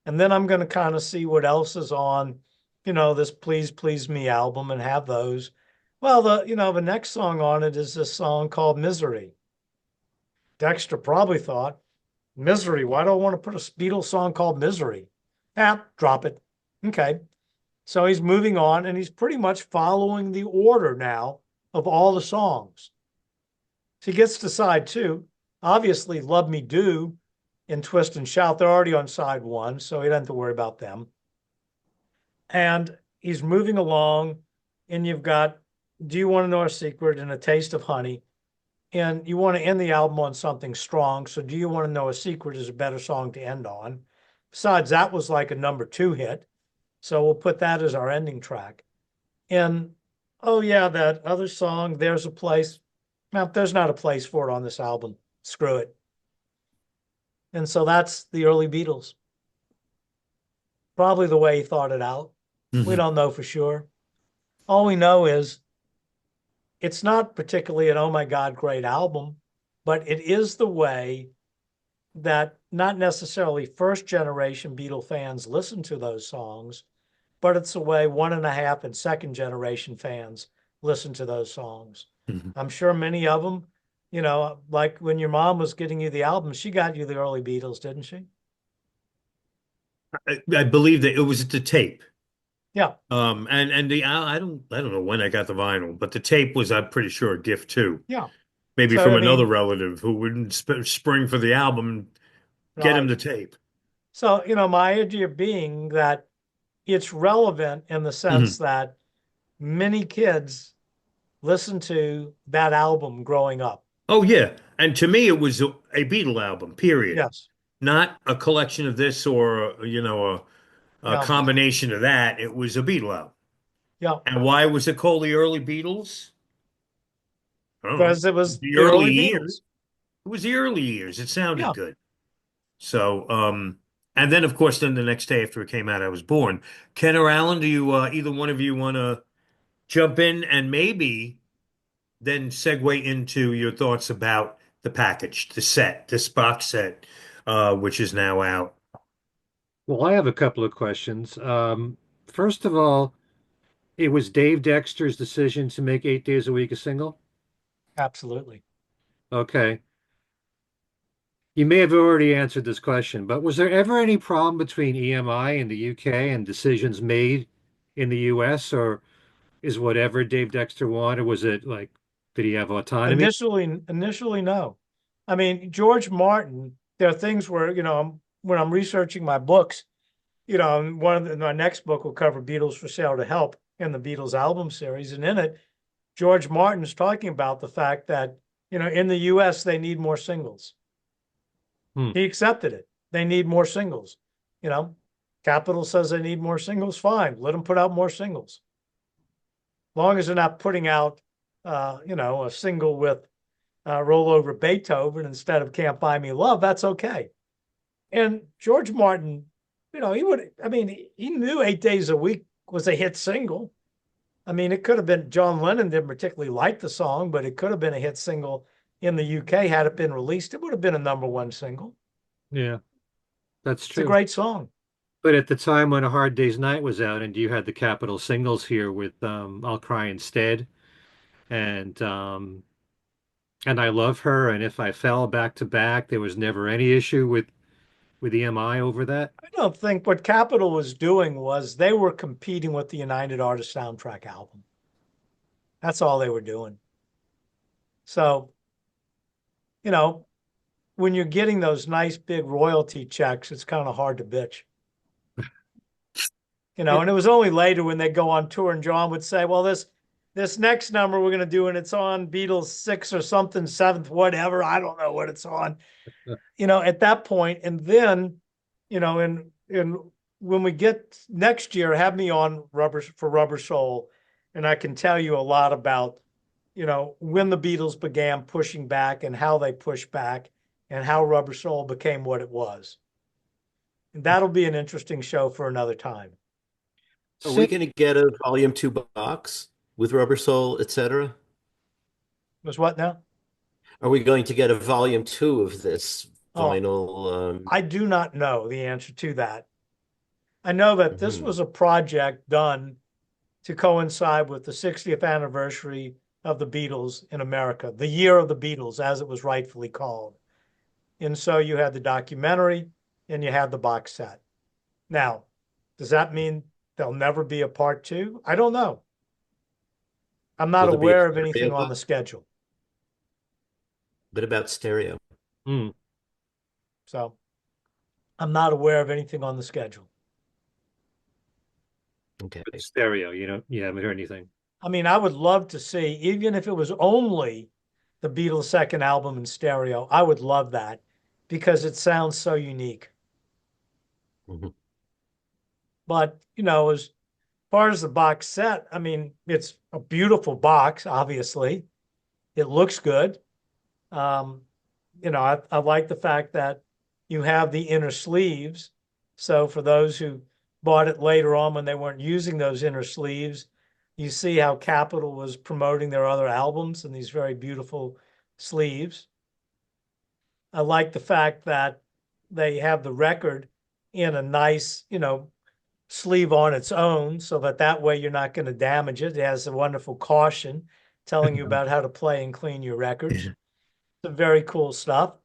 and then I'm going to kind of see what else is on this Please Please Me album and have those. Well, the next song on it is this song called Misery. Dexter probably thought, Misery, why do I want to put a Beatles song called Misery? Drop it. Okay. So he's moving on and he's pretty much following the order now of all the songs. So he gets to side two. Obviously, Love Me Do and Twist and Shout, they're already on side one, so he doesn't have to worry about them. And he's moving along, and you've got Do You Want to Know a Secret and A Taste of Honey. And you want to end the album on something strong. So Do You Want to Know a Secret is a better song to end on. Besides, that was like a number 2 hit. So we'll put that as our ending track. And oh yeah, that other song, There's a Place. Now, there's not a place for it on this album. Screw it. And so that's the early Beatles. Probably the way he thought it out. We don't know for sure. All we know is it's not particularly an oh my God, great album, but it is the way that not necessarily first generation Beatle fans listen to those songs, but it's the way 1.5 and second generation fans listen to those songs. I'm sure many of them, like when your mom was getting you the album, she got you the early Beatles, didn't she? I believe that it was the tape. Yeah. And I don't know when I got the vinyl, but the tape was, I'm pretty sure, a gift too. Yeah. Maybe So, from I mean, another relative who wouldn't spring for the album and get him right. the tape. So, my idea being that it's relevant in the sense that many kids listen to that album growing up. Oh yeah, and to me it was a Beatle album, period. Yes. Not a collection of this or a Yeah. combination of that. It was a Beatle album. Yeah. And why was it called the early Beatles? I don't know. Because it was The the early early years. Beatles. It was the early years. It sounded Yeah. good. So, and then of course, then the next day after it came out, I was born. Ken or Allan, do you either one of you want to jump in and maybe then segue into your thoughts about the package, the set, this box set, which is now out? Well, I have a couple of questions. First of all, it was Dave Dexter's decision to make 8 days a week a single. Absolutely. Okay. You may have already answered this question, but was there ever any problem between EMI in the UK and decisions made in the US, or is whatever Dave Dexter wanted, was it like, did he have autonomy? Initially, no. I mean, George Martin, there are things where, when I'm researching my books, my next book will cover Beatles for Sale to Help in the Beatles album series. And in it, George Martin's talking about the fact that, in the US, they need more singles. He accepted it. They need more singles. Capitol says they need more singles. Fine. Let them put out more singles. Long as they're not putting out, a single with Roll Over Beethoven instead of Can't Buy Me Love, that's okay. And George Martin, he knew 8 days a week was a hit single. I mean, it could have been, John Lennon didn't particularly like the song, but it could have been a hit single in the UK had it been released. It would have been a number 1 single. Yeah, that's It's a true. great song. But at the time when A Hard Day's Night was out, and you had the Capitol singles here with I'll Cry Instead and I Love Her and If I Fell back to back, there was never any issue with EMI over that. I don't think what Capitol was doing was they were competing with the United Artists soundtrack album. That's all they were doing. So, when you're getting those nice big royalty checks, it's kind of hard to bitch. And it was only later when they go on tour and John would say, well, this next number we're going to do, and it's on Beatles 6 or something, 7th, whatever. I don't know what it's on, at that point. And then, and when we get next year, have me on Rubber Soul. And I can tell you a lot about, when the Beatles began pushing back and how they pushed back and how Rubber Soul became what it was. And that'll be an interesting show for another time. Are we going to get a volume 2 box with Rubber Soul, etc.? Was what now? Are we going to get a volume 2 of this vinyl? I do not know the answer to that. I know that this Mhm. was a project done to coincide with the 60th anniversary of the Beatles in America, the year of the Beatles, as it was rightfully called. And so you had the documentary and you had the box set. Now, does that mean there'll never be a part two? I don't know. I'm Will not there be a aware of stereo anything on the box? schedule. What about stereo? Hmm. So I'm not aware of anything on the schedule. Okay. But stereo, you haven't heard anything. I mean, I would love to see, even if it was only the Beatles' second album in stereo, I would love that because it sounds so unique. Mhm. But, as far as the box set, I mean, it's a beautiful box, obviously. It looks good. Um, I like the fact that you have the inner sleeves. So for those who bought it later on when they weren't using those inner sleeves, you see how Capitol was promoting their other albums in these very beautiful sleeves. I like the fact that they have the record in a nice, sleeve on its own so that way you're not going to damage it. It has a wonderful caution telling you about how to play and clean your records. Yeah. Some very cool stuff.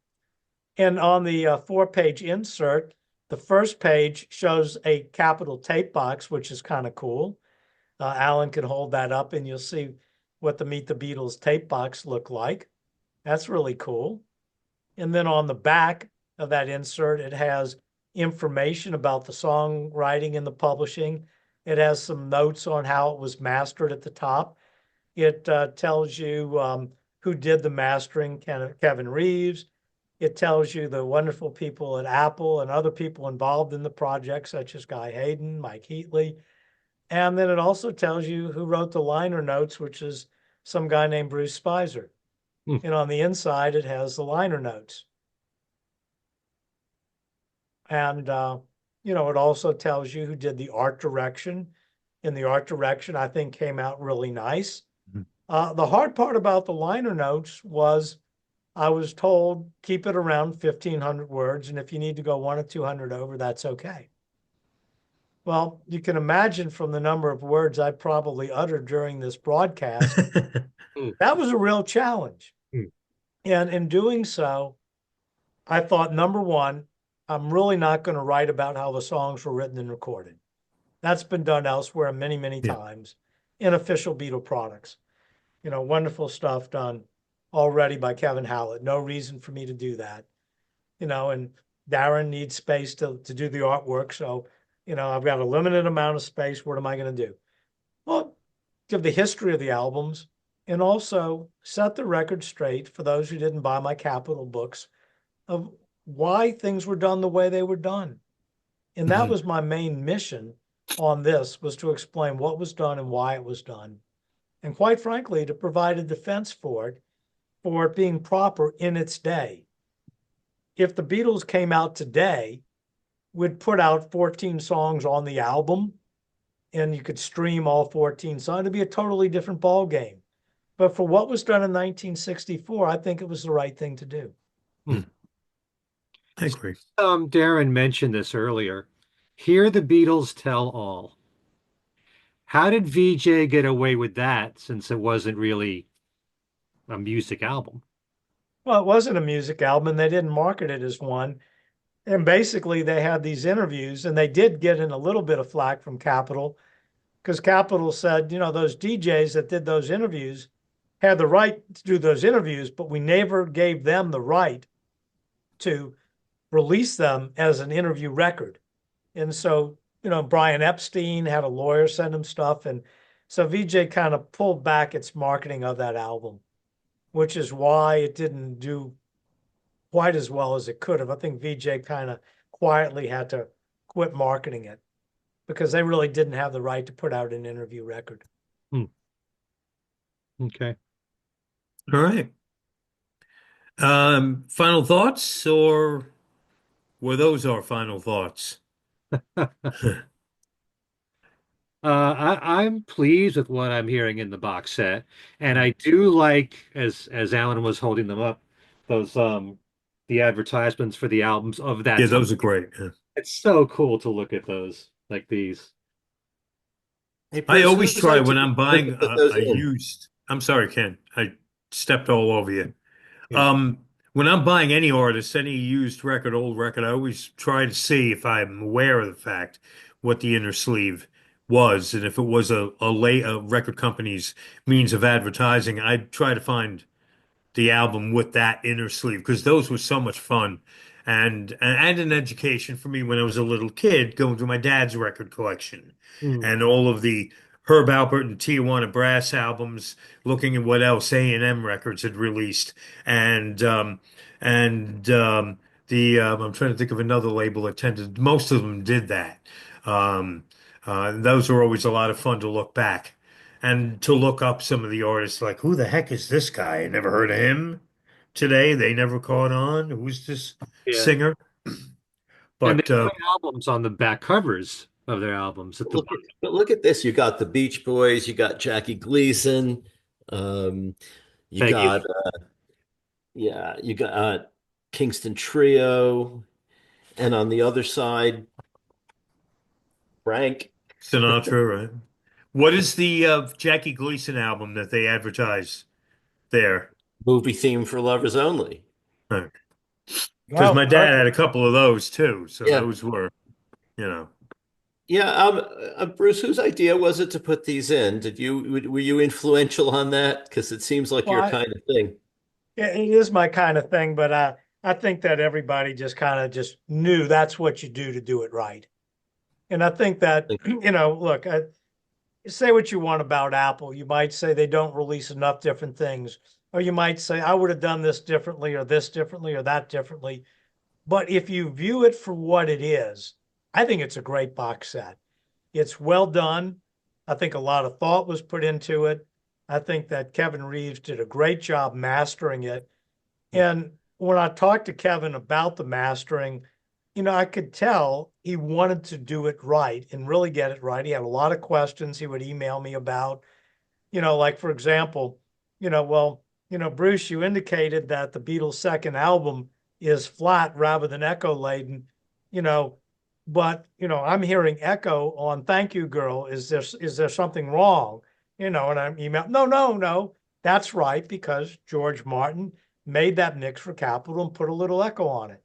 And on the 4-page insert, the first page shows a Capitol tape box, which is kind of cool. Allan can hold that up and you'll see what the Meet the Beatles tape box looked like. That's really cool. And then on the back of that insert, it has information about the songwriting and the publishing. It has some notes on how it was mastered at the top. It tells you who did the mastering, Kevin Reeves. It tells you the wonderful people at Apple and other people involved in the project, such as Guy Hayden, Mike Heatley. And then it also tells you who wrote the liner notes, which is some guy named Bruce Spizer. Hmm. And on the inside, it has the liner notes. And, it also tells you who did the art direction. And the art direction, I think, came out really nice. The hard part about the liner notes was I was told keep it around 1,500 words. And if you need to go 1 or 200 over, that's okay. Well, you can imagine from the number of words I probably uttered during this broadcast, Hmm. that was a real challenge. Hmm. And in doing so, I thought, number one, I'm really not going to write about how the songs were written and recorded. That's been done elsewhere many, many Yeah. times in official Beatle products. Wonderful stuff done already by Kevin Hallett. No reason for me to do that. And Darren needs space to do the artwork. So, I've got a limited amount of space. What am I going to do? Well, give the history of the albums and also set the record straight for those who didn't buy my Capitol books of why things were done the way they were done. And that Mhm. was my main mission on this, was to explain what was done and why it was done. And quite frankly, to provide a defense for it being proper in its day. If the Beatles came out today, we'd put out 14 songs on the album and you could stream all 14 songs. It'd be a totally different ball game. But for what was done in 1964, I think it was the right thing to do. I agree. Darren mentioned this earlier. Hear the Beatles tell all. How did VJ get away with that since it wasn't really a music album? Well, it wasn't a music album and they didn't market it as one. And basically, they had these interviews, and they did get in a little bit of flack from Capitol because Capitol said, those DJs that did those interviews had the right to do those interviews, but we never gave them the right to release them as an interview record. And so, Brian Epstein had a lawyer send him stuff. And so VJ kind of pulled back its marketing of that album, which is why it didn't do quite as well as it could have. I think VJ kind of quietly had to quit marketing it because they really didn't have the right to put out an interview record. Okay. All right. Final thoughts, or were those our final thoughts? I'm pleased with what I'm hearing in the box set, and I do like, as Alan was holding them up, those the advertisements for the albums of that Yeah, time. those are great. Yeah. It's so cool to look at those. like these. Hey, I Bruce, always whose try idea when I'm was it buying to put those a in? used. I'm sorry, Ken. I stepped all over you. Yeah. Um, when I'm buying any artist, any used record, old record, I always try to see if I'm aware of the fact what the inner sleeve was, and if it was a record company's means of advertising, I'd try to find the album with that inner sleeve because those were so much fun and an education for me when I was a little kid going through my dad's record collection Hmm. and all of the Herb Alpert and Tijuana Brass albums, looking at what else A&M Records had released, and and the I'm trying to think of another label that tended. Most of them did that. Um, those are always a lot of fun to look back and to look up some of the artists. Like, who the heck is this guy? I never heard of him. Today, they never caught on. Who's this Yeah. singer? And they But put albums on the back covers of their albums at the Look at this. You got the Beach Boys, you got Jackie Gleason, um, you thank you. got yeah, you got Kingston Trio, and on the other side, Frank. Sinatra, right? What is the Jackie Gleason album that they advertise there? Movie theme for lovers only. Because Well, my dad had a couple of those too, so Yeah. those were, you know. Yeah, Bruce, whose idea was it to put these in? Were you influential on that? Because it seems like well, your kind of thing. it is my kind of thing, but I think that everybody just kind of just knew that's what you do to do it right. And I think that, look, say what you want about Apple. You might say they don't release enough different things, or you might say, I would have done this differently, or this differently, or that differently. But if you view it for what it is, I think it's a great box set. It's well done. I think a lot of thought was put into it. I think that Kevin Reeves did a great job mastering it. And when I talked to Kevin about the mastering, I could tell he wanted to do it right and really get it right. He had a lot of questions he would email me about, like for example, Bruce, you indicated that the Beatles' second album is flat rather than echo laden, you know, but I'm hearing echo on Thank You Girl. Is there something wrong? And I'm email, no, no, no, that's right, because George Martin made that mix for Capitol and put a little echo on it.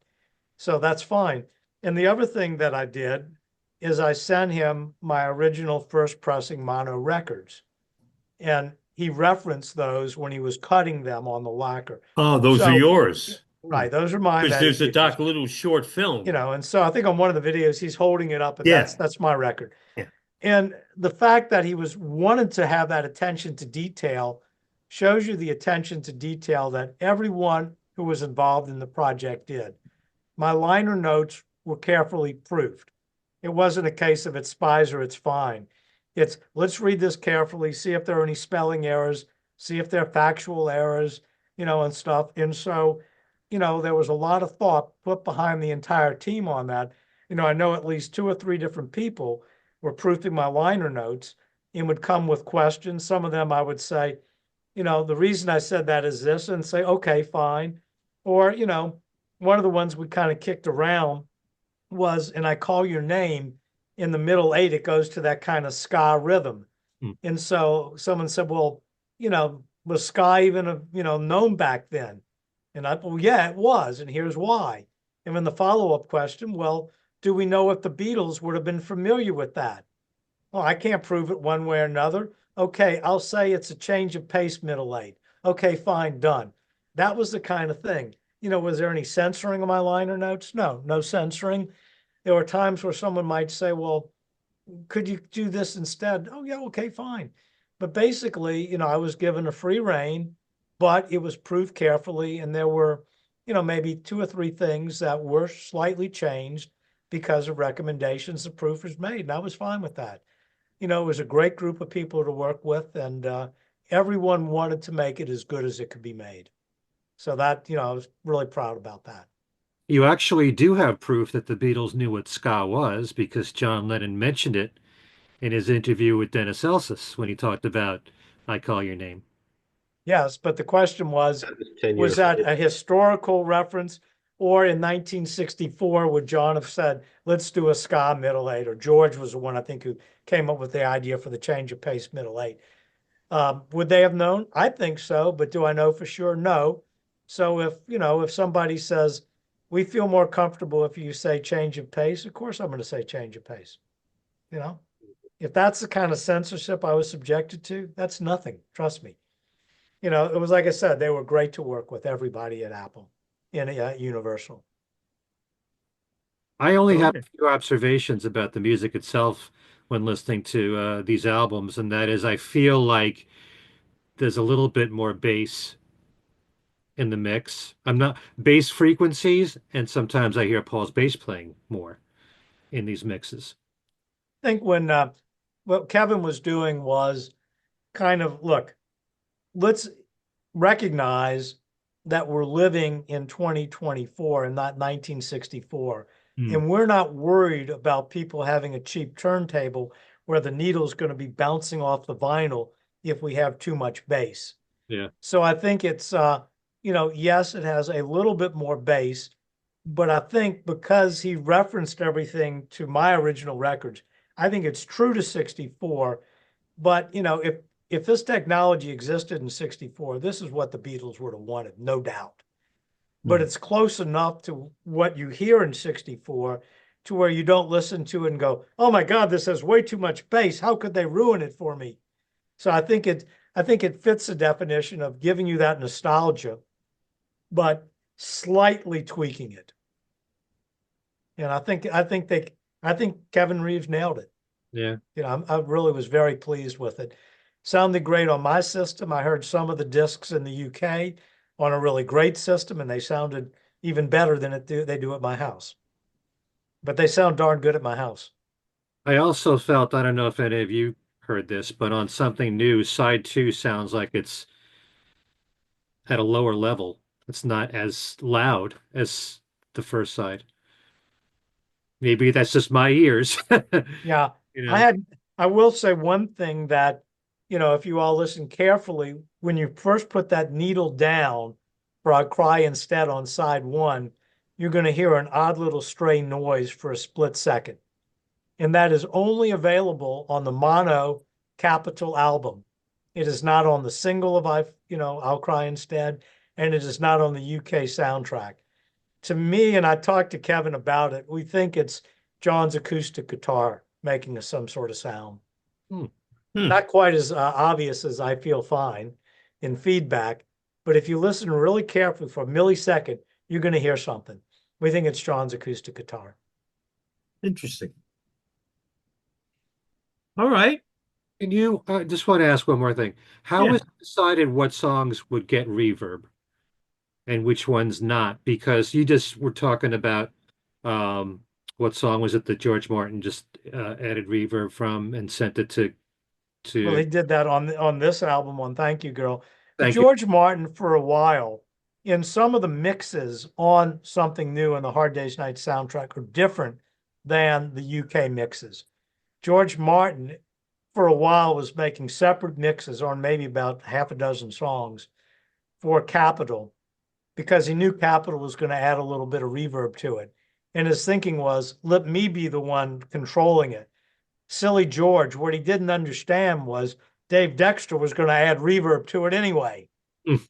So that's fine. And the other thing that I did is I sent him my original first pressing mono records. And he referenced those when he was cutting them on the lacquer. Oh, those are So, yours. right, those are mine Because that he there's a used. little short film. And so I think on one of the videos he's holding it up, and Yeah. that's my record. Yeah. And the fact that he was wanted to have that attention to detail shows you the attention to detail that everyone who was involved in the project did. My liner notes were carefully proofed. It wasn't a case of it's Spizer, it's fine. It's let's read this carefully, see if there are any spelling errors, see if there are factual errors, and stuff. And so, there was a lot of thought put behind the entire team on that. I know at least two or three different people were proofing my liner notes and would come with questions. Some of them I would say, the reason I said that is this, and say, okay, fine. Or, one of the ones we kind of kicked around was, and I call your name in the middle eight, it goes to that kind of ska rhythm. Hmm. And so someone said, well, was ska even, known back then? And well, yeah, it was. And here's why. And then the follow-up question, well, do we know if the Beatles would have been familiar with that? Well, I can't prove it one way or another. Okay, I'll say it's a change of pace middle eight. Okay, fine, done. That was the kind of thing. Was there any censoring of my liner notes? No, no censoring. There were times where someone might say, well, could you do this instead? Oh, yeah, okay, fine. But basically, I was given a free rein, but it was proofed carefully. And there were, maybe two or three things that were slightly changed because of recommendations the proofers made. And I was fine with that. It was a great group of people to work with, and everyone wanted to make it as good as it could be made. So that, I was really proud about that. You actually do have proof that the Beatles knew what ska was because John Lennon mentioned it in his interview with Dennis Elsis when he talked about I Call Your Name. Yes, but the question was 10 was years that later. a historical reference, Or in 1964, would John have said, let's do a ska middle eight? Or George was the one, I think, who came up with the idea for the change of pace middle eight. Would they have known? I think so, but do I know for sure? No. So if somebody says, we feel more comfortable if you say change of pace, of course I'm going to say change of pace. If that's the kind of censorship I was subjected to, that's nothing. Trust me. It was like I said, they were great to work with, everybody at Apple, in Universal. I only have a few observations about the music itself when listening to these albums, and that is I feel like there's a little bit more bass in the mix. I'm not bass frequencies, and sometimes I hear Paul's bass playing more in these mixes. I think what Kevin was doing was kind of, look, let's recognize that we're living in 2024 and not 1964. And we're not worried about people having a cheap turntable where the needle's going to be bouncing off the vinyl if we have too much bass. Yeah. So I think it's, yes, it has a little bit more bass, but I think because he referenced everything to my original records, I think it's true to 64. But, if this technology existed in 64, this is what the Beatles would have wanted, no doubt. But it's close enough to what you hear in 64 to where you don't listen to it and go, oh my God, this has way too much bass. How could they ruin it for me? So I think it fits the definition of giving you that nostalgia, but slightly tweaking it. And I think Kevin Reeves nailed it. Yeah. I really was very pleased with it. Sounded great on my system. I heard some of the discs in the UK on a really great system, and they sounded even better than they do at my house. But they sound darn good at my house. I also felt, I don't know if any of you heard this, but on Something New, side 2 sounds like it's at a lower level. It's not as loud as the first side. Maybe that's just my ears. Yeah. I will say one thing that, if you all listen carefully, when you first put that needle down for I Cry Instead on side 1, you're going to hear an odd little stray noise for a split second. And that is only available on the mono Capitol album. It is not on the single of I'll Cry Instead, and it is not on the UK soundtrack. To me, and I talked to Kevin about it, we think it's John's acoustic guitar making some sort of sound. Not quite as obvious as I Feel Fine in feedback, but if you listen really carefully for a millisecond, you're going to hear something. We think it's John's acoustic guitar. Interesting. All right. And you just want to ask one more thing. How was it decided what songs would get reverb and which ones not? Because you just were talking about what song was it that George Martin just added reverb from and sent it to Well, he did that on this album on Thank You Girl. Thank You. George Martin, for a while, in some of the mixes on Something New and the Hard Day's Night soundtrack, are different than the UK mixes. George Martin, for a while, was making separate mixes on maybe about half a dozen songs for Capitol because he knew Capitol was going to add a little bit of reverb to it. And his thinking was, let me be the one controlling it. Silly George, what he didn't understand was Dave Dexter was going to add reverb to it anyway.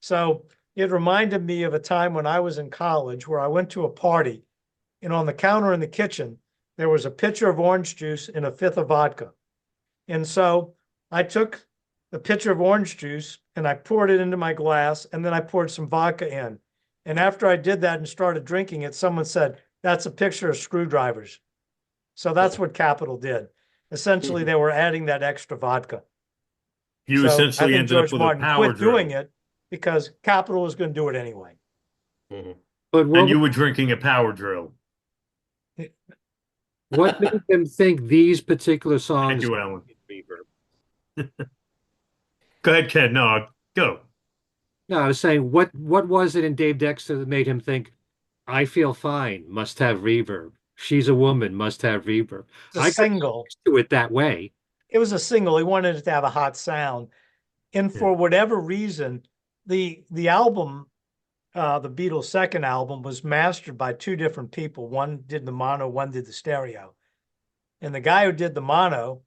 So it reminded me of a time when I was in college where I went to a party, and on the counter in the kitchen, there was a pitcher of orange juice and a fifth of vodka. And so I took the pitcher of orange juice and I poured it into my glass, and then I poured some vodka in. And after I did that and started drinking it, someone said, that's a picture of screwdrivers. So that's what Capitol did. Essentially, they were adding that extra vodka. You essentially ended up with a power quit drill. doing it because Capitol was going to do it anyway. But And you were drinking a power drill. what made them think these particular songs Thank you, Allan. need reverb? Go ahead, Ken. No, go. No, I was saying, what was it in Dave Dexter that made him think, I Feel Fine must have reverb. She's a Woman must have reverb. It's a single. Do it that way. It was a single. He wanted it to have a hot sound. And for whatever reason, the album the Beatles' second album was mastered by two different people. One did the mono, one did the stereo. And the guy who did the mono,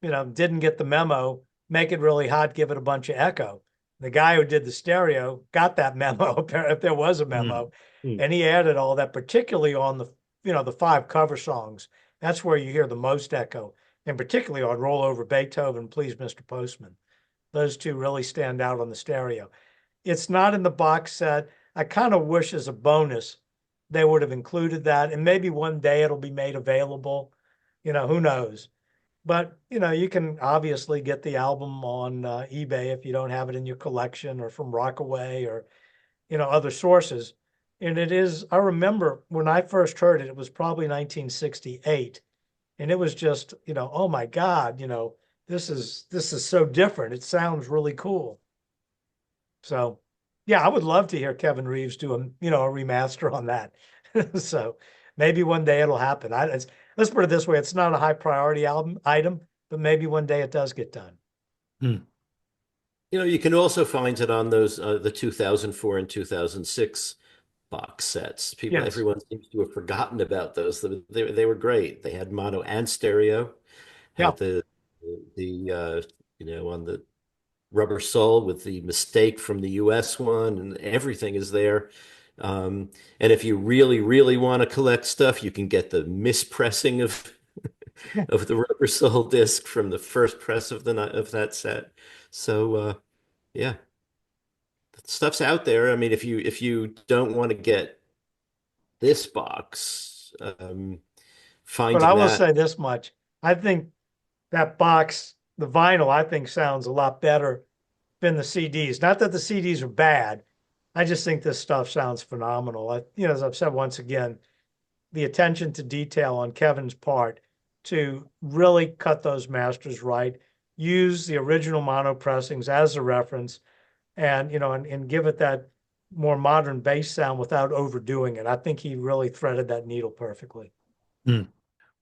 didn't get the memo, make it really hot, give it a bunch of echo. The guy who did the stereo got that memo, if there was a memo, and he added all that, particularly on the 5 cover songs. That's where you hear the most echo, and particularly on Roll Over Beethoven, Please Mr. Postman. Those two really stand out on the stereo. It's not in the box set. I kind of wish as a bonus they would have included that, and maybe one day it'll be made available. Who knows? But, you can obviously get the album on eBay if you don't have it in your collection, or from Rockaway, or, other sources. And I remember when I first heard it, it was probably 1968. And it was just, oh my God, this is so different. It sounds really cool. So, yeah, I would love to hear Kevin Reeves do a remaster on that. So maybe one day it'll happen. Let's put it this way. It's not a high priority item, but maybe one day it does get done. You can also find it on those, the 2004 and 2006 box sets. Yes. Everyone seems to have forgotten about those. They were great. They had mono and stereo. Yeah. Had on the rubber sole with the mistake from the US one, and everything is there. And if you really, really want to collect stuff, you can get the mispressing of of the rubber sole disc from the first press of that set. So yeah, stuff's out there. I mean, if you don't want to get this box, finding But I will that. say this much. I think that box, the vinyl, I think sounds a lot better than the CDs. Not that the CDs are bad. I just think this stuff sounds phenomenal. As I've said once again, the attention to detail on Kevin's part to really cut those masters right, use the original mono pressings as a reference, and and give it that more modern bass sound without overdoing it. I think he really threaded that needle perfectly.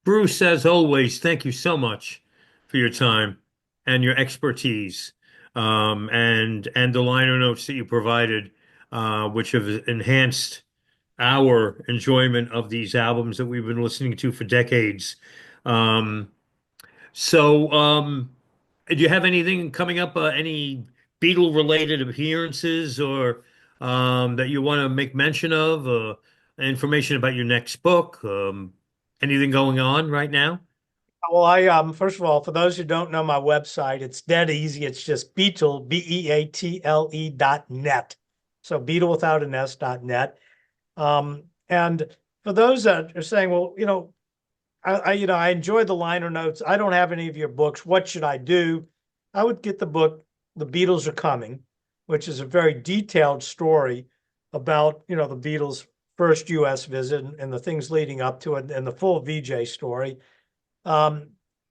Bruce, as always, thank you so much for your time and your expertise, and the liner notes that you provided, which have enhanced our enjoyment of these albums that we've been listening to for decades. Do you have anything coming up? Any Beatle-related appearances, or that you want to make mention of? Information about your next book? Anything going on right now? Well, I first of all, for those who don't know my website, it's dead easy. It's just Beatle, BEATLE.net. So Beatle without an S.net. And for those that are saying, well, I enjoy the liner notes. I don't have any of your books. What should I do? I would get the book, The Beatles Are Coming, which is a very detailed story about, the Beatles' first US visit and the things leading up to it, and the full VJ story. And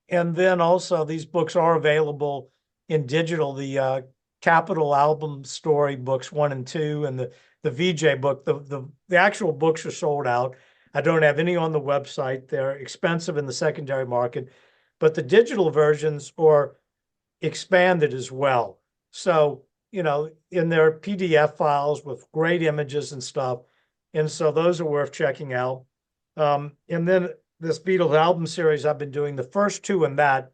then also these books are available in digital, the Capitol album story books 1 and 2, and the VJ book. The actual books are sold out. I don't have any on the website. They're expensive in the secondary market, but the digital versions are expanded as well. So, in their PDF files with great images and stuff. And so those are worth checking out. And then this Beatles album series I've been doing, the first 2 in that,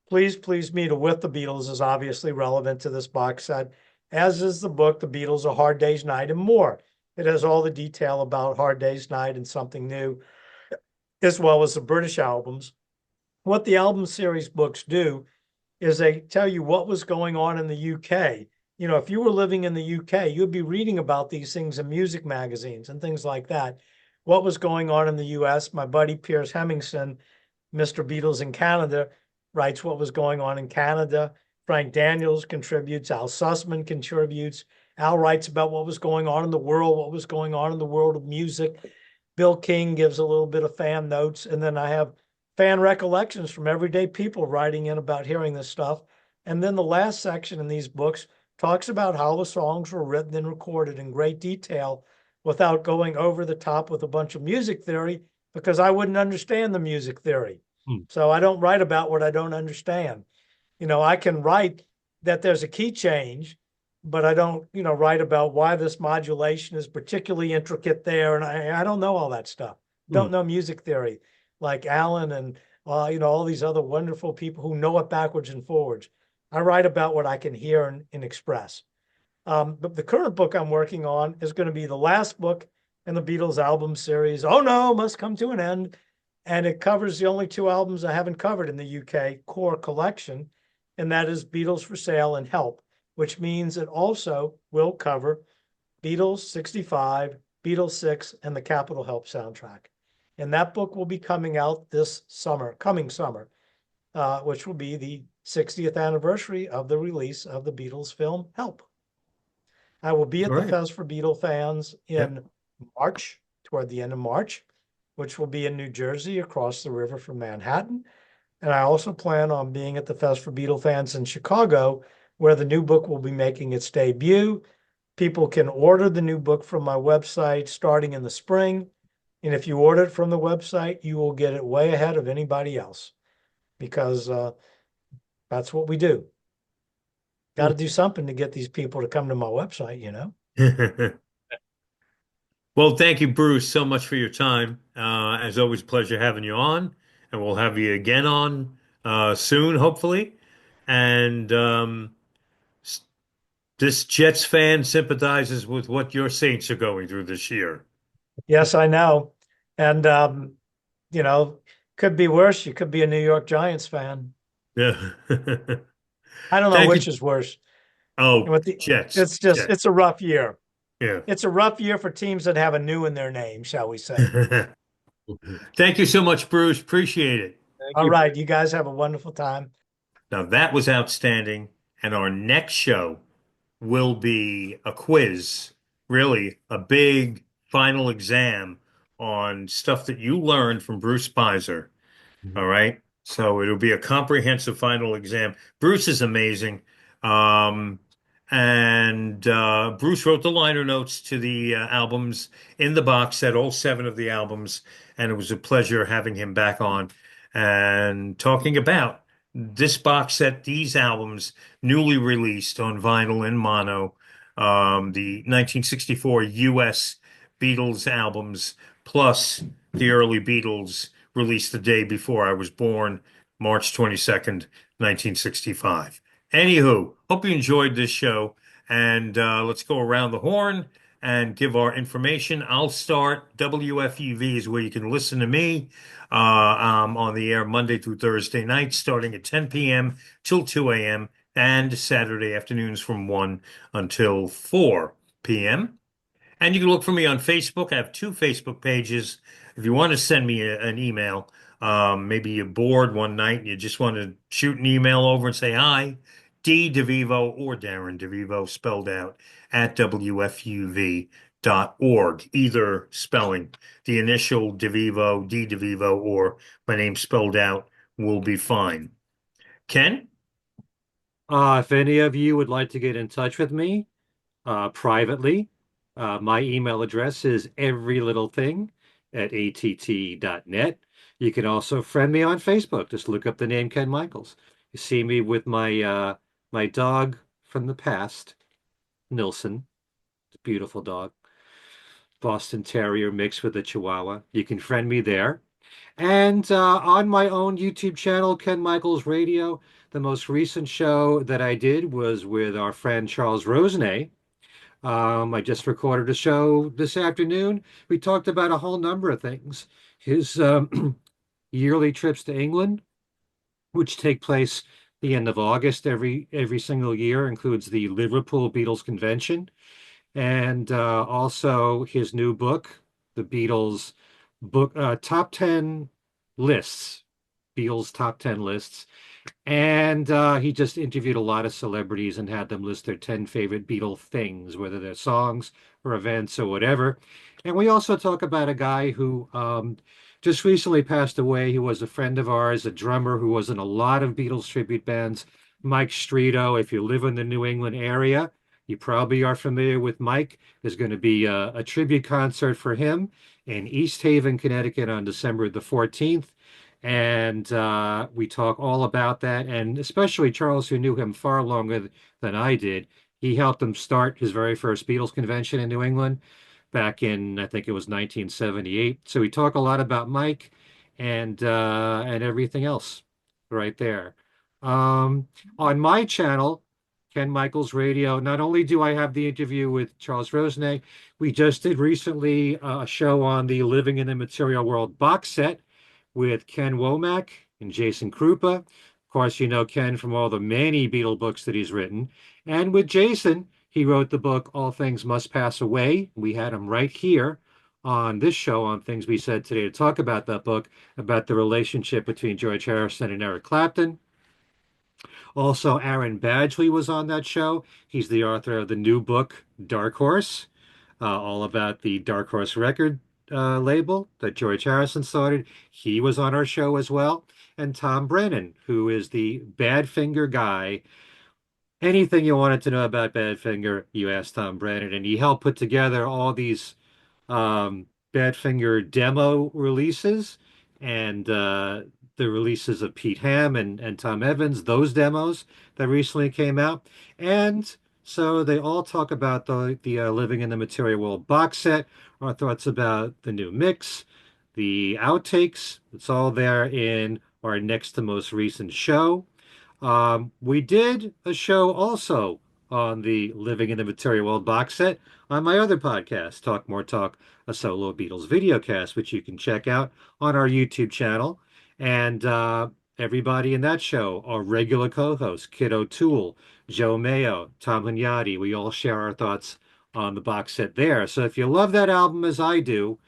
Please Please Me to With the Beatles, is obviously relevant to this box set, as is the book, The Beatles, A Hard Day's Night and More. It has all the detail about Hard Day's Night and Something New, as well as the British albums. What the album series books do is they tell you what was going on in the UK. If you were living in the UK, you'd be reading about these things in music magazines and things like that. What was going on in the US? My buddy Piers Hemmingson, Mr. Beatles in Canada, writes what was going on in Canada. Frank Daniels contributes. Al Sussman contributes. Al writes about what was going on in the world, what was going on in the world of music. Bill King gives a little bit of fan notes. And then I have fan recollections from everyday people writing in about hearing this stuff. And then the last section in these books talks about how the songs were written and recorded in great detail without going over the top with a bunch of music theory, because I wouldn't understand the music theory. So I don't write about what I don't understand. I can write that there's a key change but I don't, write about why this modulation is particularly intricate there. And I don't know all that stuff. Don't know music theory like Allan and, all these other wonderful people who know it backwards and forwards. I write about what I can hear and express. But the current book I'm working on is going to be the last book in the Beatles album series. Oh no, must come to an end. And it covers the only two albums I haven't covered in the UK core collection, and that is Beatles for Sale and Help, which means it also will cover Beatles 65, Beatles 6, and the Capitol Help soundtrack. And that book will be coming out this summer, which will be the 60th anniversary of the release of the Beatles film Help. I will be at the Fest for Beatle fans in March, toward the end of March, which will be in New Jersey across the river from Manhattan. And I also plan on being at the Fest for Beatle fans in Chicago, where the new book will be making its debut. People can order the new book from my website starting in the spring. And if you order it from the website, you will get it way ahead of anybody else, because that's what we do. Got to do something to get these people to come to my website, Well, thank you, Bruce, so much for your time. As always, pleasure having you on, and we'll have you again on soon, hopefully. And this Jets fan sympathizes with what your Saints are going through this year. Yes, I know. And, could be worse. You could be a New York Giants fan. Yeah. I don't know Thank which you. is worse. Oh, Jets. It's a rough year. Yeah. It's a rough year for teams that have a new in their name, shall we say. Thank you so much, Bruce. Appreciate it. All right. You guys have a wonderful time. Now that was outstanding. And our next show will be a quiz, really a big final exam on stuff that you learned from Bruce Spizer. All right. So it'll be a comprehensive final exam. Bruce is amazing. Um, and Bruce wrote the liner notes to the albums in the box set, all seven of the albums. And it was a pleasure having him back on and talking about this box set, these albums, newly released on vinyl and mono, the 1964 US Beatles albums, plus the early Beatles released the day before I was born, March 22nd, 1965. Anywho, hope you enjoyed this show, and let's go around the horn and give our information. I'll start. WFUV is where you can listen to me. I'm on the air Monday through Thursday nights, starting at 10 p.m. till 2 a.m., and Saturday afternoons from 1 until 4 p.m. And you can look for me on Facebook. I have two Facebook pages. If you want to send me an email, maybe you're bored one night and you just want to shoot an email over and say hi, D Devivo or Darren Devivo, spelled out, at WFUV.org. Either spelling, the initial Devivo, D Devivo, or my name spelled out will be fine. Ken? If any of you would like to get in touch with me privately, my email address is everylittlething@att.net. You can also friend me on Facebook. Just look up the name Ken Michaels. You see me with my my dog from the past, Nilsson. It's a beautiful dog. Boston Terrier mixed with a Chihuahua. You can friend me there. And on my own YouTube channel, Ken Michaels Radio, the most recent show that I did was with our friend Charles Rosenay. I just recorded a show this afternoon. We talked about a whole number of things. His yearly trips to England, which take place the end of August every single year, includes the Liverpool Beatles Convention, and also his new book, the Beatles book top 10 lists, Beatles top 10 lists. And he just interviewed a lot of celebrities and had them list their 10 favorite Beatle things, whether they're songs or events or whatever. And we also talk about a guy who just recently passed away. He was a friend of ours, a drummer who was in a lot of Beatles tribute bands, Mike Strito. If you live in the New England area, you probably are familiar with Mike. There's going to be a tribute concert for him in East Haven, Connecticut on December the 14th. And we talk all about that. And especially Charles, who knew him far longer than I did, He helped him start his very first Beatles convention in New England back in, I think it was 1978. So we talk a lot about Mike and everything else right there. On my channel, Ken Michaels Radio, not only do I have the interview with Charles Rosenet, we just did recently a show on the Living in the Material World box set with Ken Womack and Jason Krupa. Of course, you know Ken from all the many Beatle books that he's written. And with Jason, he wrote the book All Things Must Pass Away. We had him right here on this show on Things We Said Today to talk about that book, about the relationship between George Harrison and Eric Clapton. Also, Aaron Badgley was on that show. He's the author of the new book, Dark Horse, all about the Dark Horse record label that George Harrison started. He was on our show as well. And Tom Brennan, who is the Badfinger guy. Anything you wanted to know about Badfinger, you asked Tom Brennan, and he helped put together all these Badfinger demo releases and the releases of Pete Ham and Tom Evans, those demos that recently came out. And so they all talk about the Living in the Material World box set, our thoughts about the new mix, the outtakes. It's all there in our next to most recent show. We did a show also on the Living in the Material World box set on my other podcast, Talk More Talk, a solo Beatles videocast, which you can check out on our YouTube channel. And everybody in that show, our regular co-hosts, Kid O'Toole, Joe Mayo, Tom Hunyadi, we all share our thoughts on the box set there. So if you love that album as I do,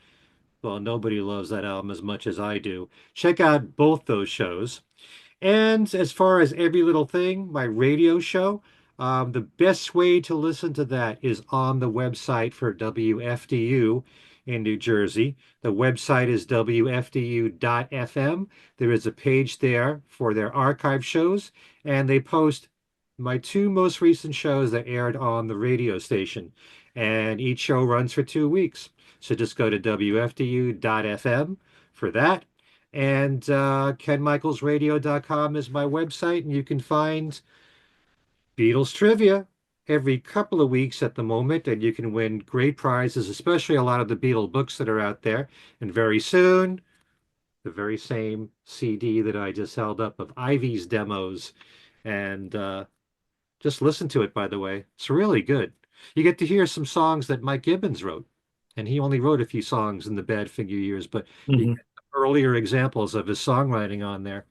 well, nobody loves that album as much as I do. Check out both those shows. And as far as Every Little Thing, my radio show, the best way to listen to that is on the website for WFDU in New Jersey. The website is WFDU.FM. There is a page there for their archive shows, and they post my two most recent shows that aired on the radio station. And each show runs for 2 weeks. So just go to WFDU.FM for that. And KenMichaelsRadio.com is my website, and you can find Beatles trivia every couple of weeks at the moment, and you can win great prizes, especially a lot of the Beatle books that are out there. And very soon, the very same CD that I just held up of Ivy's demos. And just listen to it, by the way. It's really good. You get to hear some songs that Mike Gibbons wrote, and he only wrote a few songs in the Badfinger years, but you get earlier examples of his songwriting on there.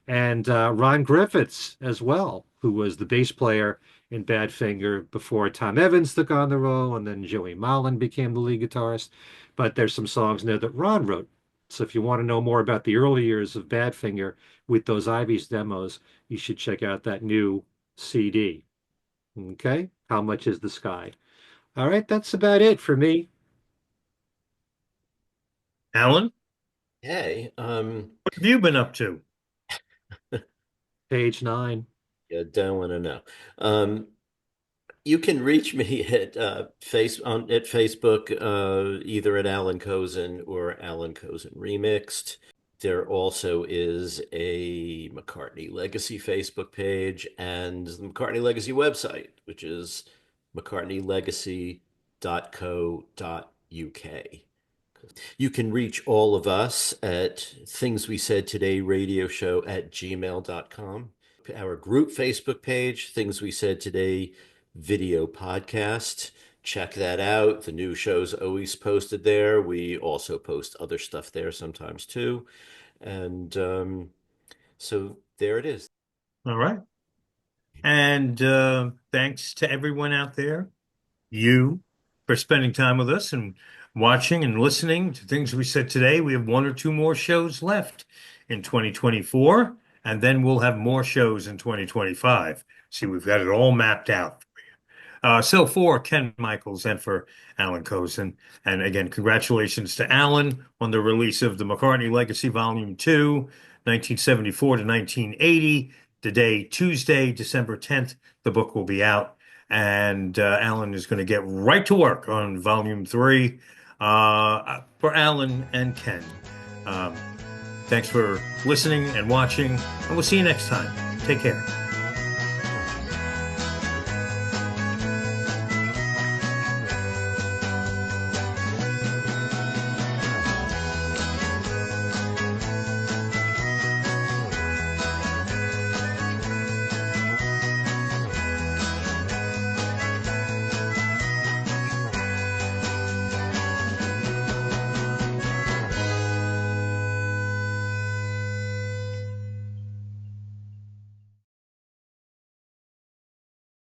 And Ron Griffiths as well, who was the bass player in Badfinger before Tom Evans took on the role, and then Joey Molland became the lead guitarist. But there's some songs in there that Ron wrote. So if you want to know more about the early years of Badfinger with those Ivy's demos, you should check out that new CD. Okay? How Much is the Sky? All right, that's about it for me. Allan, Hey, what have you been up to? Page 9. you don't want to know. You can reach me at Facebook, either at Allan Kozinn or Allan Kozinn Remixed. There also is a McCartney Legacy Facebook page and the McCartney Legacy website, which is mccartneylegacy.co.uk. You can reach all of us at Things We Said Today radio show at gmail.com. Our group Facebook page, Things We Said Today video podcast. Check that out. The new show's always posted there. We also post other stuff there sometimes too. And so there it is. All right. And thanks to everyone out there, you, for spending time with us and watching and listening to Things We Said Today. We have 1 or 2 more shows left in 2024, and then we'll have more shows in 2025. See, we've got it all mapped out. So for Ken Michaels and for Allan Kozinn, and again, congratulations to Allan on the release of the McCartney Legacy Volume 2, 1974 to 1980. Today, Tuesday, December 10th, the book will be out, and Allan is going to get right to work on Volume 3 for Allan and Ken. Thanks for listening and watching, and we'll see you next time. Take care.